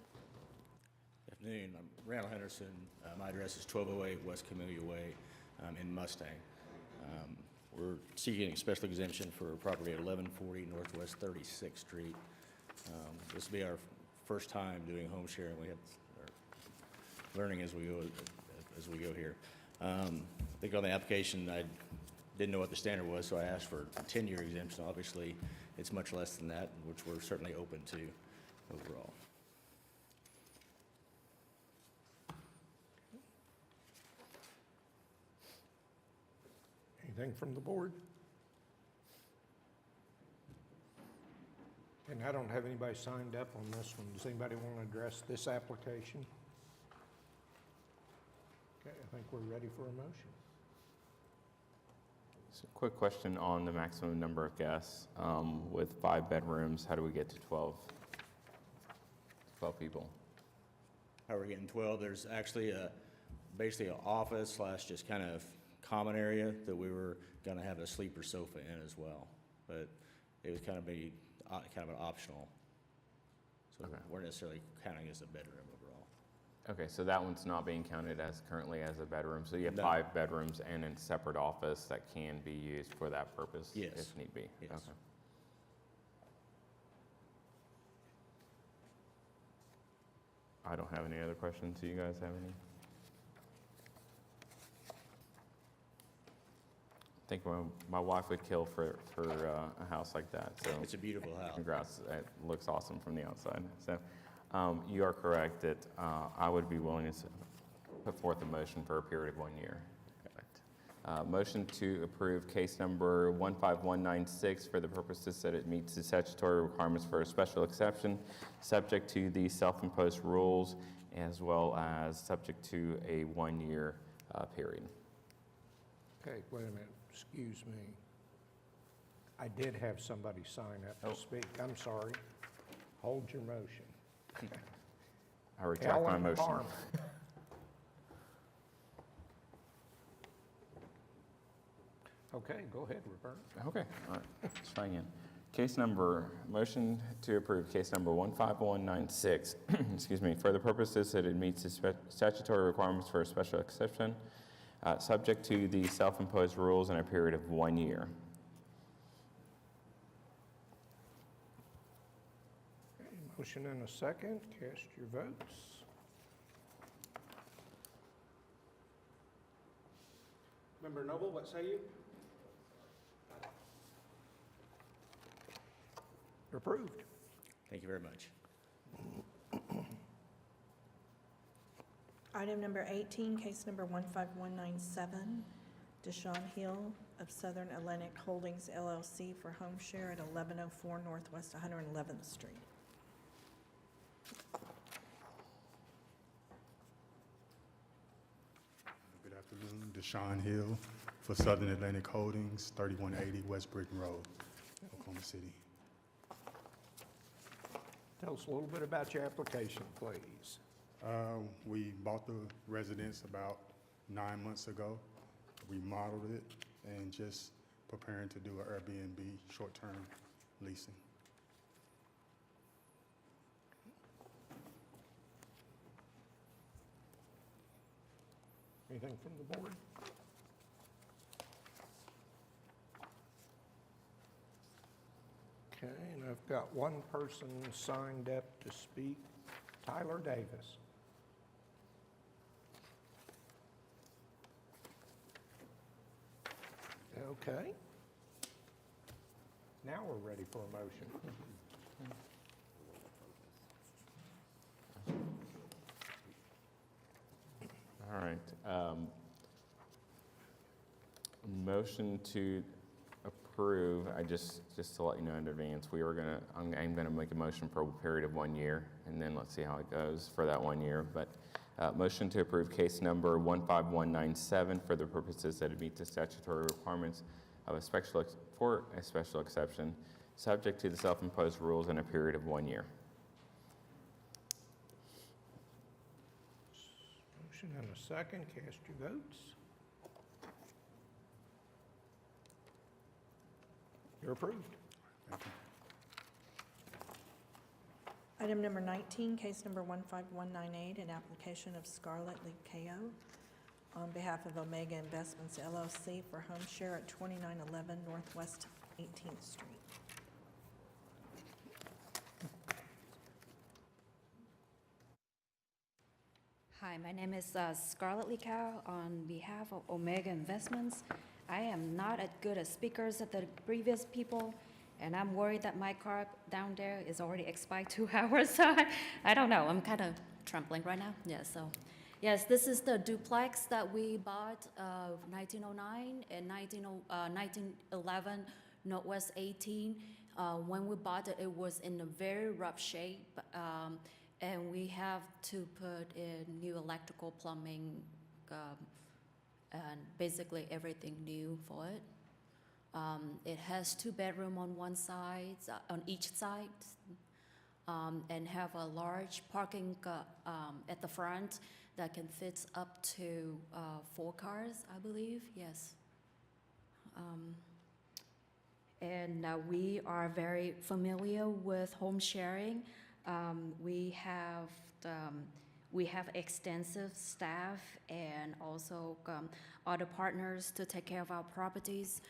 Good afternoon. I'm Randall Henderson. My address is 1208 West Camellia Way in Mustang. We're seeking a special exemption for a property at 1140 Northwest 36th Street. This will be our first time doing home sharing. We have learning as we go here. I think on the application, I didn't know what the standard was, so I asked for a 10-year exemption. Obviously, it's much less than that, which we're certainly open to overall. Anything from the board? And I don't have anybody signed up on this one. Does anybody want to address this application? Okay, I think we're ready for a motion. So quick question on the maximum number of guests. With 5 bedrooms, how do we get to 12 people? how we're getting 12. There's actually basically an office slash just kind of common area that we were gonna have a sleeper sofa in as well. But it was kind of an optional. So Okay. we're necessarily counting as a bedroom overall. Okay, so that one's not being counted as currently as a bedroom, so you have No. 5 bedrooms and a separate office that can be used for that purpose? Yes. If need be? Yes. Okay. I don't have any other questions. Do you guys have any? I think my wife would kill for a house like that, so. It's a beautiful house. Congrats, it looks awesome from the outside. So, you are correct that I would be willing to put forth a motion for a period of 1 year. Motion to approve case number 15196 for the purposes that it meets the statutory requirements for a special exception, subject to the self-imposed rules, as well as subject to a 1-year period. Okay, wait a minute, excuse me. I did have somebody sign up to speak. I'm sorry. Hold your motion. I retract my Ellen motion. Harmon. Okay, go ahead, Roberta. Okay, all right, let's try again. Motion to approve case number 15196, excuse me, for the purposes that it meets the statutory requirements for a special exception, subject to the self-imposed rules in a period of 1 year. Okay, motion and a second, cast your votes. Member Noble, what say you? Approved. Thank you very much. Item number 18, case number 15197, Deshaun Hill of Southern Atlantic Holdings LLC for home share at 1104 Northwest 111th Street. Good afternoon, Deshaun Hill for Southern Atlantic Holdings, 3180 West Britain Road, Oklahoma City. Tell us a little bit about your application, please. We bought the residence about 9 months ago, remodeled it, and just preparing to do an Airbnb short-term leasing. Anything from the board? Okay, and I've got one person signed up to speak, Tyler Davis. Okay. Now we're ready for a motion. All right. Motion to approve, just to let you know in advance, I'm gonna make a motion for a period of 1 year, and then let's see how it goes for that 1 year. But motion to approve case number 15197 for the purposes that it meets the statutory requirements of a special exception, subject to the self-imposed rules in a period of 1 year. Motion and a second, cast your votes. You're approved. Thank you. Item number 19, case number 15198, an application of Scarlett Likeo on behalf of Omega Investments LLC for home share at 2911 Northwest 18th Street. Hi, my name is Scarlett Likao on behalf of Omega Investments. I am not as good a speaker as the previous people, and I'm worried that my card down there is already expired 2 hours. So I don't know. I'm kind of trembling right now. Yeah. So, yes, this is the duplex that we bought 1909 and 1911 Northwest 18. When we bought it, it was in a very rough shape, and we have to put in new electrical, plumbing, and basically everything new for it. It has 2 bedrooms on one side, on each side. and have a large parking at the front that can fit up to 4 cars, I believe, yes. And we are very familiar with home sharing. We have extensive staff and also other partners to take care of our properties.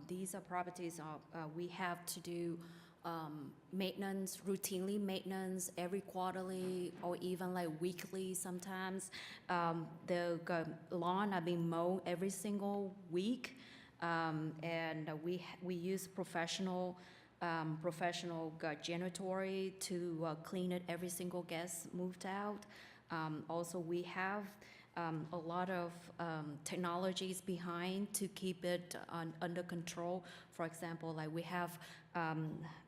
These are properties we have to do routinely maintenance every quarterly or even like weekly sometimes. The lawn are being mowed every single week, and we use professional janitorial to clean it every single guest moved out. Also, we have a lot of technologies behind to keep it under control. For example, like we have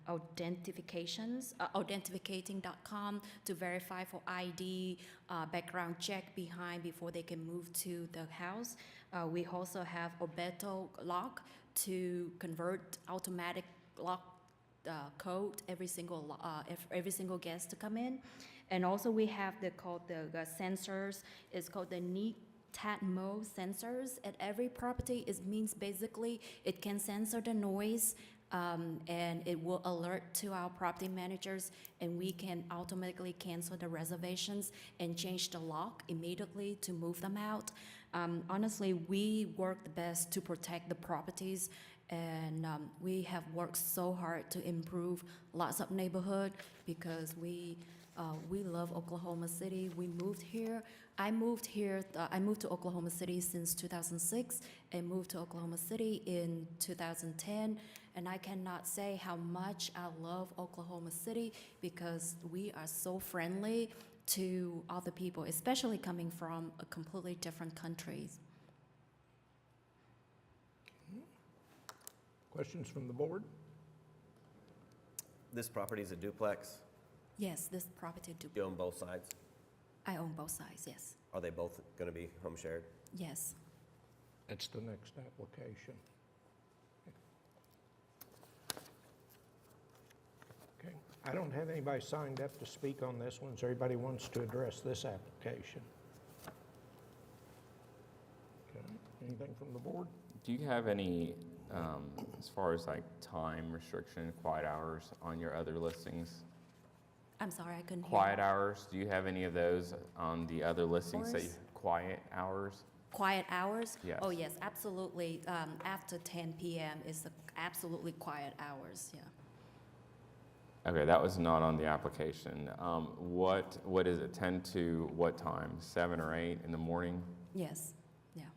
authenticating.com to verify for ID, background check behind before they can move to the house. We also have Obeto lock to convert automatic lock code every single guest to come in. And also we have the sensors. It's called the NEAT-TAT-MO sensors at every property. It means basically it can sensor the noise, and it will alert to our property managers, and we can automatically cancel the reservations and change the lock immediately to move them out. Honestly, we work the best to protect the properties, and we have worked so hard to improve lots of neighborhood because we love Oklahoma City. We moved here. I moved to Oklahoma City since 2006 and moved to Oklahoma City in 2010. And I cannot say how much I love Oklahoma City because we are so friendly to other people, especially coming from a completely different countries. Questions from the board? This property is a duplex? Yes, this property You own both sides? I own both sides, yes. Are they both going to be home shared? Yes. That's the next application. Okay, I don't have anybody signed up to speak on this one, so everybody wants to address this application. Okay, anything from the board? Do you have any, as far as like time restriction, quiet hours on your other listings? I'm sorry, I couldn't hear. Quiet hours, do you have any of those on the other listings that you, Hours? quiet hours? Quiet hours? Yes. Oh, yes, absolutely. After 10 p.m. is absolutely quiet hours, yeah. Okay, that was not on the application. What is it, 10 to what time? 7 or 8 in the morning? Yes, yeah.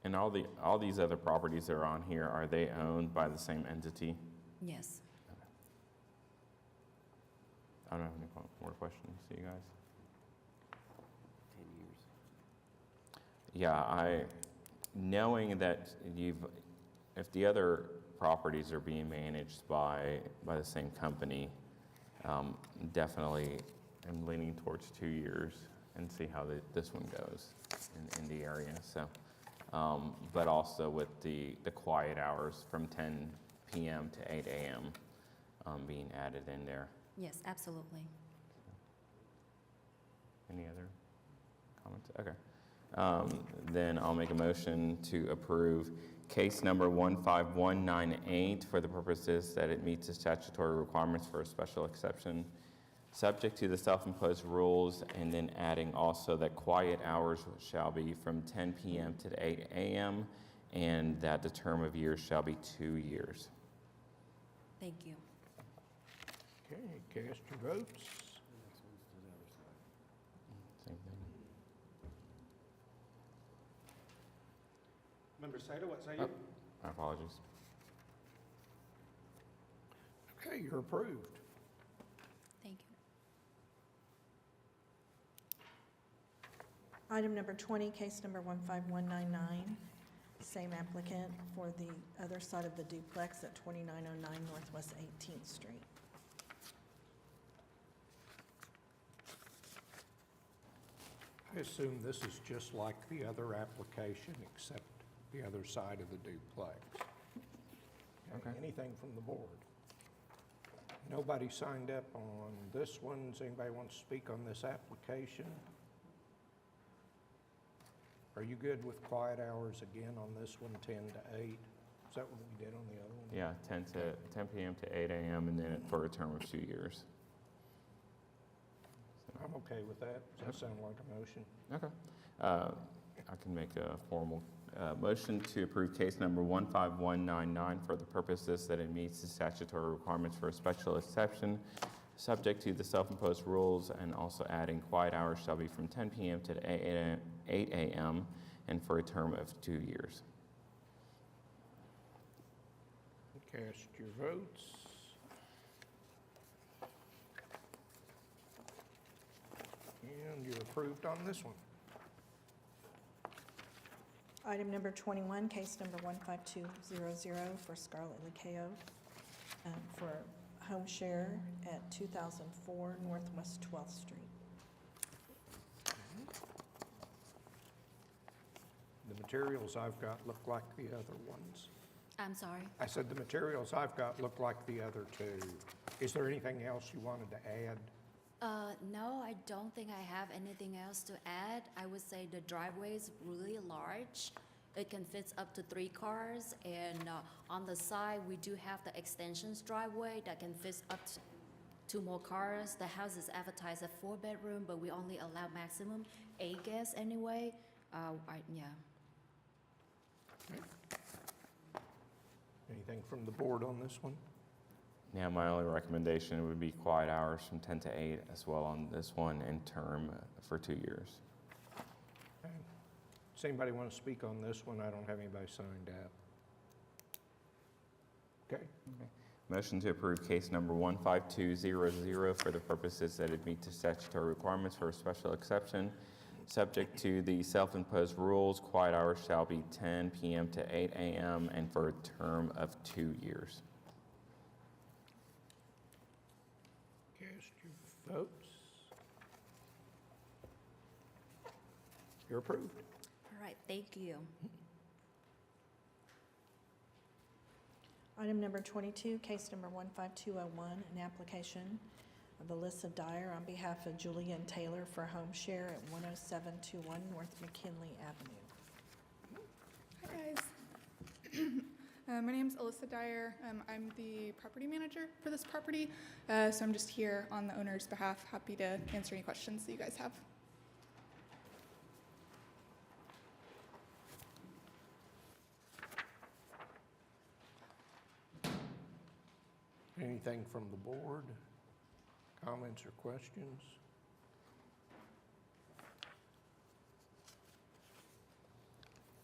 And all these other properties that are on here, are they owned by the same entity? Yes. I don't have any more questions, do you guys? 10 years. Yeah, knowing that if the other properties are being managed by the same company, definitely am leaning towards 2 years and see how this one goes in the area, so. But also with the quiet hours from 10 p.m. to 8 a.m. Being added in there. Yes, absolutely. Any other comments? Okay. Then I'll make a motion to approve case number 15198 for the purposes that it meets the statutory requirements for a special exception, subject to the self-imposed rules, and then adding also that quiet hours shall be from 10 p.m. to 8 a.m., and that the term of years shall be 2 years. Thank you. Okay, cast your votes. Same thing. Member Sada, what say Oh, you? my apologies. Okay, you're approved. Thank you. Item number 20, case number 15199, same applicant for the other side of the duplex at 2909 Northwest 18th Street. I assume this is just like the other application, except the other side of the duplex. Okay. Anything from the board? Nobody signed up on this one. Does anybody want to speak on this application? Are you good with quiet hours again on this one, 10 to 8? Is that what we did on the other one? Yeah, 10 p.m. to 8 a.m. and then for a term of 2 years. I'm okay with that. Does that sound like a motion? Okay. I can make a formal motion to approve case number 15199 for the purposes that it meets the statutory requirements for a special exception, subject to the self-imposed rules, and also adding quiet hours shall be from 10 p.m. to 8 a.m. and for a term of 2 years. Cast your votes. And you're approved on this one. Item number 21, case number 15200 for Scarlett Likeo for home share at 2004 Northwest 12th Street. The materials I've got look like the other ones. I'm sorry. I said the materials I've got look like the other two. Is there anything else you wanted to add? No, I don't think I have anything else to add. I would say the driveway is really large. It can fit up to 3 cars, and on the side, we do have the extensions driveway that can fit up to 2 more cars. The house is advertised as 4-bedroom, but we only allow maximum 8 guests anyway. Yeah. Anything from the board on this one? Now, my only recommendation would be quiet hours from 10 to 8 as well on this one, and term for 2 years. Okay. Does anybody want to speak on this one? I don't have anybody signed up. Okay. Motion to approve case number 15200 for the purposes that it meets the statutory requirements for a special exception. Subject to the self-imposed rules, quiet hours shall be 10 p.m. to 8 a.m. and for a term of 2 years. Cast your votes. You're approved. All right, thank you. Item number 22, case number 15201, an application of Alyssa Dyer on behalf of Julian Taylor for home share at 10721 North McKinley Avenue. Hi, guys. My name's Alyssa Dyer. I'm the property manager for this property, so I'm just here on the owner's behalf, happy to answer any questions that you guys have. Anything from the board? Comments or questions?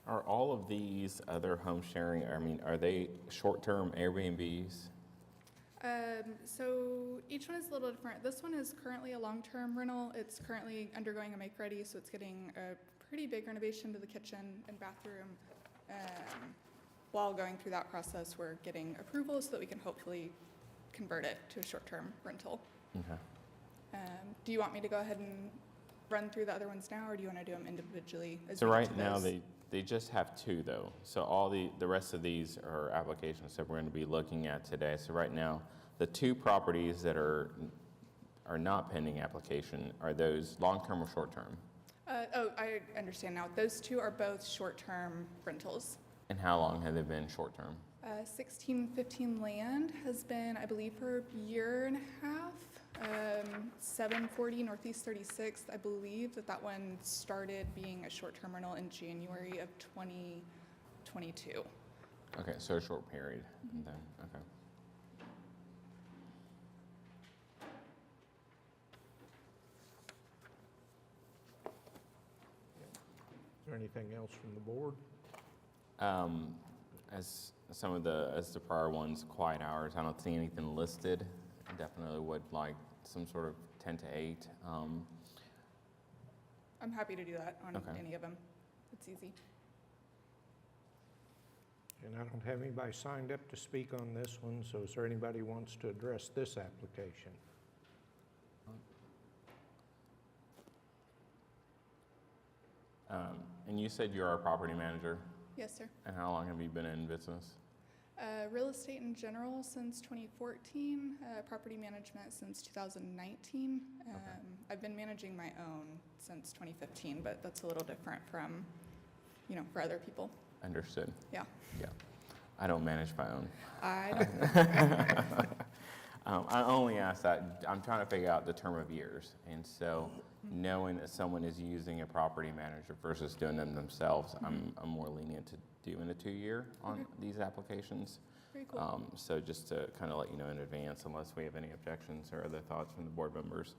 Are all of these other home sharing, are they short-term Airbnbs? So each one is a little different. This one is currently a long-term rental. It's currently undergoing a make-ready, so it's getting a pretty big renovation to the kitchen and bathroom. While going through that process, we're getting approval so that we can hopefully convert it to a short-term rental. Okay. Do you want me to go ahead and run through the other ones now, or do you want to do them individually? as So we get right to now, those? they just have 2 though. So all the rest of these are applications that we're going to be looking at today. So right now, the 2 properties that are not pending application, are those long-term or short-term? I understand now. Those 2 are both short-term rentals. And how long have they been short-term? 1615 Land has been, I believe, for a year and a half. 740 Northeast 36th, I believe that one started being a short-term rental in January of 2022. Okay, so a short period, and then, okay. Is there anything else from the board? As the prior ones, quiet hours, I don't see anything listed. I definitely would like some sort of 10 to 8. I'm happy to do that on Okay. any of them. It's easy. And I don't have anybody signed up to speak on this one, so is there anybody who wants to address this application? And you said you're our property manager, Yes, sir. and how long have you been in business? Real estate in general since 2014, property management since 2019. I've been managing my own since 2015, but that's a little different from, for other people. Understood. Yeah. Yeah. I don't manage my own. I I only ask that, I'm trying to figure out the term of years. And so knowing that someone is using a property manager versus doing them themselves, I'm more lenient to doing a 2-year on these applications. Very cool. So just to kind of let you know in advance, unless we have any objections or other thoughts from the board members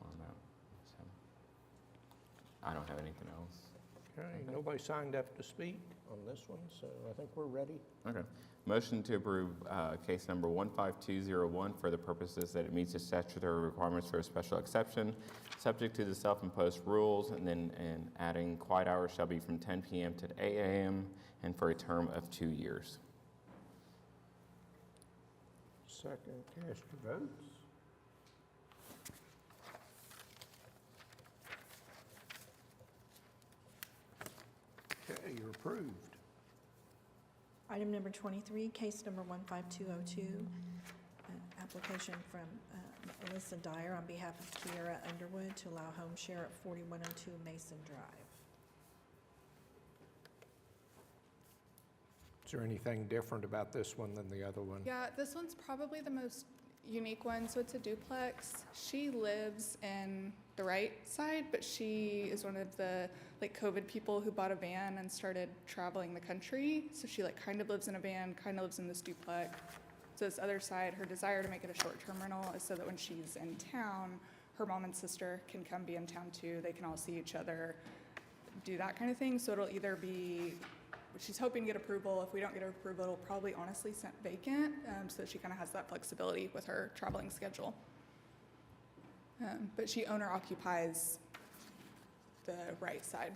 on that. So, I don't have anything else. Okay, nobody signed up to speak on this one, so I think we're ready. Okay. Motion to approve case number 15201 for the purposes that it meets the statutory requirements for a special exception, subject to the self-imposed rules, and adding quiet hours shall be from 10 p.m. to 8 a.m. and for a term of 2 years. Second, cast your votes. Okay, you're approved. Item number 23, case number 15202, application from Alyssa Dyer on behalf of Kiera Underwood to allow home share at 4102 Mason Drive. Is there anything different about this one than the other one? Yeah, this one's probably the most unique one. So it's a duplex. She lives in the right side, but she is one of the COVID people who bought a van and started traveling the country. So she kind of lives in a van, kind of lives in this duplex. So this other side, her desire to make it a short-term rental is so that when she's in town, her mom and sister can come be in town too. They can all see each other, do that kind of thing. So it'll either be, she's hoping to get approval. If we don't get her approval, it'll probably honestly sit vacant, so that she kind of has that flexibility with her traveling schedule. But she owner occupies the right side.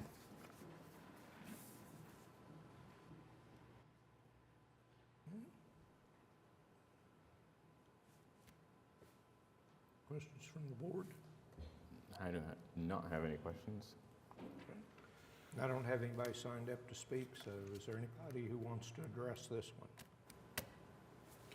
Questions from the board? I do not have any questions. I don't have anybody signed up to speak, so is there anybody who wants to address this one?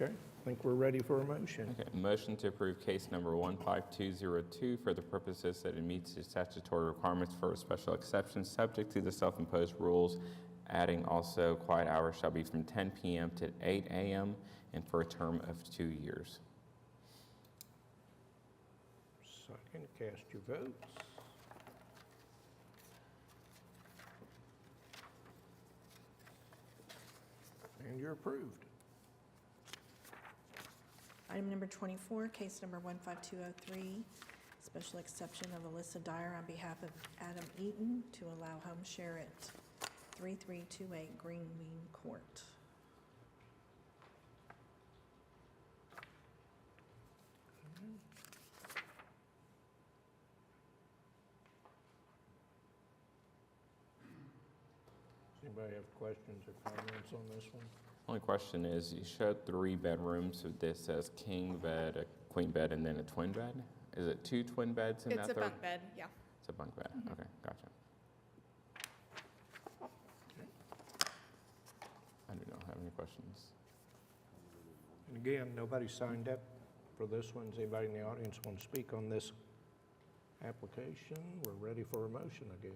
Okay, I think we're ready for a motion. Okay, motion to approve case number 15202 for the purposes that it meets the statutory requirements for a special exception, subject to the self-imposed rules, adding also quiet hours shall be from 10 p.m. to 8 a.m. and for a term of 2 years. Second, cast your votes. And you're approved. Item number 24, case number 15203, special exception of Alyssa Dyer on behalf of Adam Eaton to allow home share at 3328 Greenmean Court. Does anybody have questions or comments on this one? Only question is, you showed 3 bedrooms, so this says king bed, a queen bed, and then a twin bed? Is it 2 twin beds in that It's third? a bunk bed, yeah. It's a bunk bed, okay, gotcha. I do not have any questions. And again, nobody signed up for this one. Does anybody in the audience want to speak on this application? We're ready for a motion, I guess.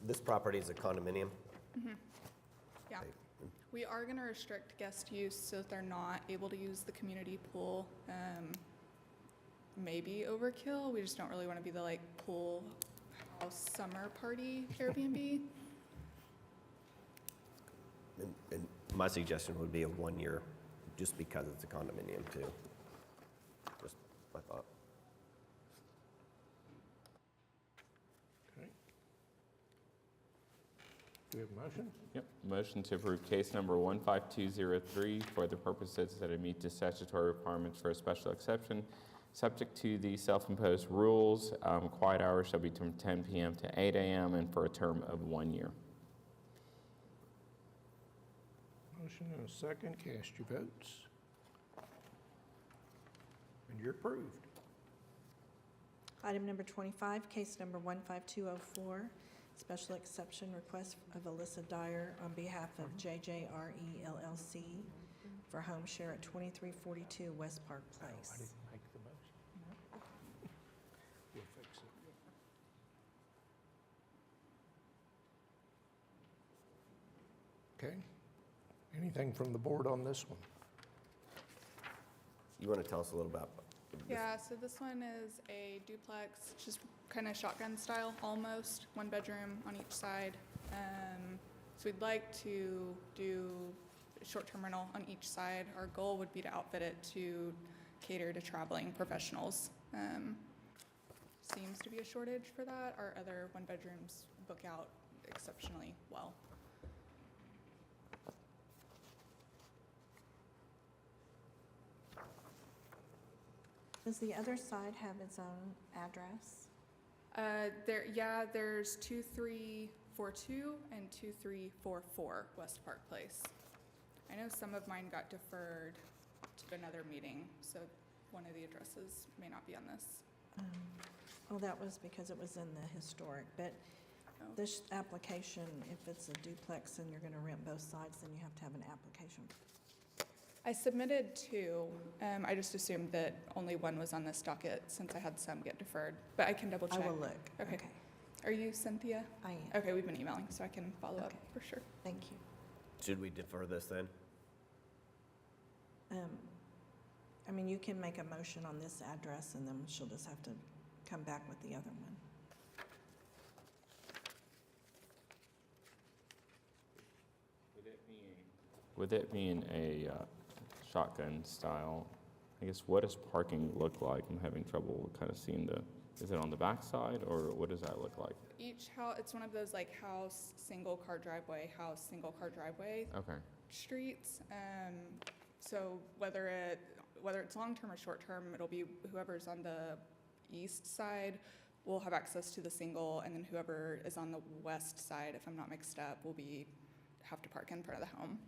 This property is a condominium. Yeah. We are going to restrict guest use so that they're not able to use the community pool. Maybe overkill. We just don't really want to be the pool house summer party Airbnb. And my suggestion would be a 1 year, just because it's a condominium too. Just my thought. Okay. Do we have a motion? Yep, motion to approve case number 15203 for the purposes that it meet the statutory requirements for a special exception, subject to the self-imposed rules. Quiet hours shall be from 10 p.m. to 8 a.m. and for a term of 1 year. Motion and a second. Cast your votes. And you're approved. Item number 25, case number 15204, special exception request of Alyssa Dyer on behalf of JJRE LLC for home share at 2342 West Park I Place. didn't make the motion. We'll fix it. Okay. Anything from the board on this one? You want to tell us a little about? Yeah, so this one is a duplex, just kind of shotgun style, almost, one bedroom on each side. So we'd like to do short-term rental on each side. Our goal would be to outfit it to cater to traveling professionals. Seems to be a shortage for that. Our other one-bedrooms book out exceptionally well. Does the other side have its own address? There's 2342 and 2344 West Park Place. I know some of mine got deferred to another meeting, so one of the addresses may not be on this. Well, that was because it was in the historic, but this application, if it's a duplex and you're going to rent both sides, then you have to have an application. I submitted two. I just assumed that only one was on this docket since I had some get deferred, but I can double I check. will look. Okay. Are you Cynthia? I am. Okay, we've been emailing, so I can follow up for sure. Thank you. Should we defer this then? I mean, you can make a motion on this address, and then she'll just have to come back with the other one. With it being a shotgun style, I guess, what does parking look like? I'm having trouble kind of seeing is it on the back side, or what does that look like? Each house, it's one of those like house, single car driveway, house, single car driveway Okay. streets. So whether it's long-term or short-term, it'll be whoever's on the east side will have access to the single, and then whoever is on the west side, if I'm not mixed up, will have to park in front of the home.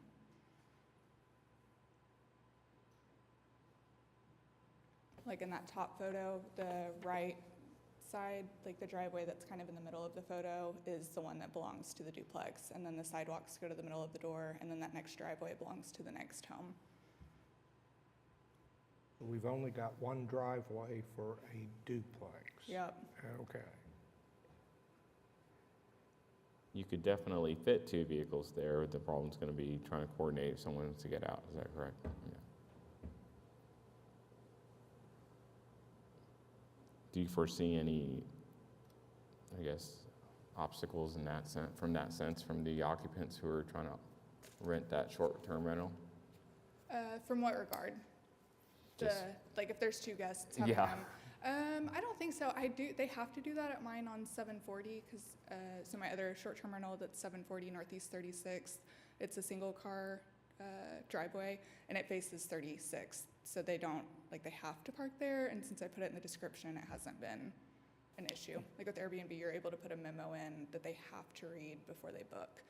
Like in that top photo, the right side, like the driveway that's kind of in the middle of the photo, is the one that belongs to the duplex, and then the sidewalks go to the middle of the door, and then that next driveway belongs to the next home. We've only got one driveway for a duplex. Yep. Okay. You could definitely fit two vehicles there. The problem's going to be trying to coordinate if someone wants to get out. Is that correct? Yeah. Do you foresee any, I guess, obstacles in that sense, from the occupants who are trying to rent that short-term rental? From what regard? Like if there's two guests having Yeah. them. I don't think so. They have to do that at mine on 740, because so my other short-term rental that's 740 Northeast 36th, it's a single car driveway, and it faces 36th. So they have to park there, and since I put it in the description, it hasn't been an issue. Like with Airbnb, you're able to put a memo in that they have to read before they book.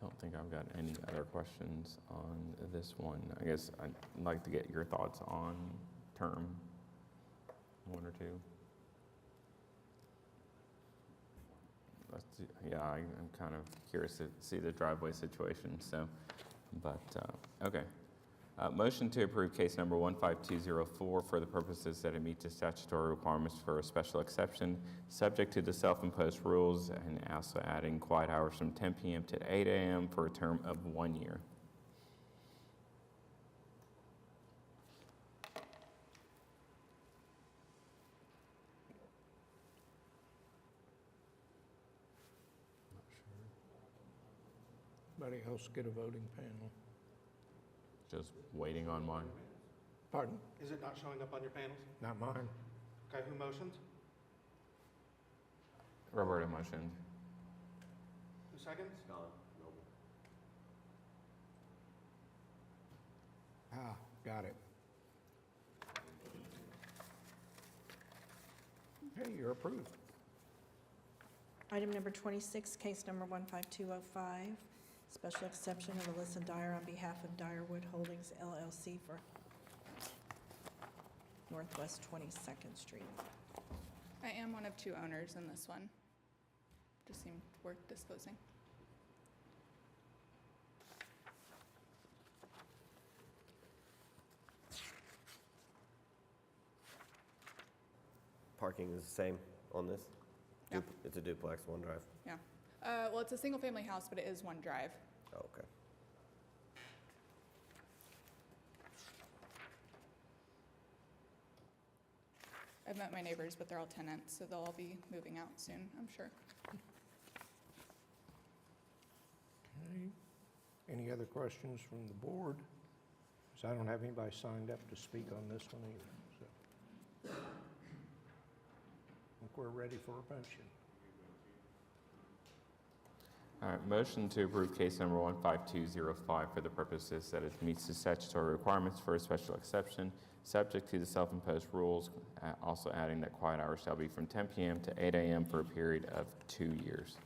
Don't think I've got any other questions on this one. I guess I'd like to get your thoughts on term, one or two. I'm kind of curious to see the driveway situation, so, but, okay. Motion to approve case number 15204 for the purposes that it meets the statutory requirements for a special exception, subject to the self-imposed rules, and also adding quiet hours from 10 p.m. to 8 a.m. for a term of 1 year. Anybody else get a voting panel? Just waiting on mine. Pardon? Is it not showing up on your panels? Not mine. Okay, who motions? Roberta motioned. Who seconds? Ah, got it. Hey, you're approved. Item number 26, case number 15205, special exception of Alyssa Dyer on behalf of Dyerwood Holdings LLC for Northwest 22nd Street. I am one of two owners in this one. Just seemed worth disclosing. Parking is the same on this? Yeah. It's a duplex, one drive. Yeah. Well, it's a single-family house, but it is one drive. Oh, okay. I've met my neighbors, but they're all tenants, so they'll all be moving out soon, I'm sure. Okay. Any other questions from the board? Because I don't have anybody signed up to speak on this one either, so. I think we're ready for a motion. All right, motion to approve case number 15205 for the purposes that it meets the statutory requirements for a special exception, subject to the self-imposed rules, also adding that quiet hours shall be from 10 p.m. to 8 a.m. for a period of 2 years.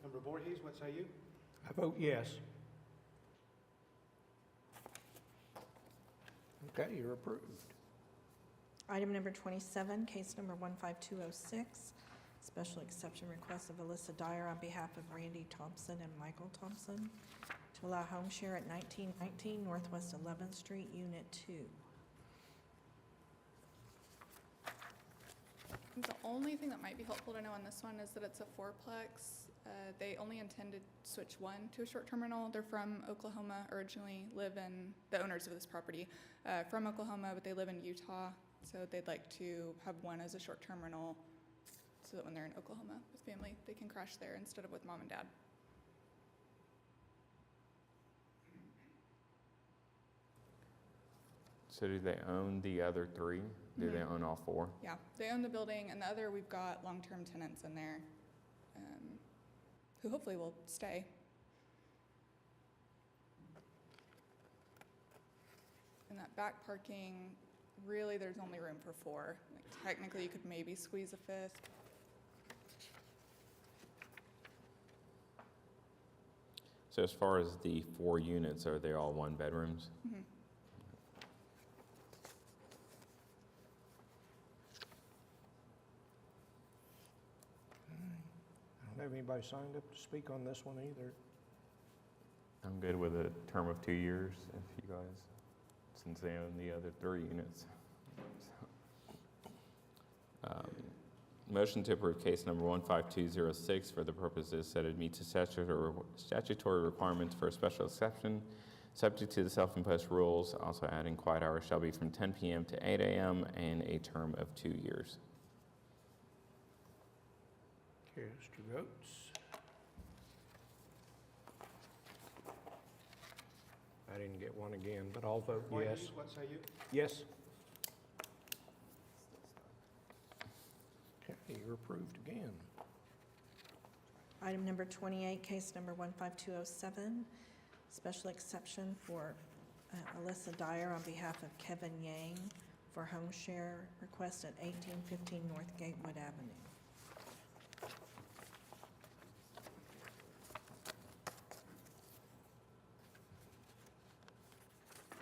Member Voorhees, what say you? I vote yes. Okay, you're approved. Item number 27, case number 15206, special exception request of Alyssa Dyer on behalf of Randy Thompson and Michael Thompson to allow home share at 1919 Northwest 11th Street, Unit 2. The only thing that might be helpful to know on this one is that it's a fourplex. They only intend to switch one to a short-term rental. They're from Oklahoma, originally live in, the owners of this property, from Oklahoma, but they live in Utah. So they'd like to have one as a short-term rental so that when they're in Oklahoma with family, they can crash there instead of with mom and dad. So do they own the other three? Do they own all four? Yeah, they own the building, and the other, we've got long-term tenants in there who hopefully will stay. And that back parking, really, there's only room for 4. Like, technically, you could maybe squeeze a 5th. So as far as the 4 units, are they all one bedrooms? Mm-hmm. I don't have anybody signed up to speak on this one either. I'm good with a term of 2 years, if you guys, since they own the other 3 units. Motion to approve case number 15206 for the purposes that it meets the statutory requirements for a special exception, subject to the self-imposed rules, also adding quiet hours shall be from 10 p.m. to 8 a.m. and a term of 2 years. Cast your votes. I didn't get one again, but I'll vote yes. Voorhees, what say you? Yes. Okay, you're approved again. Item number 28, case number 15207, special exception for Alyssa Dyer on behalf of Kevin Yang for home share request at 1815 North Gatewood Avenue.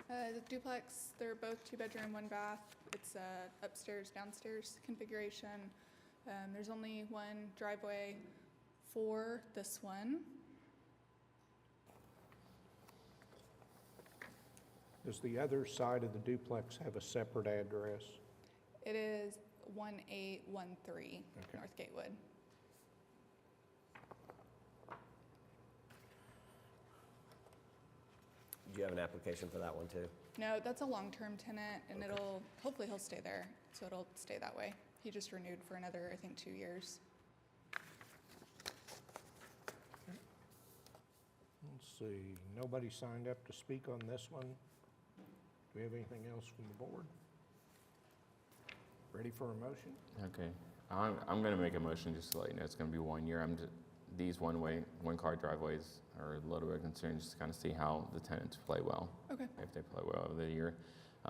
The duplex, they're both 2-bedroom, 1-bath. It's a upstairs, downstairs configuration. There's only one driveway for this one. Does the other side of the duplex have a separate address? It is 1813 North Gatewood. Do you have an application for that one too? No, that's a long-term tenant, and hopefully he'll stay there, so it'll stay that way. He just renewed for another, I think, 2 years. Let's see, nobody signed up to speak on this one. Do we have anything else from the board? Ready for a motion? Okay, I'm going to make a motion just to let you know it's going to be 1 year. these one-car driveways are a little bit concerned, just to kind of see how the tenants play well. Okay. If they play well over the year.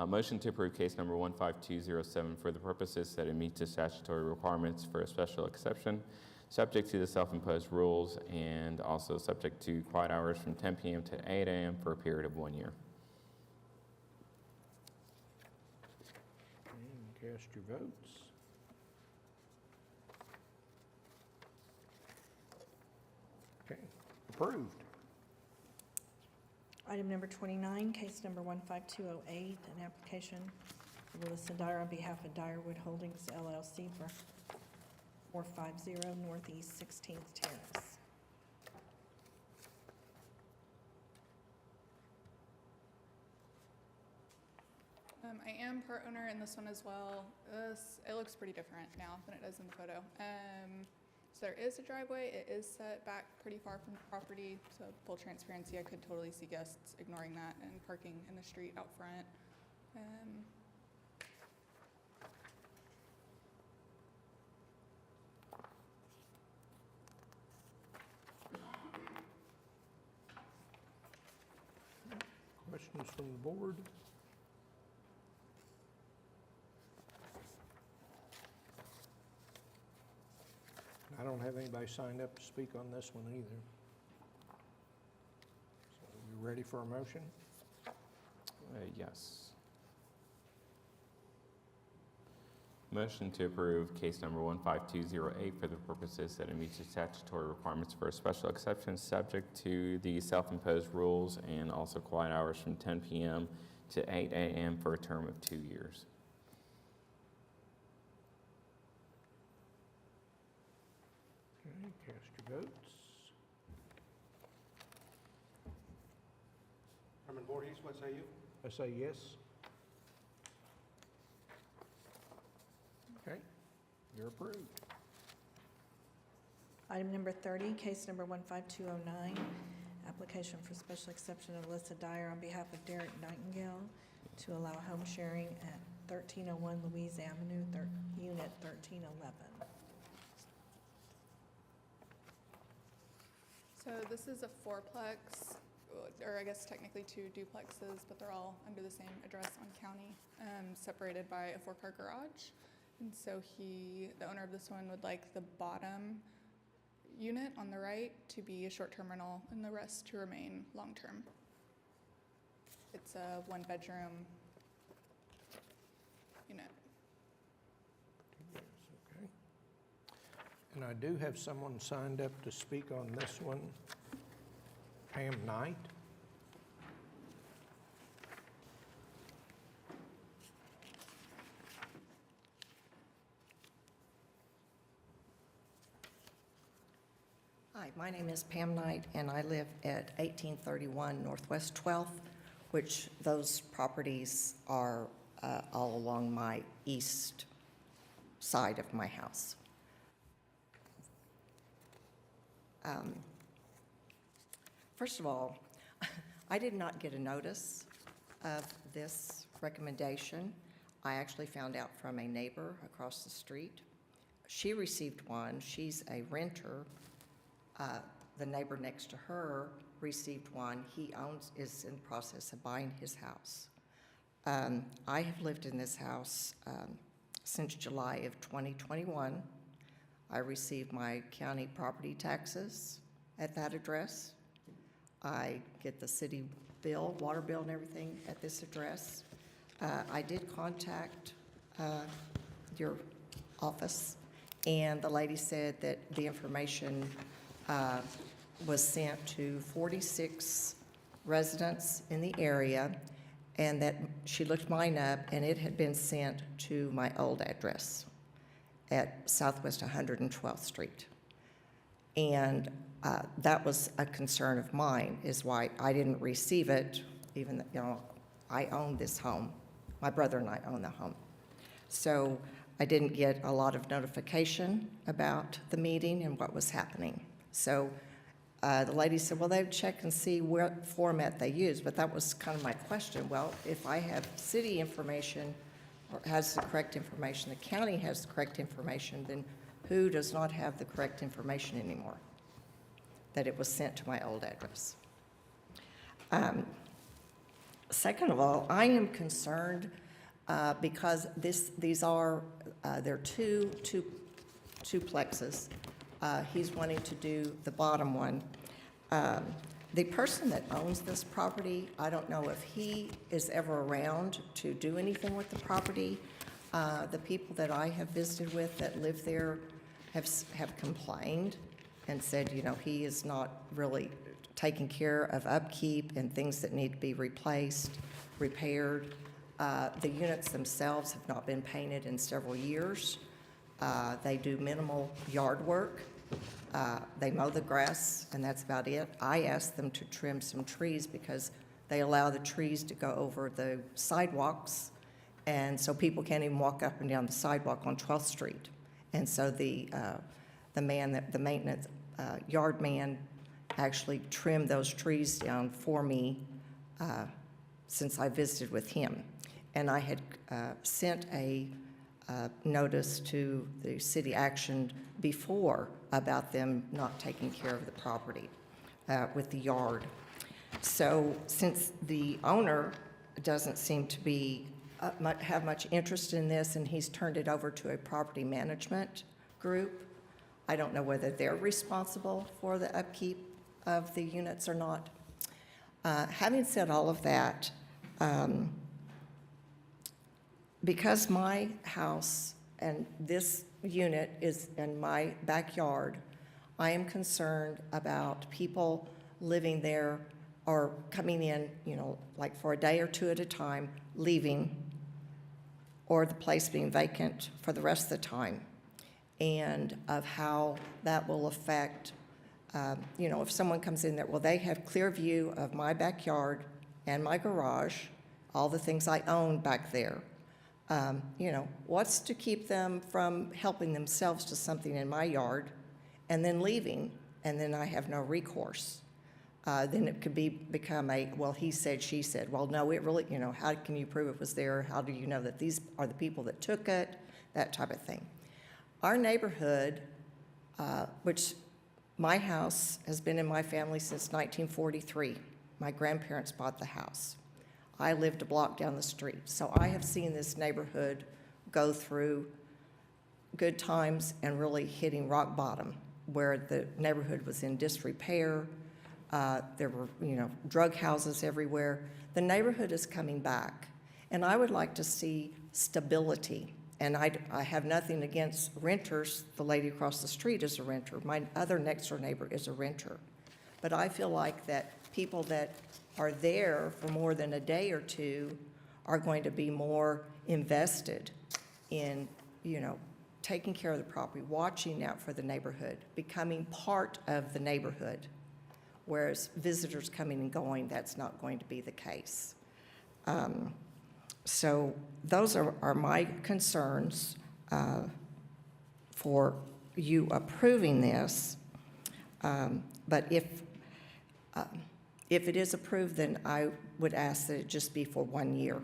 Motion to approve case number 15207 for the purposes that it meets the statutory requirements for a special exception, subject to the self-imposed rules, and also subject to quiet hours from 10 p.m. to 8 a.m. for a period of 1 year. And cast your votes. Okay, approved. Item number 29, case number 15208, an application of Alyssa Dyer on behalf of Dyerwood Holdings LLC for 450 Northeast 16th Terrace. I am part owner in this one as well. It looks pretty different now than it does in the photo. So there is a driveway. It is set back pretty far from the property. So full transparency, I could totally see guests ignoring that and parking in the street out front. Questions from the board? I don't have anybody signed up to speak on this one either. So you ready for a motion? Yes. Motion to approve case number 15208 for the purposes that it meets the statutory requirements for a special exception, subject to the self-imposed rules and also quiet hours from 10 p.m. to 8 a.m. for a term of 2 years. Okay, cast your votes. Chairman Voorhees, what say you? I say yes. Okay, you're approved. Item number 30, case number 15209, application for special exception of Alyssa Dyer on behalf of Derek Nightingale to allow home sharing at 1301 Louise Avenue, Unit 1311. So this is a fourplex, or I guess technically 2 duplexes, but they're all under the same address on county, separated by a 4-car garage. And so the owner of this one would like the bottom unit on the right to be a short-term rental and the rest to remain long-term. It's a 1-bedroom unit. Okay. And I do have someone signed up to speak on this one, Pam Knight. Hi, my name is Pam Knight, and I live at 1831 Northwest 12th, which those properties are all along my east side of my house. First of all, I did not get a notice of this recommendation. I actually found out from a neighbor across the street. She received one. She's a renter. The neighbor next to her received one. He is in the process of buying his house. I have lived in this house since July of 2021. I received my county property taxes at that address. I get the city bill, water bill and everything at this address. I did contact your office, and the lady said that the information was sent to 46 residents in the area, and that she looked mine up, and it had been sent to my old address at Southwest 112th Street. And that was a concern of mine, is why I didn't receive it, even though, I own this home. My brother and I own the home. So I didn't get a lot of notification about the meeting and what was happening. So the lady said, well, they'd check and see what format they use, but that was kind of my question. Well, if I have city information or has the correct information, the county has the correct information, then who does not have the correct information anymore? that it was sent to my old address. Second of all, I am concerned because these are, they're two duplexes. He's wanting to do the bottom one. The person that owns this property, I don't know if he is ever around to do anything with the property. The people that I have visited with that live there have complained and said, you know, he is not really taking care of upkeep and things that need to be replaced, repaired. The units themselves have not been painted in several years. They do minimal yard work. They mow the grass, and that's about it. I asked them to trim some trees because they allow the trees to go over the sidewalks, and so people can't even walk up and down the sidewalk on 12th Street. And so the maintenance yard man actually trimmed those trees down for me since I visited with him. And I had sent a notice to the city action before about them not taking care of the property with the yard. So since the owner doesn't seem to be have much interest in this, and he's turned it over to a property management group, I don't know whether they're responsible for the upkeep of the units or not. Having said all of that, because my house and this unit is in my backyard, I am concerned about people living there or coming in, you know, like for a day or two at a time, leaving, or the place being vacant for the rest of the time, and of how that will affect, you know, if someone comes in there, well, they have clear view of my backyard and my garage, all the things I own back there. You know, what's to keep them from helping themselves to something in my yard and then leaving, and then I have no recourse? Then it could become a, well, he said, she said. Well, no, it really, you know, how can you prove it was there? How do you know that these are the people that took it? That type of thing. Our neighborhood, which my house has been in my family since 1943. My grandparents bought the house. I lived a block down the street. So I have seen this neighborhood go through good times and really hitting rock bottom, where the neighborhood was in disrepair. There were, you know, drug houses everywhere. The neighborhood is coming back, and I would like to see stability. And I have nothing against renters. The lady across the street is a renter. My other next-door neighbor is a renter. But I feel like that people that are there for more than a day or two are going to be more invested in, you know, taking care of the property, watching out for the neighborhood, becoming part of the neighborhood. Whereas visitors coming and going, that's not going to be the case. So those are my concerns for you approving this. But if it is approved, then I would ask that it just be for 1 year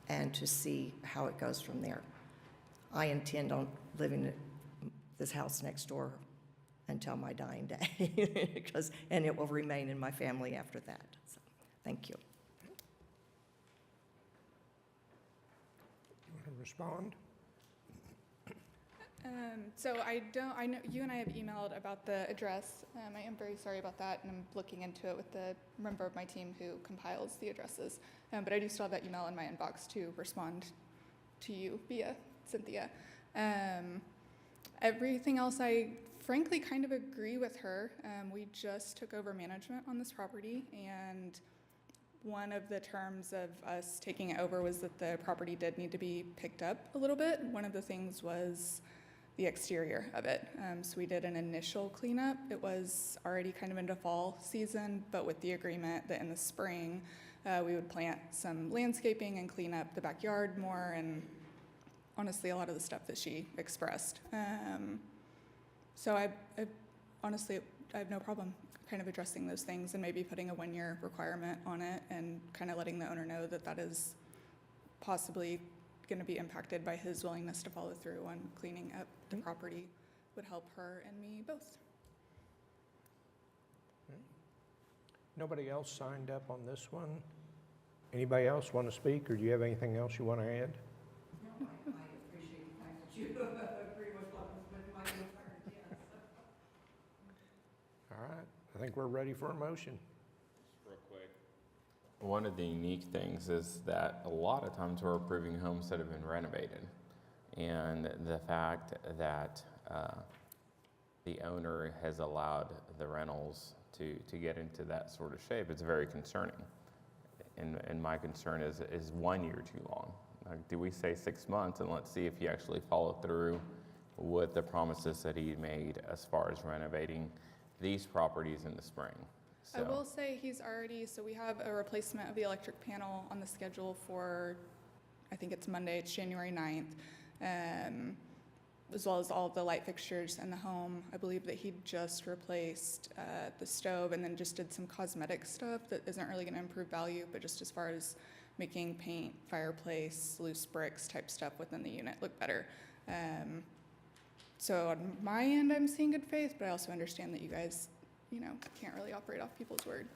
and to see how it goes from there. I intend on living in this house next door until my dying day, and it will remain in my family after that. So, thank you. You want to respond? So I know you and I have emailed about the address. I am very sorry about that, and I'm looking into it with the member of my team who compiles the addresses. But I do still have that email in my inbox to respond to you via Cynthia. Everything else, I frankly kind of agree with her. We just took over management on this property, and one of the terms of us taking it over was that the property did need to be picked up a little bit. One of the things was the exterior of it. So we did an initial cleanup. It was already kind of into fall season, but with the agreement that in the spring, we would plant some landscaping and clean up the backyard more, and honestly, a lot of the stuff that she expressed. So I honestly, I have no problem kind of addressing those things and maybe putting a 1-year requirement on it and kind of letting the owner know that that is possibly going to be impacted by his willingness to follow through on cleaning up the property would help her and me both. Nobody else signed up on this one? Anybody else want to speak, or do you have anything else you want to add? No, I appreciate the fact that you agree with my concern, yes. All right, I think we're ready for a motion. Real quick. One of the unique things is that a lot of times we're approving homes that have been renovated. And the fact that the owner has allowed the rentals to get into that sort of shape, it's very concerning. And my concern is 1 year too long? Like, do we say 6 months, and let's see if he actually followed through with the promises that he made as far as renovating these properties in the spring? I will say he's already, so we have a replacement of the electric panel on the schedule for, I think it's Monday, it's January 9th, as well as all of the light fixtures in the home. I believe that he just replaced the stove and then just did some cosmetic stuff that isn't really going to improve value, but just as far as making paint, fireplace, loose bricks type stuff within the unit look better. So on my end, I'm seeing good faith, but I also understand that you guys, can't really operate off people's word.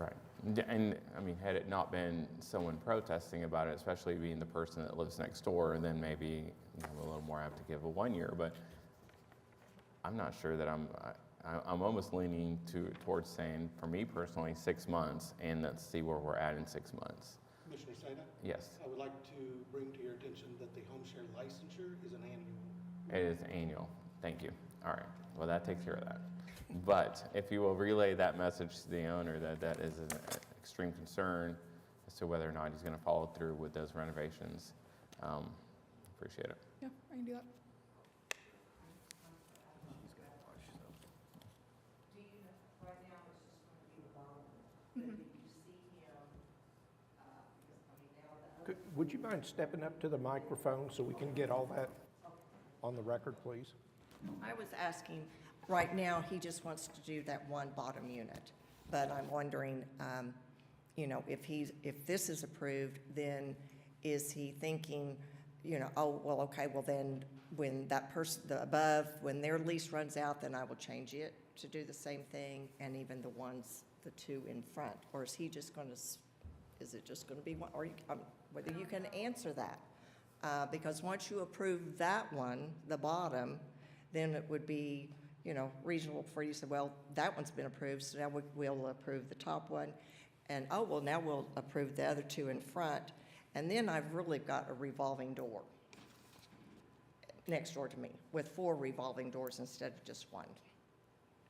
Right. And I mean, had it not been someone protesting about it, especially being the person that lives next door, and then maybe a little more apt to give a 1 year. But I'm not sure that I'm almost leaning towards saying, for me personally, 6 months, and let's see where we're at in 6 months. Commissioner Seda? Yes, I would like to bring to your attention that the home share licensure is an annual. it is annual. Thank you. All right. Well, that takes care of that. But if you will relay that message to the owner that is an extreme concern as to whether or not he's going to follow through with those renovations, appreciate it. Yeah, I can do that. Would you mind stepping up to the microphone so we can get all that on the record, please? I was asking, right now, he just wants to do that one bottom unit. But I'm wondering, if this is approved, then is he thinking, oh, well, okay, well then, when that person, the above, when their lease runs out, then I will change it to do the same thing, and even the two in front? Or is he just going to, is it just going to be one, or whether you can answer that? Because once you approve that one, the bottom, then it would be, reasonable for you to say, well, that one's been approved, so now we'll approve the top one. And, oh, well, now we'll approve the other two in front. And then I've really got a revolving door next door to me with 4 revolving doors instead of just one.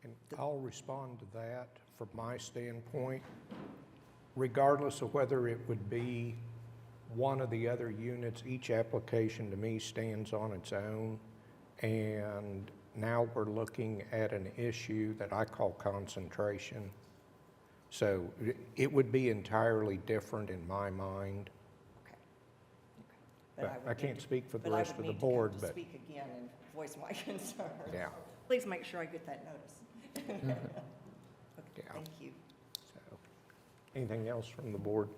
And I'll respond to that from my standpoint. Regardless of whether it would be one of the other units, each application to me stands on its own. And now we're looking at an issue that I call concentration. So it would be entirely different in my mind. Okay. But I can't speak for the But I rest would of the need to board, come to but speak again and voice my concern. yeah. Please make sure I get that notice. Okay, Yeah. thank you. So, anything else from the board?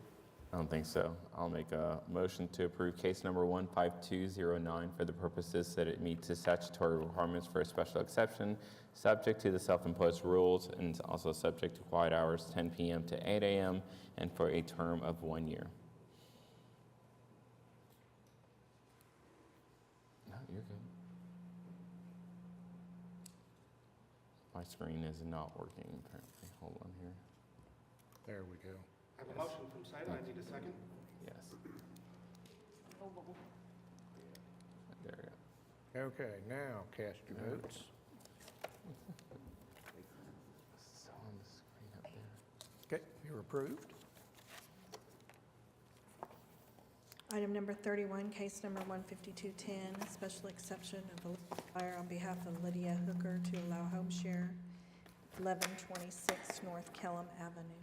I don't think so. I'll make a motion to approve case number 15209 for the purposes that it meets the statutory requirements for a special exception, subject to the self-imposed rules, and also subject to quiet hours 10 p.m. to 8 a.m., and for a term of 1 year. No, you're good. My screen is not working, apparently. Hold on here. There we go. I have a motion from Seda. I need a second. Yes. There we go. Okay, now cast your votes. So on the screen up there. Okay, you're approved. Item number 31, case number 15210, special exception of a fire on behalf of Lydia Hooker to allow home share, 1126 North Kellam Avenue.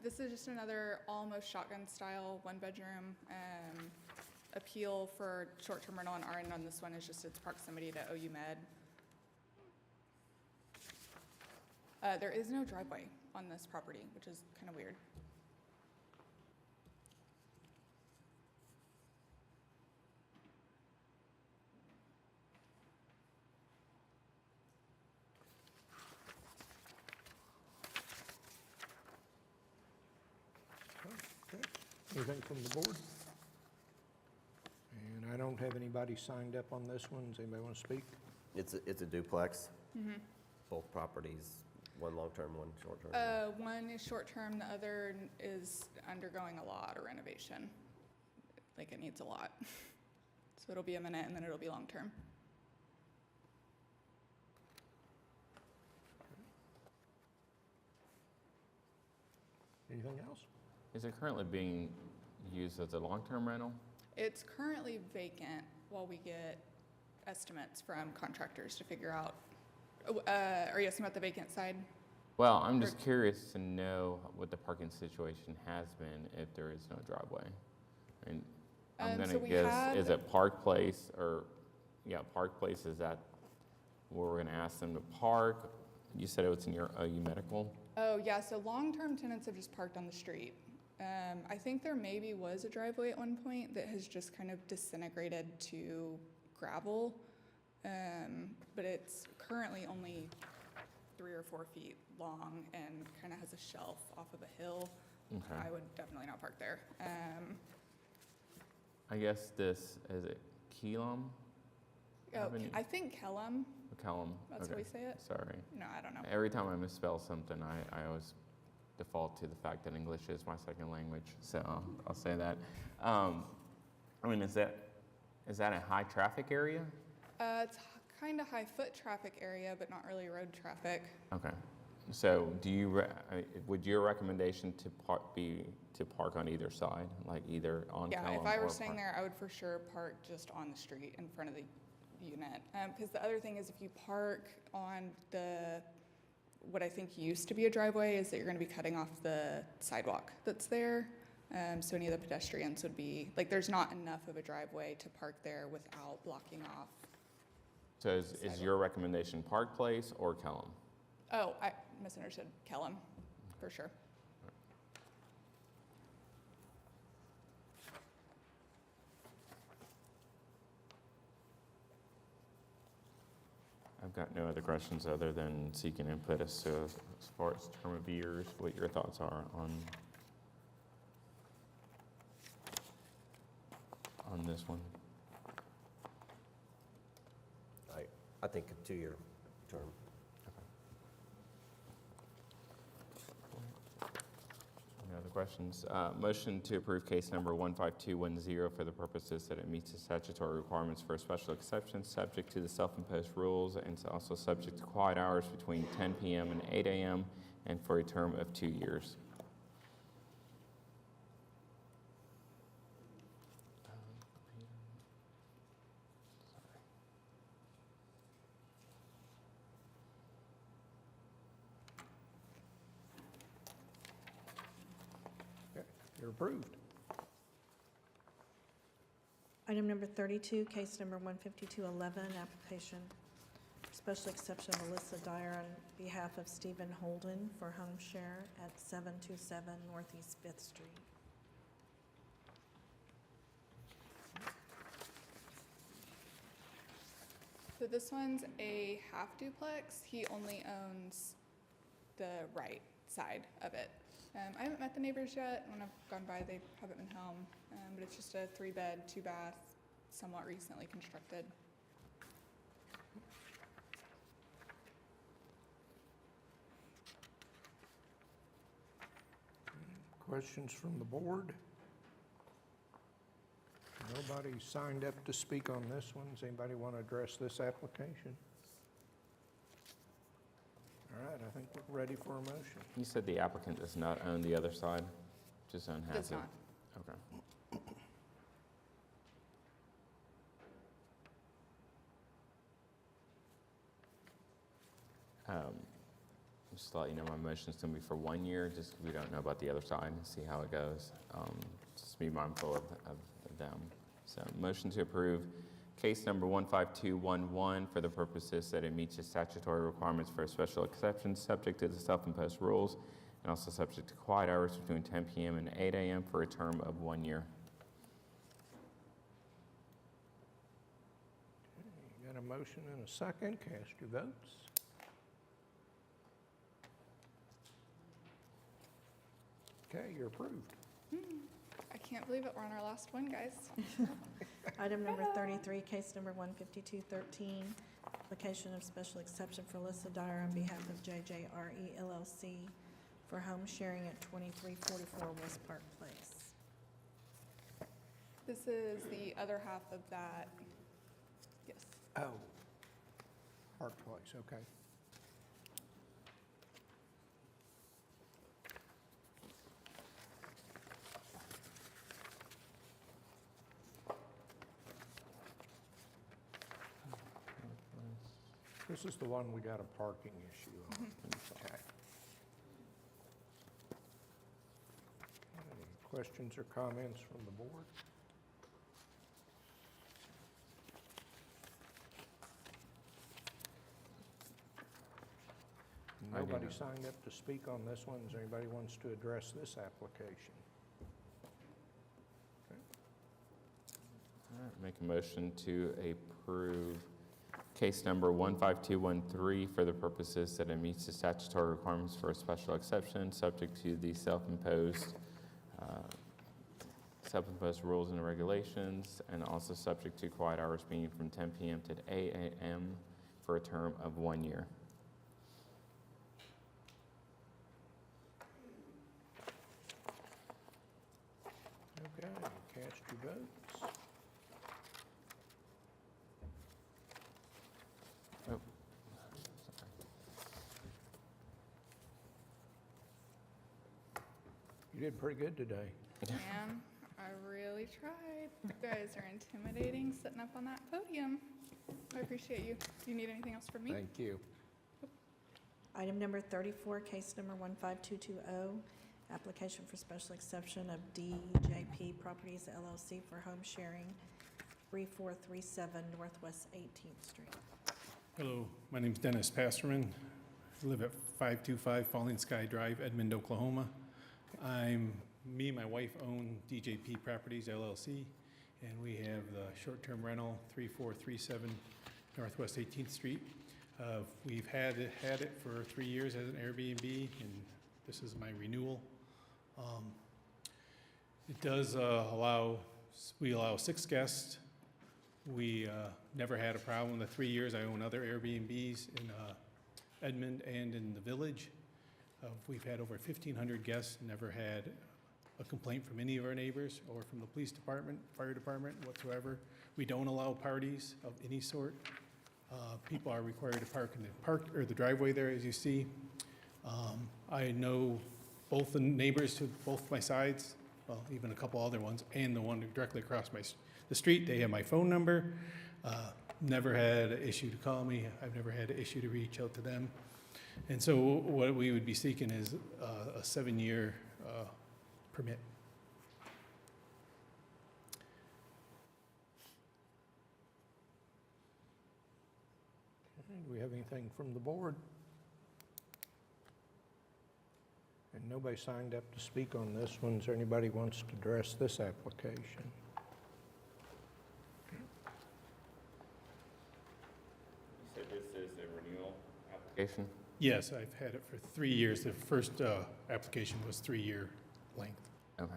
This is just another almost shotgun style, 1-bedroom appeal for short-term rental on our end on this one is just its proximity to OU Med. There is no driveway on this property, which is kind of weird. Anything from the board? And I don't have anybody signed up on this one. Does anybody want to speak? It's a duplex, Mm-hmm. both properties, one long-term, one short-term. One is short-term, the other is undergoing a lot of renovation. Like, it needs a lot. So it'll be a minute, and then it'll be long-term. Anything else? Is it currently being used as a long-term rental? It's currently vacant while we get estimates from contractors to figure out. Are you asking about the vacant side? Well, I'm just curious to know what the parking situation has been if there is no driveway. And I'm So gonna we guess, had- is it Park Place or, yeah, Park Place, is that where we're gonna ask them to park? You said it was in your OU Medical? Oh, yeah, so long-term tenants have just parked on the street. I think there maybe was a driveway at one point that has just kind of disintegrated to gravel. But it's currently only 3 or 4 feet long and kind of has a shelf off of a hill. Okay. I would definitely not park there. I guess this, is it Keelam? Avenue? I think Kellum, Kellum? that's how Okay. we say it. Sorry. No, I don't know. Every time I misspell something, I always default to the fact that English is my second language, so I'll say that. I mean, is that a high traffic area? It's kind of high foot traffic area, but not really road traffic. Okay. So would your recommendation to park on either side, like either on Yeah, Kellum if I were or staying Park? there, I would for sure park just on the street in front of the unit. Because the other thing is if you park on what I think used to be a driveway is that you're going to be cutting off the sidewalk that's there. So any of the pedestrians would be, like, there's not enough of a driveway to park there without blocking off. So is your recommendation Park Place or Kellum? Oh, I misunderstood. Kellum, for sure. I've got no other questions other than seeking input as far as term of years, what your thoughts are on this one. I think a 2-year term. Any other questions? Motion to approve case number 15210 for the purposes that it meets the statutory requirements for a special exception, subject to the self-imposed rules, and it's also subject to quiet hours between 10 p.m. and 8 a.m., and for a term of 2 years. Okay, you're approved. Item number 32, case number 15211, application special exception Melissa Dyer on behalf of Stephen Holden for home share at 727 Northeast 5th Street. So this one's a half duplex. He only owns the right side of it. I haven't met the neighbors yet. When I've gone by, they haven't been home. But it's just a 3-bed, 2-bath, somewhat recently constructed. Questions from the board? Nobody signed up to speak on this one. Does anybody want to address this application? All right, I think we're ready for a motion. You said the applicant does not own the other side, just owns it? Does not. Okay. Just to let you know, my motion's gonna be for 1 year, just 'cause we don't know about the other side, and see how it goes. Just be mindful of them. So, motion to approve case number 15211 for the purposes that it meets the statutory requirements for a special exception, subject to the self-imposed rules, and also subject to quiet hours between 10 p.m. and 8 a.m. for a term of 1 year. You got a motion and a second. Cast your votes. Okay, you're approved. I can't believe it. We're on our last one, guys. Item number 33, case number 15213, application of special exception for Alyssa Dyer on behalf of JJRE LLC for home sharing at 2344 West Park Place. This is the other half of that. Yes. Oh, Park Place, okay. This is the one we got a parking issue on. Okay. Any questions or comments from the board? I do Nobody not. signed up to speak on this one. Is there anybody who wants to address this application? All right, make a motion to approve case number 15213 for the purposes that it meets the statutory requirements for a special exception, subject to the self-imposed rules and regulations, and also subject to quiet hours being from 10 p.m. to 8 a.m. for a term of 1 year. Okay, cast your votes. Oh, You did pretty good today. Man, I really tried. You guys are intimidating sitting up on that podium. I appreciate you. Do you need anything else from me? Thank you. Item number 34, case number 15220, application for special exception of DJP Properties LLC for home sharing, 3437 Northwest 18th Street. Hello, my name's Dennis Pasterman. I live at 525 Falling Sky Drive, Edmond, Oklahoma. Me and my wife own DJP Properties LLC, and we have the short-term rental 3437 Northwest 18th Street. We've had it for 3 years as an Airbnb, and this is my renewal. It does we allow 6 guests. We never had a problem in the 3 years. I own other Airbnbs in Edmond and in the Village. We've had over 1,500 guests, never had a complaint from any of our neighbors or from the police department, fire department whatsoever. We don't allow parties of any sort. People are required to park in the driveway there, as you see. I know both the neighbors to both my sides, well, even a couple other ones, and the one directly across the street. They have my phone number. Never had an issue to call me. I've never had an issue to reach out to them. And so what we would be seeking is a 7-year permit. Do we have anything from the board? And nobody signed up to speak on this one. Is there anybody who wants to address this application? You said this is a renewal application? Yes, I've had it for 3 years. The first application was 3-year length. Okay.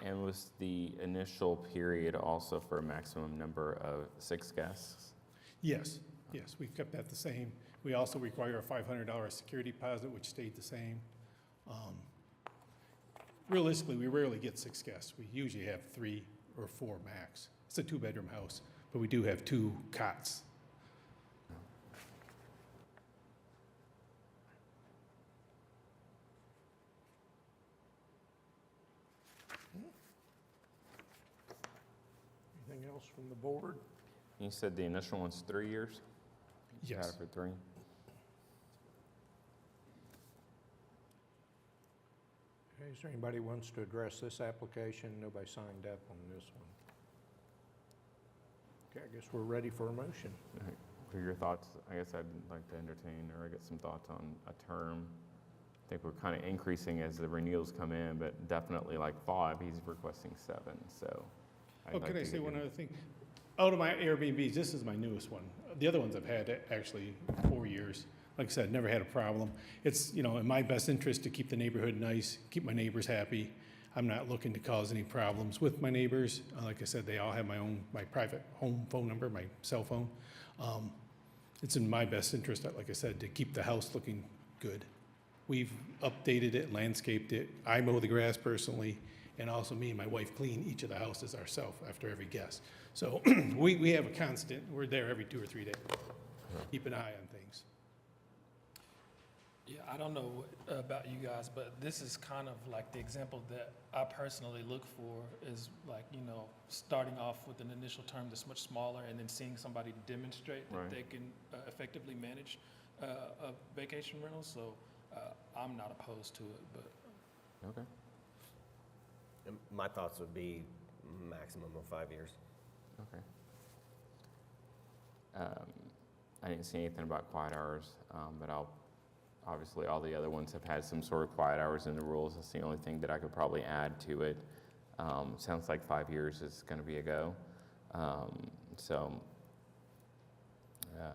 And was the initial period also for a maximum number of 6 guests? Yes, we've kept that the same. We also require a $500 security deposit, which stayed the same. Realistically, we rarely get 6 guests. We usually have 3 or 4 max. It's a 2-bedroom house, but we do have 2 cots. Anything else from the board? You said the initial one's 3 years? You had Yes. it for 3? Okay, is there anybody who wants to address this application? Nobody signed up on this one. Okay, I guess we're ready for a motion. All right. What are your thoughts? I guess I'd like to entertain or get some thoughts on a term. I think we're kind of increasing as the renewals come in, but definitely like 5, he's requesting 7, so. I'd like Can I to say get one your- other thing? Out of my Airbnbs, this is my newest one. The other ones I've had actually 4 years. like I said, never had a problem. It's, you know, in my best interest to keep the neighborhood nice, keep my neighbors happy. I'm not looking to cause any problems with my neighbors. Like I said, they all have my private home phone number, my cell phone. It's in my best interest, like I said, to keep the house looking good. We've updated it, landscaped it. I mow the grass personally, and also me and my wife clean each of the houses ourselves after every guest. So we have a constant, we're there every 2 or 3 days. Keep an eye on things. Yeah, I don't know about you guys, but this is kind of like the example that I personally look for is like, you know, starting off with an initial term that's much smaller and then seeing somebody demonstrate that Right. they can effectively manage a vacation rental. So I'm not opposed to it, but. Okay. And my thoughts would be maximum of 5 years. Okay. I didn't see anything about quiet hours, but obviously all the other ones have had some sort of quiet hours in the rules. That's the only thing that I could probably add to it. Sounds like 5 years is going to be a go.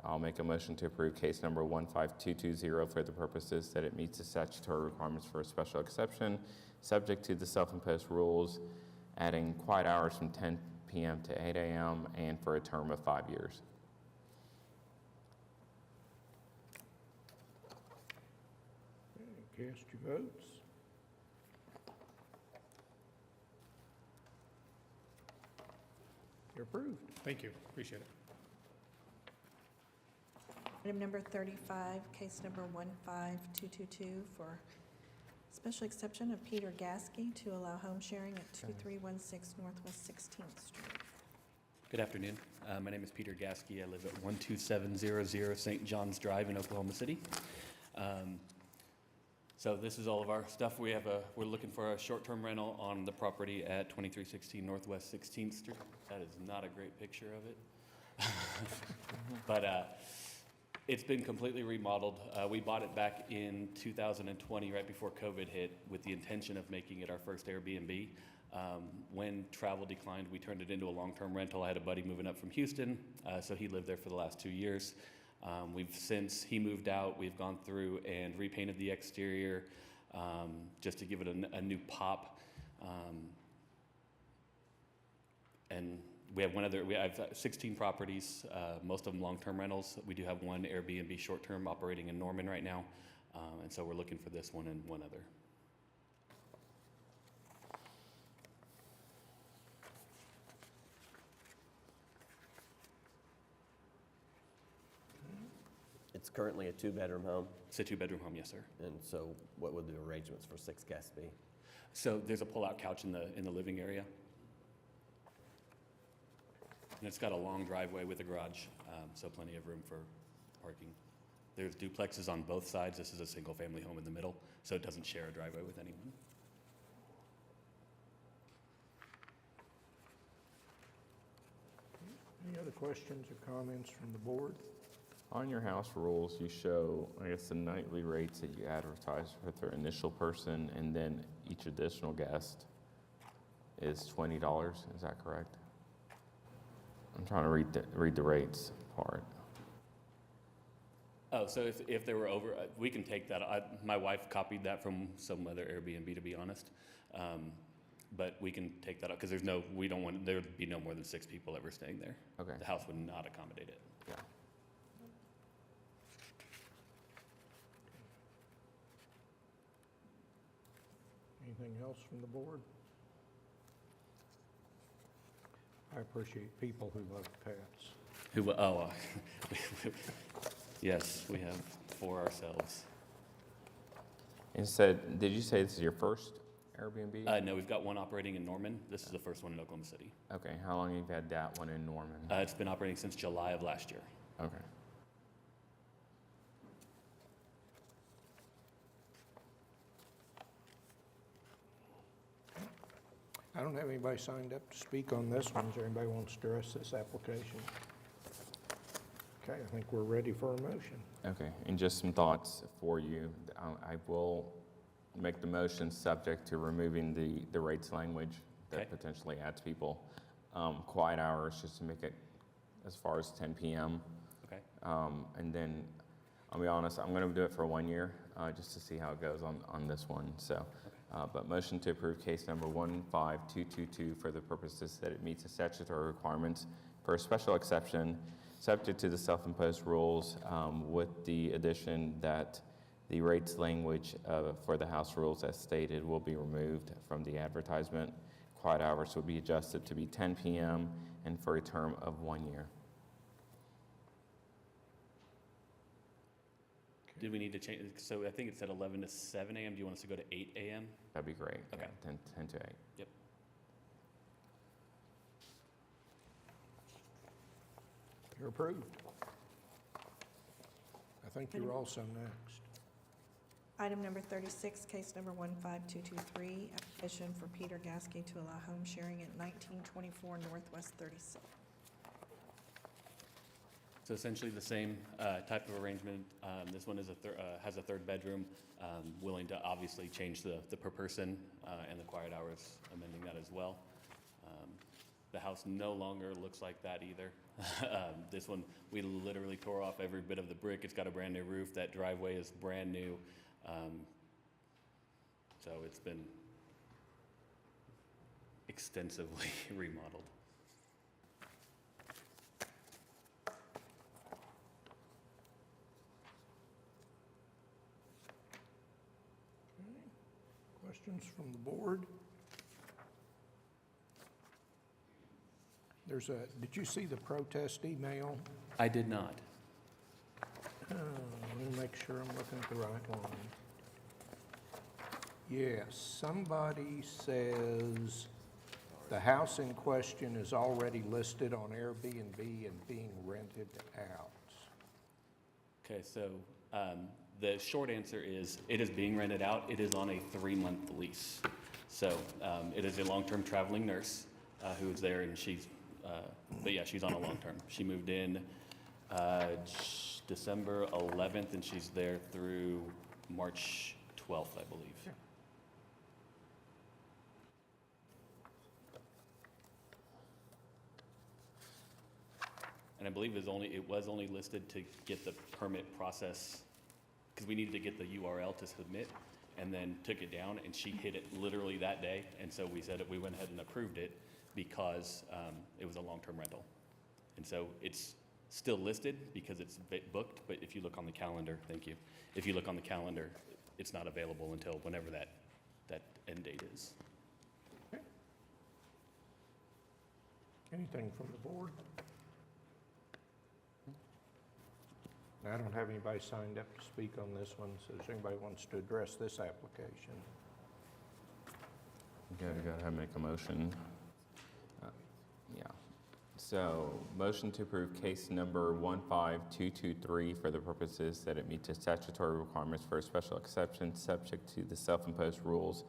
I'll make a motion to approve case number 15220 for the purposes that it meets the statutory requirements for a special exception, subject to the self-imposed rules, adding quiet hours from 10 p.m. to 8 a.m. and for a term of 5 years. Cast your votes. You're approved. Thank you, appreciate it. Item number 35, case number 15222 for special exception of Peter Gasky to allow home sharing at 2316 Northwest 16th Street. Good afternoon. My name is Peter Gasky. I live at 12700 St. John's Drive in Oklahoma City. So this is all of our stuff. We're looking for a short-term rental on the property at 2316 Northwest 16th Street. That is not a great picture of it. But it's been completely remodeled. We bought it back in 2020, right before COVID hit, with the intention of making it our first Airbnb. When travel declined, we turned it into a long-term rental. I had a buddy moving up from Houston, so he lived there for the last 2 years. Since he moved out, we've gone through and repainted the exterior just to give it a new pop. And we have we have 16 properties, most of them long-term rentals. We do have one Airbnb short-term operating in Norman right now. And so we're looking for this one and one other. It's currently a 2-bedroom home. It's a 2-bedroom home, yes, sir. And so what would the arrangements for 6 guests be? So there's a pull-out couch in the living area. And it's got a long driveway with a garage, so plenty of room for parking. There's duplexes on both sides. This is a single-family home in the middle, so it doesn't share a driveway with anyone. Any other questions or comments from the board? On your house rules, you show, I guess, the nightly rates that you advertise with their initial person, and then each additional guest is $20. Is that correct? I'm trying to read the rates part. Oh, so if they were over, we can take that. My wife copied that from some other Airbnb, to be honest. But we can take that out because there would be no more than 6 people ever staying there. Okay. The house would not accommodate it. Yeah. Anything else from the board? I appreciate people who love pets. Yes, we have 4 ourselves. And did you say this is your first Airbnb? No, we've got one operating in Norman. This is the first one in Oklahoma City. Okay, how long have you had that one in Norman? It's been operating since July of last year. Okay. I don't have anybody signed up to speak on this one. Is there anybody wants to address this application? Okay, I think we're ready for a motion. Okay, and just some thoughts for you. I will make the motion subject to removing the rates language that potentially adds people. Quiet hours, just to make it as far as 10 p.m. Okay. And then I'll be honest, I'm going to do it for 1 year, just to see how it goes on this one. So, but motion to approve case number 15222 for the purposes that it meets the statutory requirements for a special exception, subject to the self-imposed rules, with the addition that the rates language for the House rules as stated will be removed from the advertisement. Quiet hours will be adjusted to be 10 p.m. and for a term of 1 year. Did we need to change, so I think it said 11 to 7 a.m. Do you want us to go to 8 a.m.? That'd be great. Okay. Yeah, 10 to 8. Yep. You're approved. I think you're also next. Item number 36, case number 15223, application for Peter Gasky to allow home sharing at 1924 Northwest 36. So essentially the same type of arrangement. This one is has a third bedroom, willing to obviously change the per person and the quiet hours, amending that as well. The house no longer looks like that either. This one, we literally tore off every bit of the brick. It's got a brand new roof. That driveway is brand new. So it's been extensively remodeled. Questions from the board? Did you see the protest email? I did not. Let me make sure I'm looking at the right one. Yes, somebody says the house in question is already listed on Airbnb and being rented out. Okay, so the short answer is it is being rented out. It is on a 3-month lease. So it is a long-term traveling nurse who is there, and she's on a long-term. She moved in December 11th, and she's there through March 12th, I believe. Yeah. And I believe it was only listed to get the permit process, because we needed to get the URL to submit, and then took it down, and she hit it literally that day. And so we said we went ahead and approved it because it was a long-term rental. And so it's still listed because it's booked, but if you look on the calendar, thank you. If you look on the calendar, it's not available until whenever that end date is. Okay. Anything from the board? I don't have anybody signed up to speak on this one, so if anybody wants to address this application. You gotta go ahead and make a motion. Yeah. So, motion to approve case number 15223 for the purposes that it meets the statutory requirements for a special exception, subject to the self-imposed rules,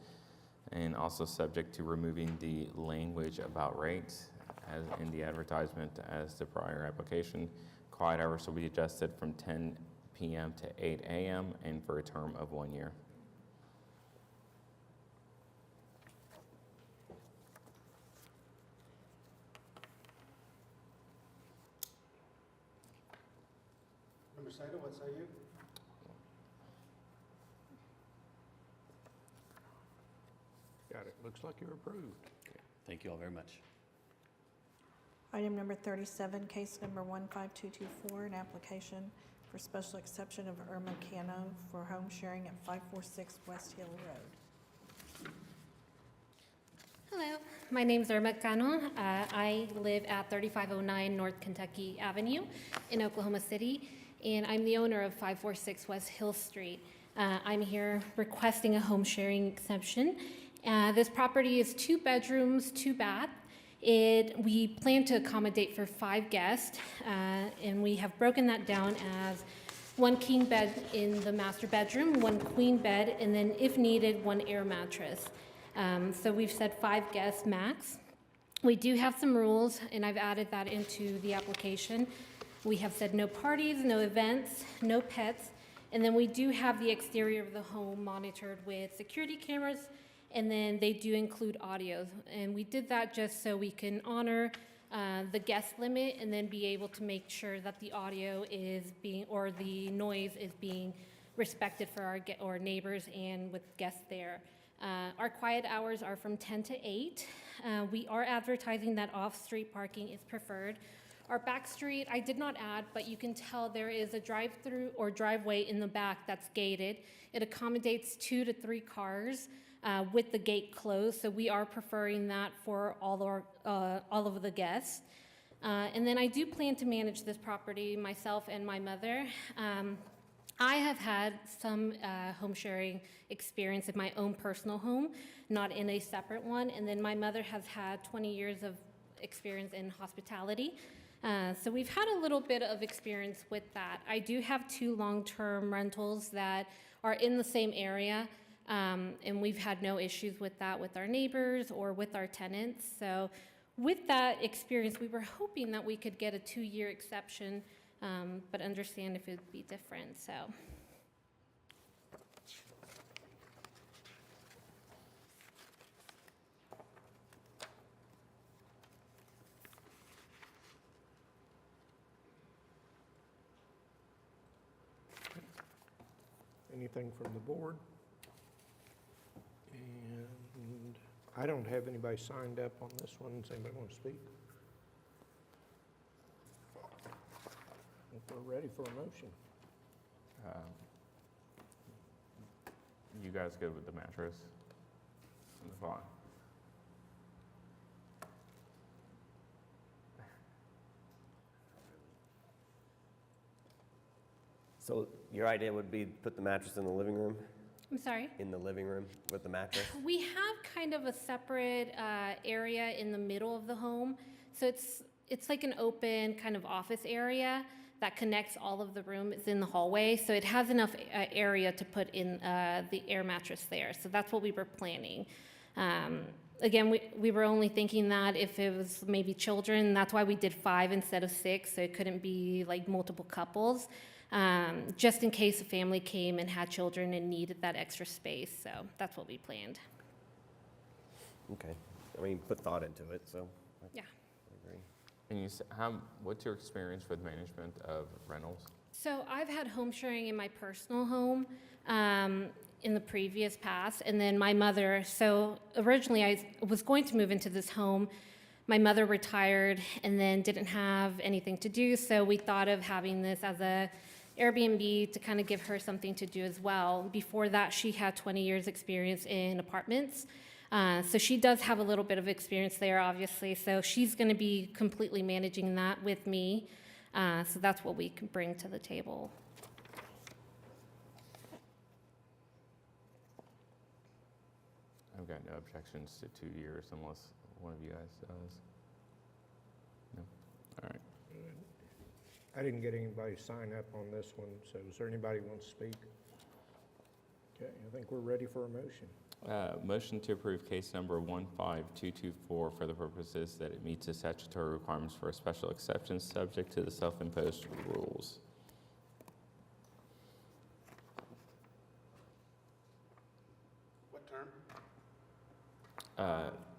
and also subject to removing the language about rates as in the advertisement as the prior application. Quiet hours will be adjusted from 10 p.m. to 8 a.m. and for a term of 1 year. Member Saito, what say you? Got it. Looks like you're approved. Thank you all very much. Item number 37, case number 15224, an application for special exception of Irma Cano for home sharing at 546 West Hill Road. Hello, my name's Irma Cano. I live at 3509 North Kentucky Avenue in Oklahoma City, and I'm the owner of 546 West Hill Street. I'm here requesting a home sharing exception. This property is 2 bedrooms, 2 baths. We plan to accommodate for 5 guests, and we have broken that down as 1 king bed in the master bedroom, 1 queen bed, and then if needed, 1 air mattress. So we've said 5 guests max. We do have some rules, and I've added that into the application. We have said no parties, no events, no pets, and then we do have the exterior of the home monitored with security cameras, and then they do include audio. And we did that just so we can honor the guest limit and then be able to make sure that the audio is being, or the noise is being respected for our neighbors and with guests there. Our quiet hours are from 10 to 8. We are advertising that off-street parking is preferred. Our back street, I did not add, but you can tell there is a drive-through or driveway in the back that's gated. It accommodates 2 to 3 cars with the gate closed, so we are preferring that for all of the guests. And then I do plan to manage this property myself and my mother. I have had some home sharing experience in my own personal home, not in a separate one. And then my mother has had 20 years of experience in hospitality. So we've had a little bit of experience with that. I do have 2 long-term rentals that are in the same area, and we've had no issues with that with our neighbors or with our tenants. So with that experience, we were hoping that we could get a 2-year exception, but understand if it would be different, so. Anything from the board? And I don't have anybody signed up on this one. Does anybody want to speak? If we're ready for a motion. You guys good with the mattress and the font? So your idea would be to put the mattress in the living room? I'm sorry? In the living room with the mattress? We have kind of a separate area in the middle of the home. So it's like an open kind of office area that connects all of the rooms. It's in the hallway. So it has enough area to put in the air mattress there. So that's what we were planning. Again, we were only thinking that if it was maybe children, that's why we did 5 instead of 6. So it couldn't be like multiple couples. Just in case a family came and had children and needed that extra space. So that's what we planned. Okay. I mean, put thought into it, so. Yeah. I agree. And what's your experience with management of rentals? So I've had home sharing in my personal home in the previous past, and then my mother, so originally I was going to move into this home. My mother retired and then didn't have anything to do, so we thought of having this as a Airbnb to kind of give her something to do as well. Before that, she had 20 years experience in apartments. So she does have a little bit of experience there, obviously. So she's going to be completely managing that with me. So that's what we can bring to the table. I've got no objections to 2 years unless one of you guys does. No? All right. I didn't get anybody to sign up on this one, so is there anybody who wants to speak? Okay, I think we're ready for a motion. Motion to approve case number 15224 for the purposes that it meets the statutory requirements for a special exception subject to the self-imposed rules. What term?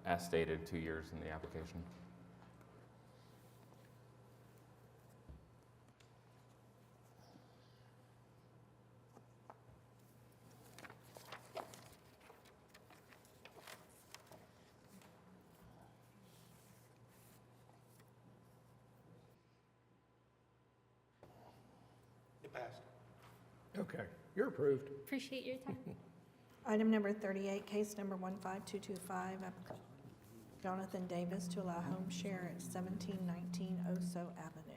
As stated, 2 years in the application. It passed. Okay, you're approved. Appreciate your time. Item number 38, case number 15225, Jonathan Davis to allow home share at 1719 Oso Avenue.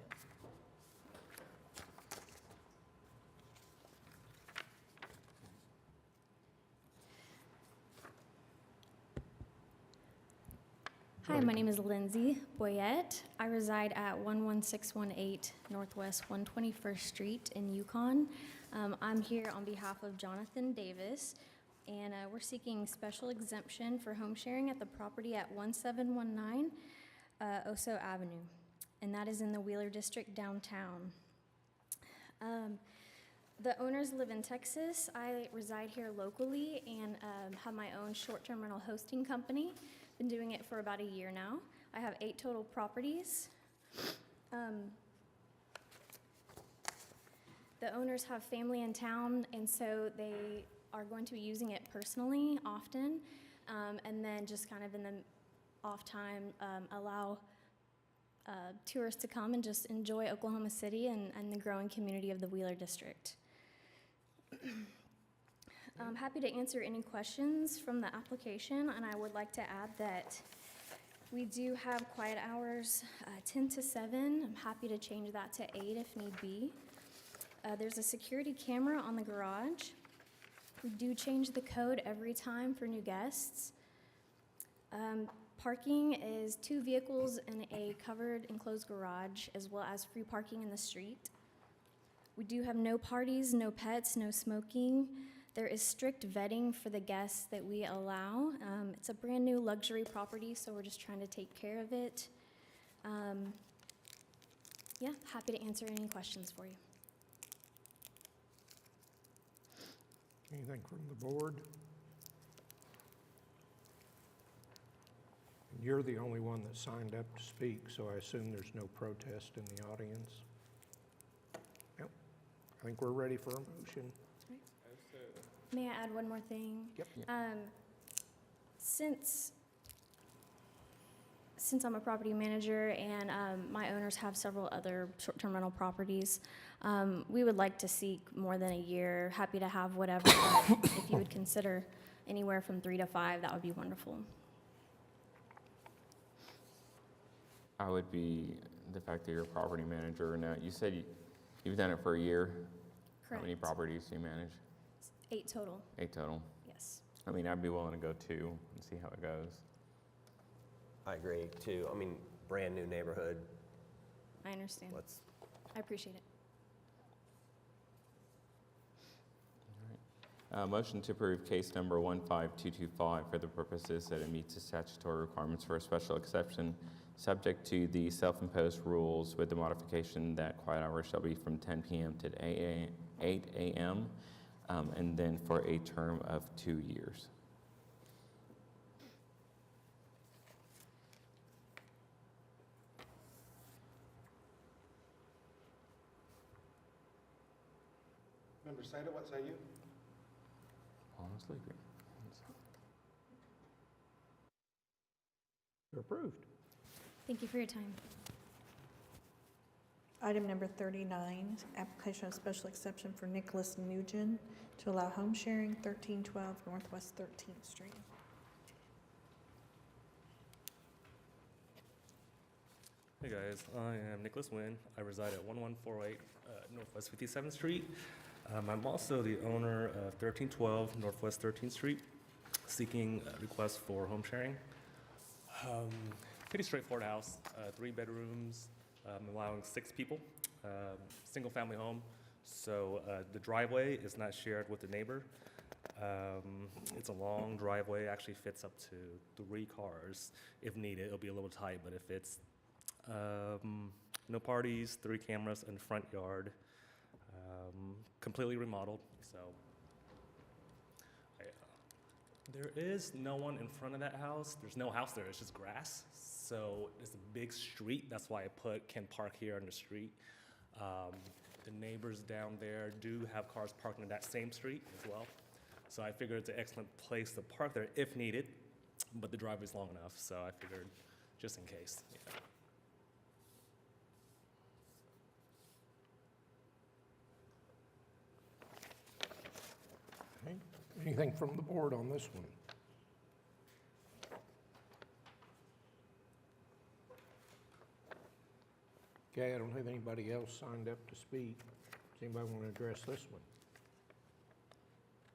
Hi, my name is Lindsay Boyette. I reside at 11618 Northwest 121st Street in Yukon. I'm here on behalf of Jonathan Davis, and we're seeking special exemption for home sharing at the property at 1719 Oso Avenue, and that is in the Wheeler District downtown. The owners live in Texas. I reside here locally and have my own short-term rental hosting company. Been doing it for about a year now. I have 8 total properties. The owners have family in town, and so they are going to be using it personally often, and then just kind of in the off time allow tourists to come and just enjoy Oklahoma City and the growing community of the Wheeler District. I'm happy to answer any questions from the application, and I would like to add that we do have quiet hours 10 to 7. I'm happy to change that to 8 if need be. There's a security camera on the garage. We do change the code every time for new guests. Parking is 2 vehicles in a covered enclosed garage, as well as free parking in the street. We do have no parties, no pets, no smoking. There is strict vetting for the guests that we allow. It's a brand new luxury property, so we're just trying to take care of it. Yeah, happy to answer any questions for you. Anything from the board? You're the only one that signed up to speak, so I assume there's no protest in the audience. Yep. I think we're ready for a motion. May I add one more thing? Yep. Since I'm a property manager and my owners have several other short-term rental properties, we would like to seek more than a year. Happy to have whatever, but if you would consider anywhere from 3 to 5, that would be wonderful. I would be the fact that you're a property manager. Now, you said you've done it for a year. Correct. How many properties do you manage? 8 total. 8 total. Yes. I mean, I'd be willing to go 2 and see how it goes. I agree too. I mean, brand new neighborhood. I understand. I appreciate it. Motion to approve case number 15225 for the purposes that it meets the statutory requirements for a special exception, subject to the self-imposed rules with the modification that quiet hours shall be from 10 p.m. to 8 a.m., and then for a term of 2 years. Member Sada, what say you? Honestly, You're approved. Thank you for your time. Item number 39, application of special exception for Nicholas Nugent to allow home sharing, 1312 Northwest 13th Street. Hey guys, I am Nicholas Nguyen. I reside at 1148 Northwest 57th Street. I'm also the owner of 1312 Northwest 13th Street, seeking a request for home sharing. Pretty straightforward house, 3 bedrooms, allowing 6 people, single family home. So the driveway is not shared with the neighbor. It's a long driveway, actually fits up to 3 cars. If needed, it'll be a little tight, but if it's no parties, 3 cameras in front yard, completely remodeled. So there is no one in front of that house. There's no house there, it's just grass. So it's a big street. That's why I put can park here on the street. The neighbors down there do have cars parked in that same street as well. So I figured it's an excellent place to park there if needed, but the driveway's long enough, so I figured just in case. Yeah. Okay. Anything from the board on this one? Okay, I don't have anybody else signed up to speak. Does anybody want to address this one?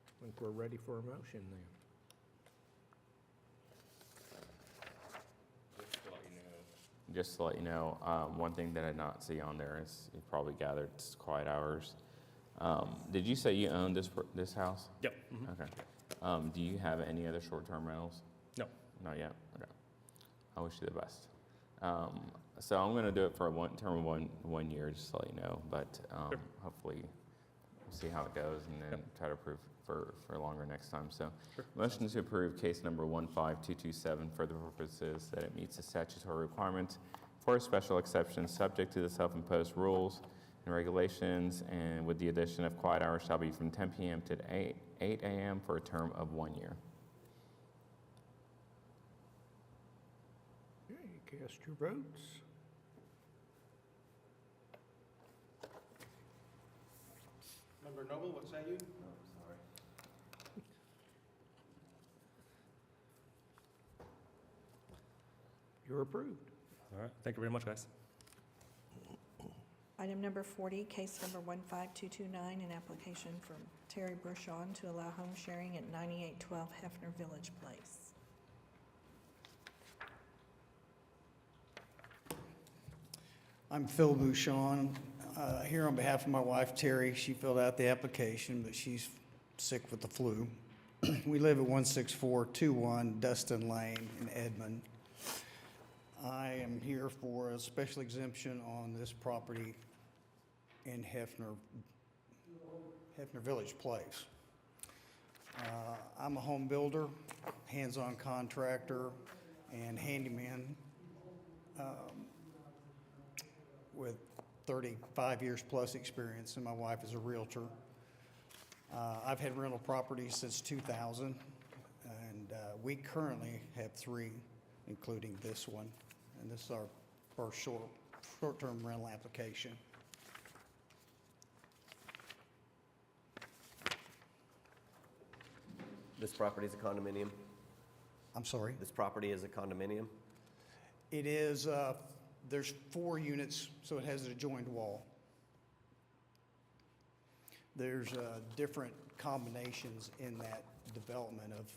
I think we're ready for a motion then. Just to let you know, one thing that I did not see on there is, you probably gathered, it's quiet hours. Did you say you own this house? Yep. Mm-hmm. Okay. Do you have any other short-term rentals? No. Not yet? Okay. I wish you the best. So I'm going to do it for a term of one year, just to let you know, but Sure. hopefully see how it goes, and then try to approve for longer next time. So, motion to approve case number 15227 for the purposes that it meets the statutory requirements for a special exception subject to the self-imposed rules and regulations, and with the addition of quiet hours shall be from 10 p.m. to 8 a.m. for a term of 1 year. Okay, cast your votes. Member Noble, what say you? You're approved. All right, thank you very much, guys. Item number 40, case number 15229, an application from Terry Bruchon to allow home sharing at 9812 Hefner Village Place. I'm Phil Bouchon, here on behalf of my wife Terry. She filled out the application, but she's sick with the flu. We live at 16421 Dustin Lane in Edmond. I am here for a special exemption on this property in Hefner Village Place. I'm a home builder, hands-on contractor, and handyman with 35 years plus experience, and my wife is a realtor. I've had rental properties since 2000, and we currently have 3, including this one. And this is our first short-term rental application. This property is a condominium? I'm sorry? This property is a condominium? It is, there's 4 units, so it has an adjoined wall. There's different combinations in that development of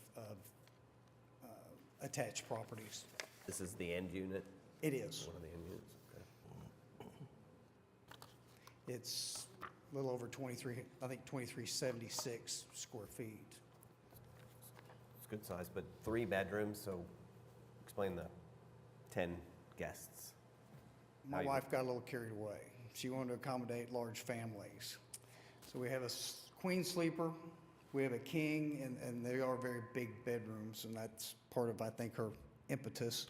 attached properties. This is the end unit? It is. One of the end units, okay. It's a little over 23, I think 2376 square feet. It's good size, but 3 bedrooms, so explain the 10 guests. My wife got a little carried away. She wanted to accommodate large families. So we have a queen sleeper, we have a king, and they are very big bedrooms, and that's part of, I think, her impetus.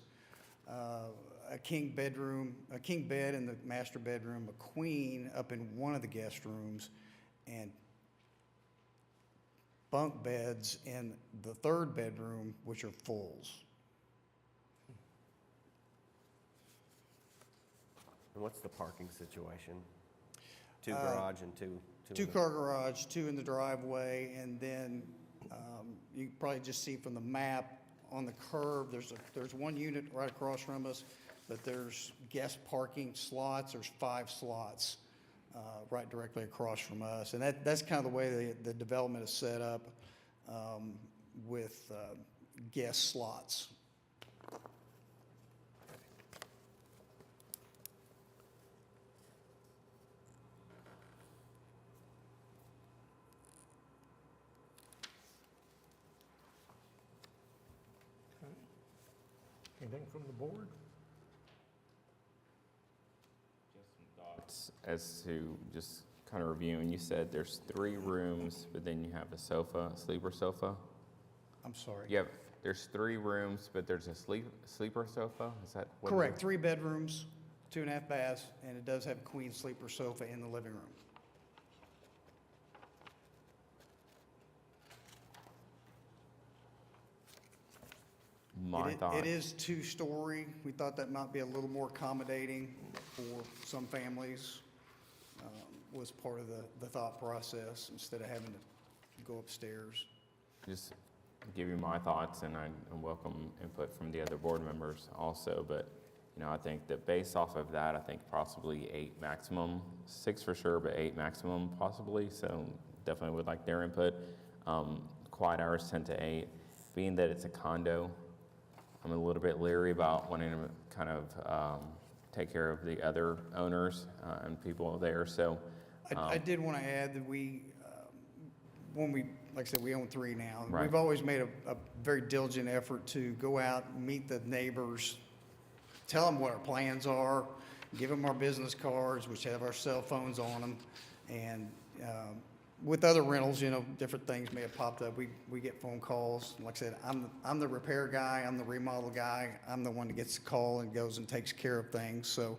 A king bedroom, a king bed in the master bedroom, a queen up in one of the guest rooms, and bunk beds in the 3rd bedroom, which are fulls. And what's the parking situation? 2 garage and 2? 2-car garage, 2 in the driveway, and then you can probably just see from the map on the curve, there's 1 unit right across from us, but there's guest parking slots. There's 5 slots right directly across from us, and that's kind of the way the development is set up with guest slots. Anything from the board? Just some thoughts as to just kind of reviewing. You said there's 3 rooms, but then you have a sofa, a sleeper sofa. I'm sorry. There's 3 rooms, but there's a sleeper sofa. Is that what? Correct. 3 bedrooms, 2.5 baths, and it does have a queen sleeper sofa in the living room. It is 2-story. We thought that might be a little more accommodating for some families. Was part of the thought process instead of having to go upstairs. Just give you my thoughts, and I welcome input from the other board members also. But I think that based off of that, I think possibly 8 maximum, 6 for sure, but 8 maximum possibly. So definitely would like their input. Quiet hours 10 to 8. Being that it's a condo, I'm a little bit leery about wanting to kind of take care of the other owners and people there. So I did want to add that we, when we, like I said, we own 3 now. Right. We've always made a very diligent effort to go out, meet the neighbors, tell them what our plans are, give them our business cards, which have our cell phones on them, and with other rentals, different things may have popped up. We get phone calls. Like I said, I'm the repair guy, I'm the remodel guy. I'm the one that gets the call and goes and takes care of things. So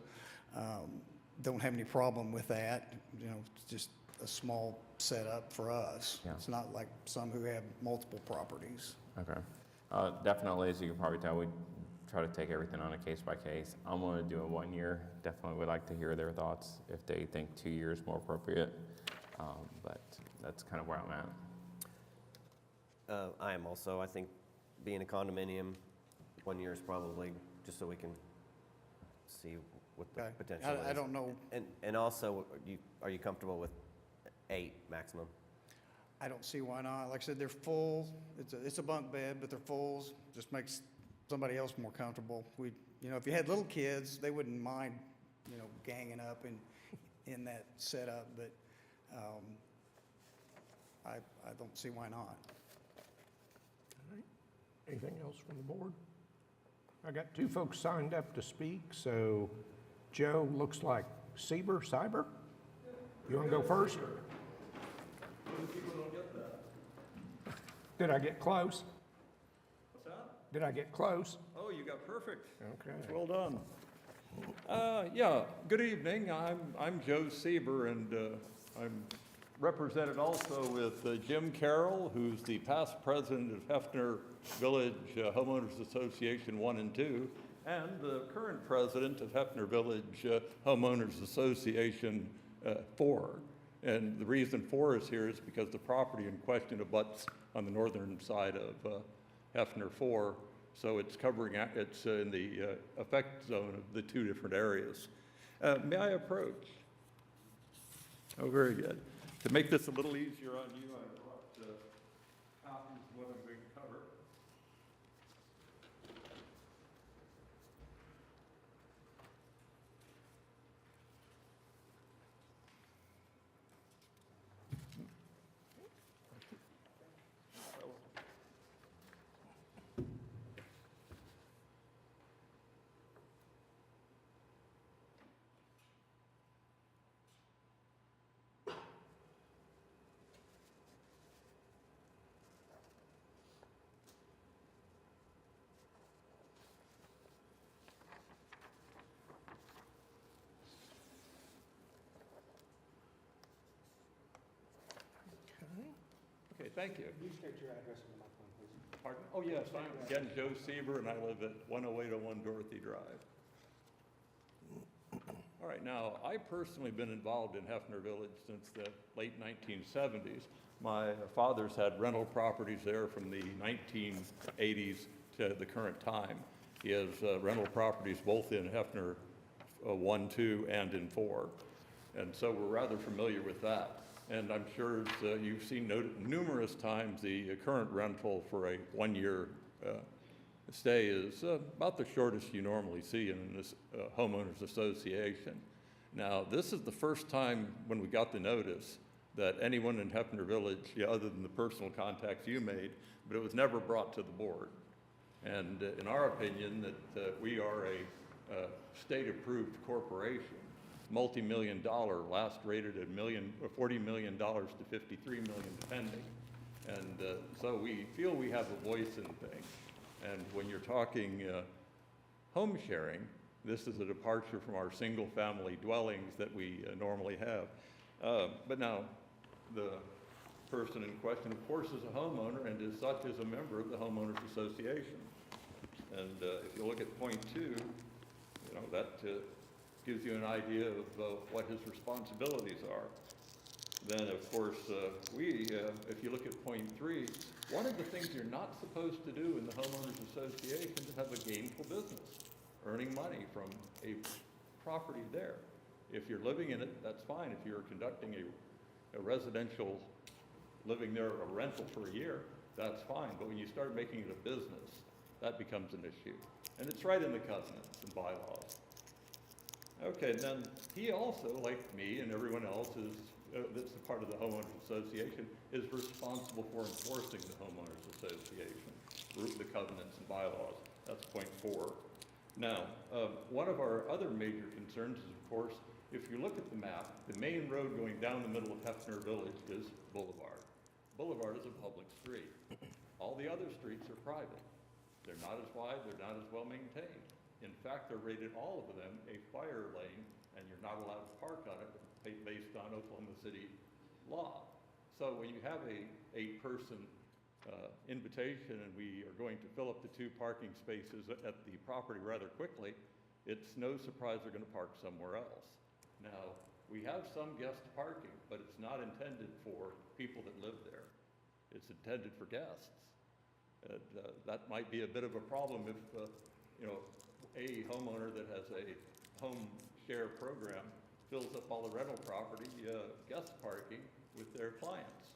don't have any problem with that. It's just a small setup for us. Yeah. It's not like some who have multiple properties. Okay. Definitely, as you can probably tell, we try to take everything on a case by case. I'm going to do a 1 year. Definitely would like to hear their thoughts if they think 2 years more appropriate. But that's kind of where I'm at. I am also, I think, being a condominium, 1 year is probably just so we can see what the Okay. potential is. I don't know. And also, are you comfortable with 8 maximum? I don't see why not. Like I said, they're full. It's a bunk bed, but they're fulls. Just makes somebody else more comfortable. If you had little kids, they wouldn't mind, ganging up in that setup, but I don't see why not. All right. Anything else from the board? I got 2 folks signed up to speak, so Joe, looks like Cyber? You want to go first? Did I get close? What's that? Did I get close? Oh, you got perfect. Okay. That's well done. Yeah, good evening. I'm Joe Sieber, and I'm represented also with Jim Carroll, who's the past president of Hefner Village Homeowners Association 1 and 2, and the current president of Hefner Village Homeowners Association 4. And the reason 4 is here is because the property in question abuts on the northern side of Hefner 4. So it's it's in the effect zone of the 2 different areas. May I approach? Oh, very good. To make this a little easier on you, I brought copies of what I'm going to cover. Okay, thank you. Please state your address on the microphone, please. Pardon? Oh, yes, I'm again Joe Sieber, and I live at 10801 Dorothy Drive. All right, now, I've personally been involved in Hefner Village since the late 1970s. My father's had rental properties there from the 1980s to the current time. He has rental properties both in Hefner 1, 2, and in 4. And so we're rather familiar with that. And I'm sure you've seen numerous times the current rental for a 1-year stay is about the shortest you normally see in this homeowners association. Now, this is the first time when we got the notice that anyone in Hefner Village, other than the personal contacts you made, but it was never brought to the board. And in our opinion, that we are a state-approved corporation, multi-million-dollar, last rated at $40 million to $53 million depending. And so we feel we have a voice in things. And when you're talking home sharing, this is a departure from our single-family dwellings that we normally have. But now, the person in question, of course, is a homeowner and as such is a member of the Homeowners Association. And if you look at point 2, that gives you an idea of what his responsibilities are. Then, of course, if you look at point 3, one of the things you're not supposed to do in the Homeowners Association is have a gainful business, earning money from a property there. If you're living in it, that's fine. If you're conducting a residential, living there, a rental for a year, that's fine. But when you start making it a business, that becomes an issue. And it's right in the covenants and bylaws. Okay, then he also, like me and everyone else, that's a part of the Homeowners Association, is responsible for enforcing the Homeowners Association, the covenants and bylaws. That's point 4. Now, one of our other major concerns is, of course, If you look at the map, the main road going down the middle of Hefner Village is Boulevard. Boulevard is a public street. All the other streets are private. They're not as wide, they're not as well maintained. In fact, they're rated, all of them, a fire lane, and you're not allowed to park on it based on Oklahoma City law. So when you have a eight-person invitation and we are going to fill up the 2 parking spaces at the property rather quickly, it's no surprise they're going to park somewhere else. Now, we have some guest parking, but it's not intended for people that live there. It's intended for guests. That might be a bit of a problem if, you know, a homeowner that has a home share program fills up all the rental property, guest parking with their clients.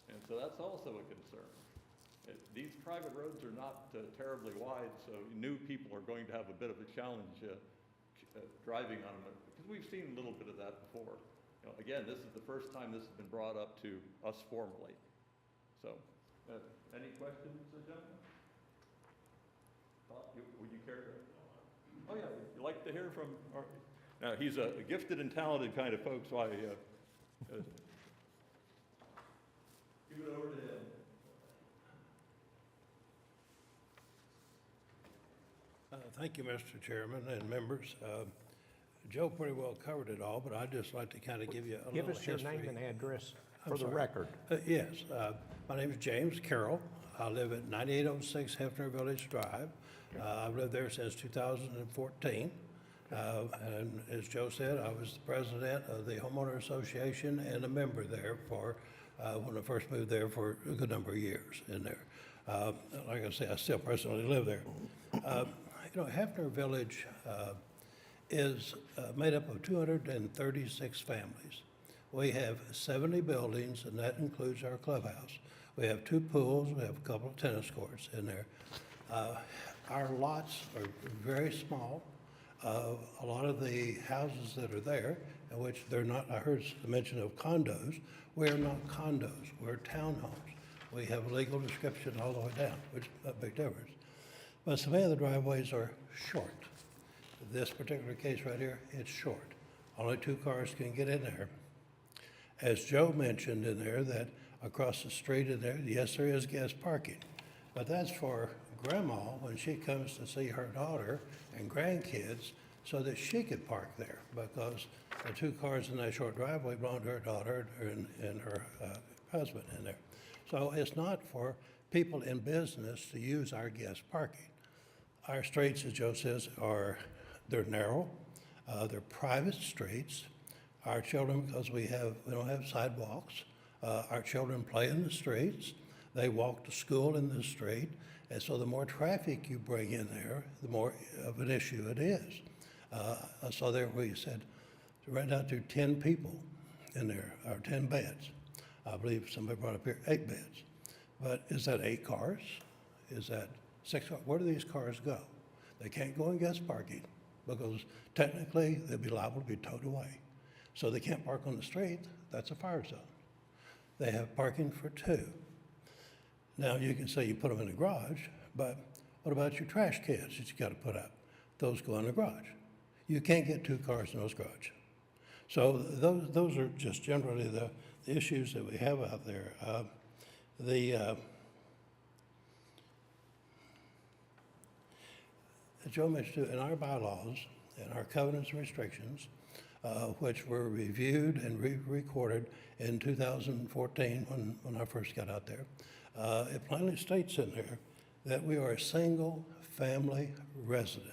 And so that's also a concern. These private roads are not terribly wide, so new people are going to have a bit of a challenge driving on them, because we've seen a little bit of that before. You know, again, this is the first time this has been brought up to us formally. So, any questions, gentlemen? Would you care to? Oh yeah, you like to hear from our, now he's a gifted and talented kind of folks, so I give it over to him. Thank you, Mr. Chairman and members. Joe pretty well covered it all, but I'd just like to kind of give you a little history. Give us your name and address I'm for the sorry. record. Yes, my name is James Carroll. I live at 9806 Hefner Village Drive. I've lived there since 2014. And as Joe said, I was the president of the homeowner association and a member there for, when I first moved there, for a good number of years in there. Like I say, I still personally live there. You know, Hefner Village is made up of 236 families. We have 70 buildings, and that includes our clubhouse. We have 2 pools, we have a couple of tennis courts in there. Our lots are very small. A lot of the houses that are there, in which they're not, I heard the mention of condos, we're not condos, we're townhomes. We have a legal description all the way down, which is a big difference. But some of the driveways are short. This particular case right here, it's short. Only 2 cars can get in there. As Joe mentioned in there, that across the street in there, yes, there is guest parking. But that's for grandma when she comes to see her daughter and grandkids so that she could park there, because the 2 cars in that short driveway belong to her daughter and her husband in there. So it's not for people in business to use our guest parking. Our streets, as Joe says, they're narrow, they're private streets. Our children, because we don't have sidewalks, our children play in the streets. They walk to school in the street. And so the more traffic you bring in there, the more of an issue it is. So there we said to rent out to 10 people in there, or 10 beds. I believe somebody brought up here 8 beds. But is that 8 cars? Is that 6 cars? Where do these cars go? They can't go in guest parking because technically they'd be liable to be towed away. So they can't park on the street. That's a fire zone. They have parking for 2. Now, you can say you put them in the garage, but what about your trash cans that you got to put up? Those go in the garage. You can't get 2 cars in those garages. So those are just generally the issues that we have out there. Joe mentioned in our bylaws and our covenants and restrictions, which were reviewed and re-recorded in 2014 when I first got out there, it plainly states in there that we are a single-family resident.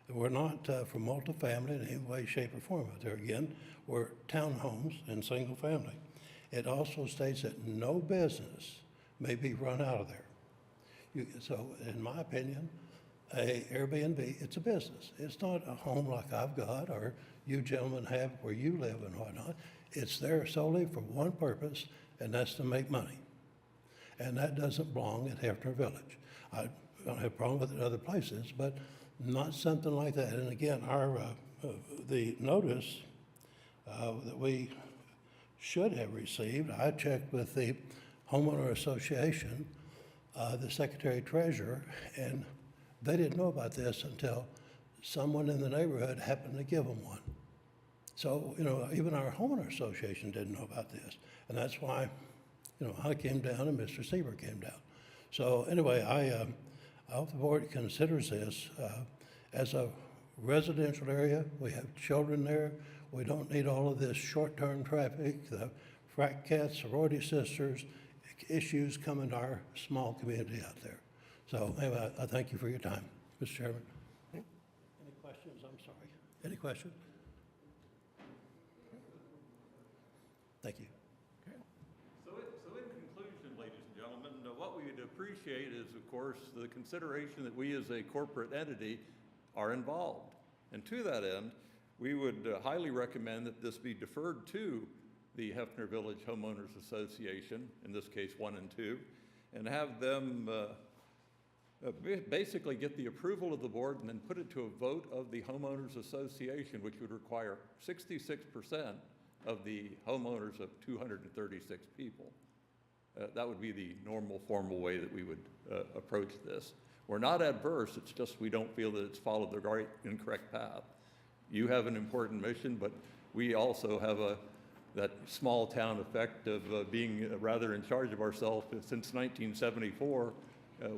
We're not for multifamily in any way, shape, or form. But there again, we're townhomes and single-family. It also states that no business may be run out of there. So, in my opinion, a Airbnb, it's a business. It's not a home like I've got or you gentlemen have where you live and whatnot. It's there solely for one purpose, and that's to make money. And that doesn't belong at Hefner Village. I don't have a problem with it in other places, but not something like that. And again, the notice that we should have received, I checked with the homeowner association, the secretary treasurer, and they didn't know about this until someone in the neighborhood happened to give them one. So, even our homeowner association didn't know about this. And that's why, I came down and Mr. Seaver came down. So anyway, I hope the board considers this as a residential area. We have children there. We don't need all of this short-term traffic, the frat cats, sorority sisters, issues coming to our small community out there. So anyway, I thank you for your time, Mr. Chairman. Any questions? I'm sorry. Any questions? Thank you. So in conclusion, ladies and gentlemen, what we would appreciate is, of course, the consideration that we as a corporate entity are involved. And to that end, we would highly recommend that this be deferred to the Hefner Village Homeowners Association, in this case 1 and 2, and have them basically get the approval of the board and then put it to a vote of the Homeowners Association, which would require 66% of the homeowners of 236 people. That would be the normal, formal way that we would approach this. We're not adverse, it's just we don't feel that it's followed the right and correct path. You have an important mission, but we also have that small town effect of being rather in charge of ourselves since 1974,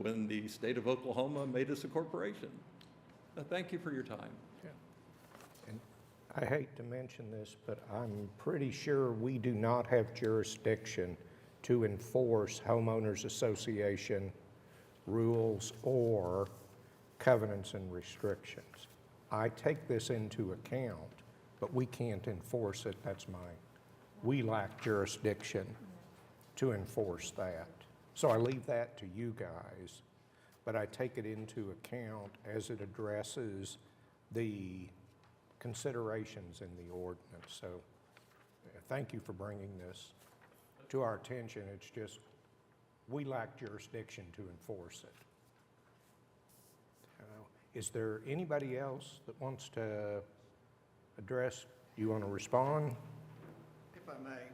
when the state of Oklahoma made us a corporation. Thank you for your time. And I hate to mention this, but I'm pretty sure we do not have jurisdiction to enforce homeowners association rules or covenants and restrictions. I take this into account, but we can't enforce it. That's mine. We lack jurisdiction to enforce that. So I leave that to you guys, but I take it into account as it addresses the considerations in the ordinance. So thank you for bringing this to our attention. It's just, we lack jurisdiction to enforce it. Is there anybody else that wants to address? You want to respond? If I may.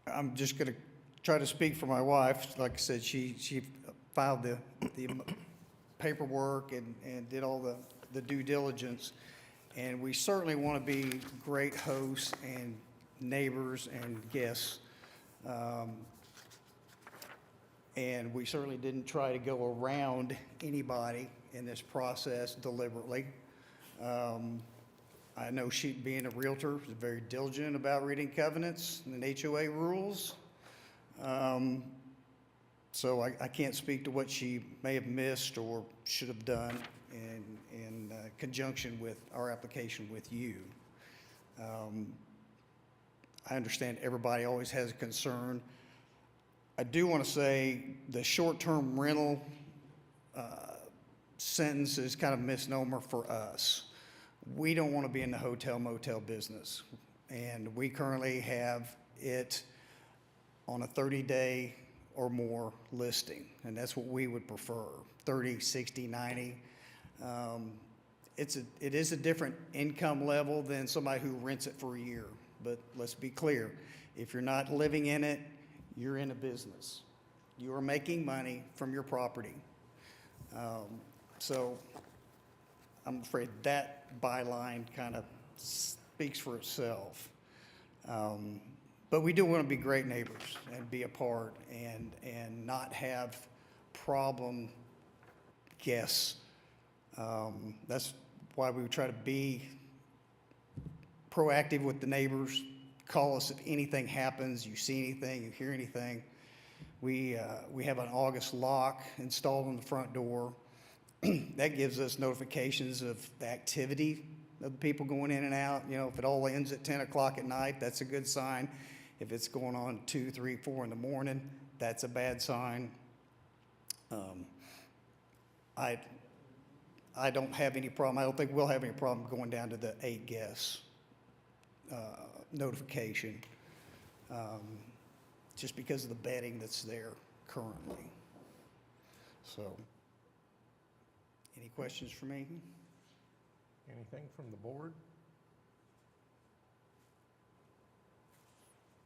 I'm just going to try to speak for my wife. Like I said, she filed the paperwork and did all the due diligence. And we certainly want to be great hosts and neighbors and guests. And we certainly didn't try to go around anybody in this process deliberately. I know she, being a realtor, is very diligent about reading covenants and HOA rules. So I can't speak to what she may have missed or should have done in conjunction with our application with you. I understand everybody always has a concern. I do want to say the short-term rental sentence is kind of a misnomer for us. We don't want to be in the hotel motel business, and we currently have it on a 30-day or more listing, and that's what we would prefer, 30, 60, 90. It is a different income level than somebody who rents it for a year, but let's be clear, if you're not living in it, you're in a business. You are making money from your property. So I'm afraid that byline kind of speaks for itself. But we do want to be great neighbors and be a part and not have problem guests. That's why we try to be proactive with the neighbors. Call us if anything happens, you see anything, you hear anything. We have an August lock installed on the front door. That gives us notifications of the activity of the people going in and out. You know, if it all ends at 10 o'clock at night, that's a good sign. If it's going on 2, 3, 4 in the morning, that's a bad sign. I don't have any problem. I don't think we'll have any problem going down to the 8 guests notification, just because of the bedding that's there currently. So, any questions for me? Anything from the board?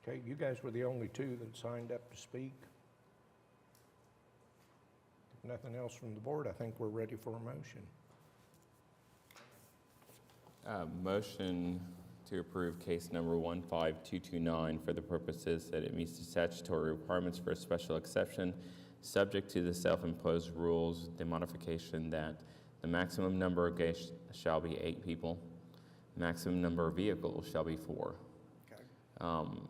Okay, you guys were the only 2 that signed up to speak. If nothing else from the board, I think we're ready for a motion. Motion to approve case number 15229 for the purposes that it meets the statutory requirements for a special exception, subject to the self-imposed rules, the modification that the maximum number of guests shall be 8 people, maximum number of vehicles shall be 4.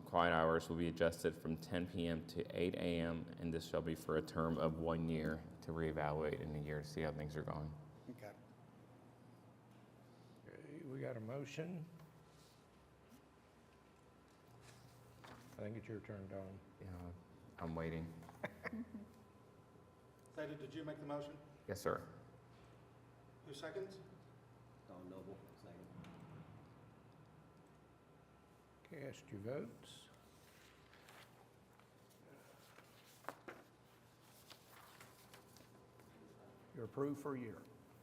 Quiet hours will be adjusted from 10 p.m. to 8 a.m., and this shall be for a term of 1 year to reevaluate in a year to see how things are going. Okay. Okay, we got a motion. I think it's your turn, Don. Yeah, I'm waiting. Theta, did you make the motion? Yes, sir. Who seconds? Don Noble, second. Cast your votes. You're approved for a year.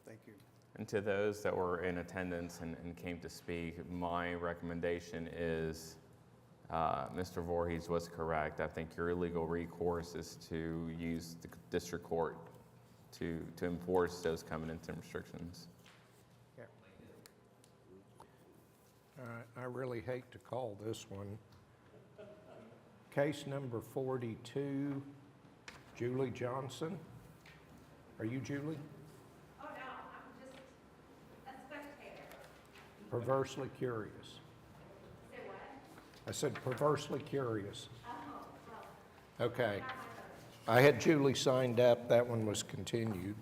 Thank you. And to those that were in attendance and came to speak, my recommendation is, Mr. Voorhees was correct. I think your legal recourse is to use the district court to enforce those covenants and restrictions. Yeah. All right, I really hate to call this one. Case number 42, Julie Johnson. Are you Julie? Oh, no, I'm just a spectator. Perversely curious. Say what? I said perversely curious. Oh, well. Okay. I had Julie signed up. That one was continued.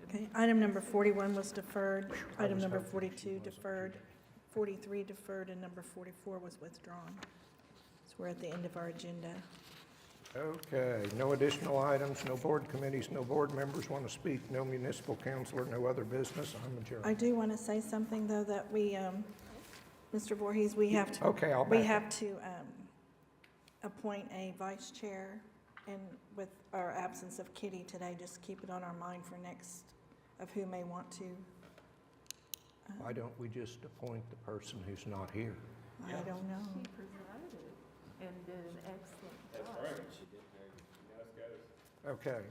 Okay, item number 41 was deferred, item number 42 deferred, 43 deferred, and number 44 was withdrawn. So we're at the end of our agenda. Okay, no additional items, no board committees, no board members want to speak, no municipal councilor, no other business. I'm adjourned. I do want to say something, though, that we, Mr. Voorhees, we have to. Okay, I'll We back have to appoint a vice chair, and with our absence of Kitty today, just keep it on our mind for next, of who may want to. Why don't we just appoint the person who's not here? I don't know. She presided and did an excellent job. Okay.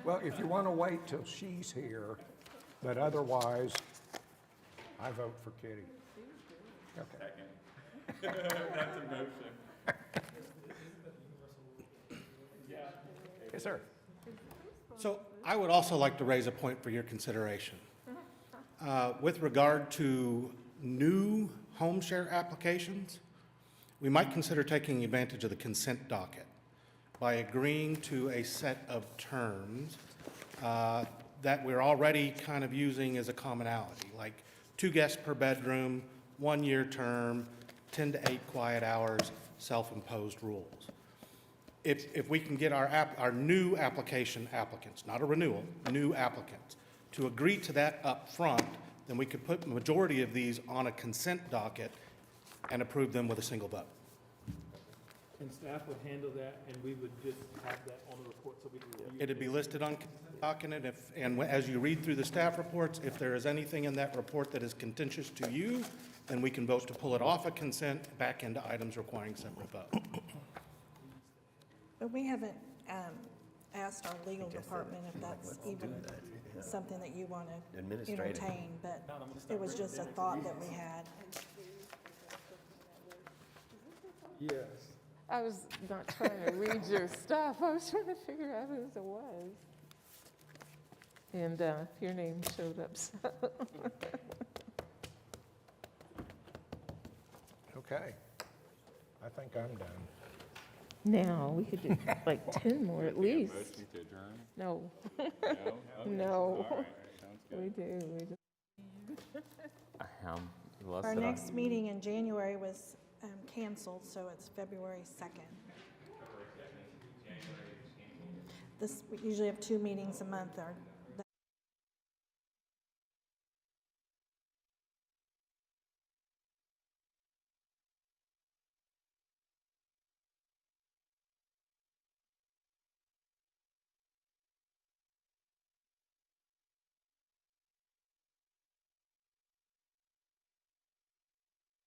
Well, if you want to wait till she's here, but otherwise, I vote for Kitty. Okay. That's a motion. Yes, sir. So I would also like to raise a point for your consideration. With regard to new home share applications, we might consider taking advantage of the consent docket by agreeing to a set of terms that we're already kind of using as a commonality, like 2 guests per bedroom, 1-year term, 10 to 8 quiet hours, self-imposed rules. If we can get our new application applicants, not a renewal, new applicants, to agree to that up front, then we could put the majority of these on a consent docket and approve them with a single vote. And staff would handle that, and we would just have that on the report so we can review it. It'd be listed on consent document, and as you read through the staff reports, if there is anything in that report that is contentious to you, then we can vote to pull it off of consent back into items requiring separate vote. But we haven't asked our legal department if that's even something that you want to Administrative. entertain, but it was just a thought that we had. Yes. I was not trying to read your stuff. I was trying to figure out who it was. And your name showed up. So. Okay. I think I'm done. Now, we could do like 10 more at least. Motion to adjourn? No. No? Okay. No. All right, sounds good. We do. Our next meeting in January was canceled, so it's February 2nd. We usually have 2 meetings a month. Our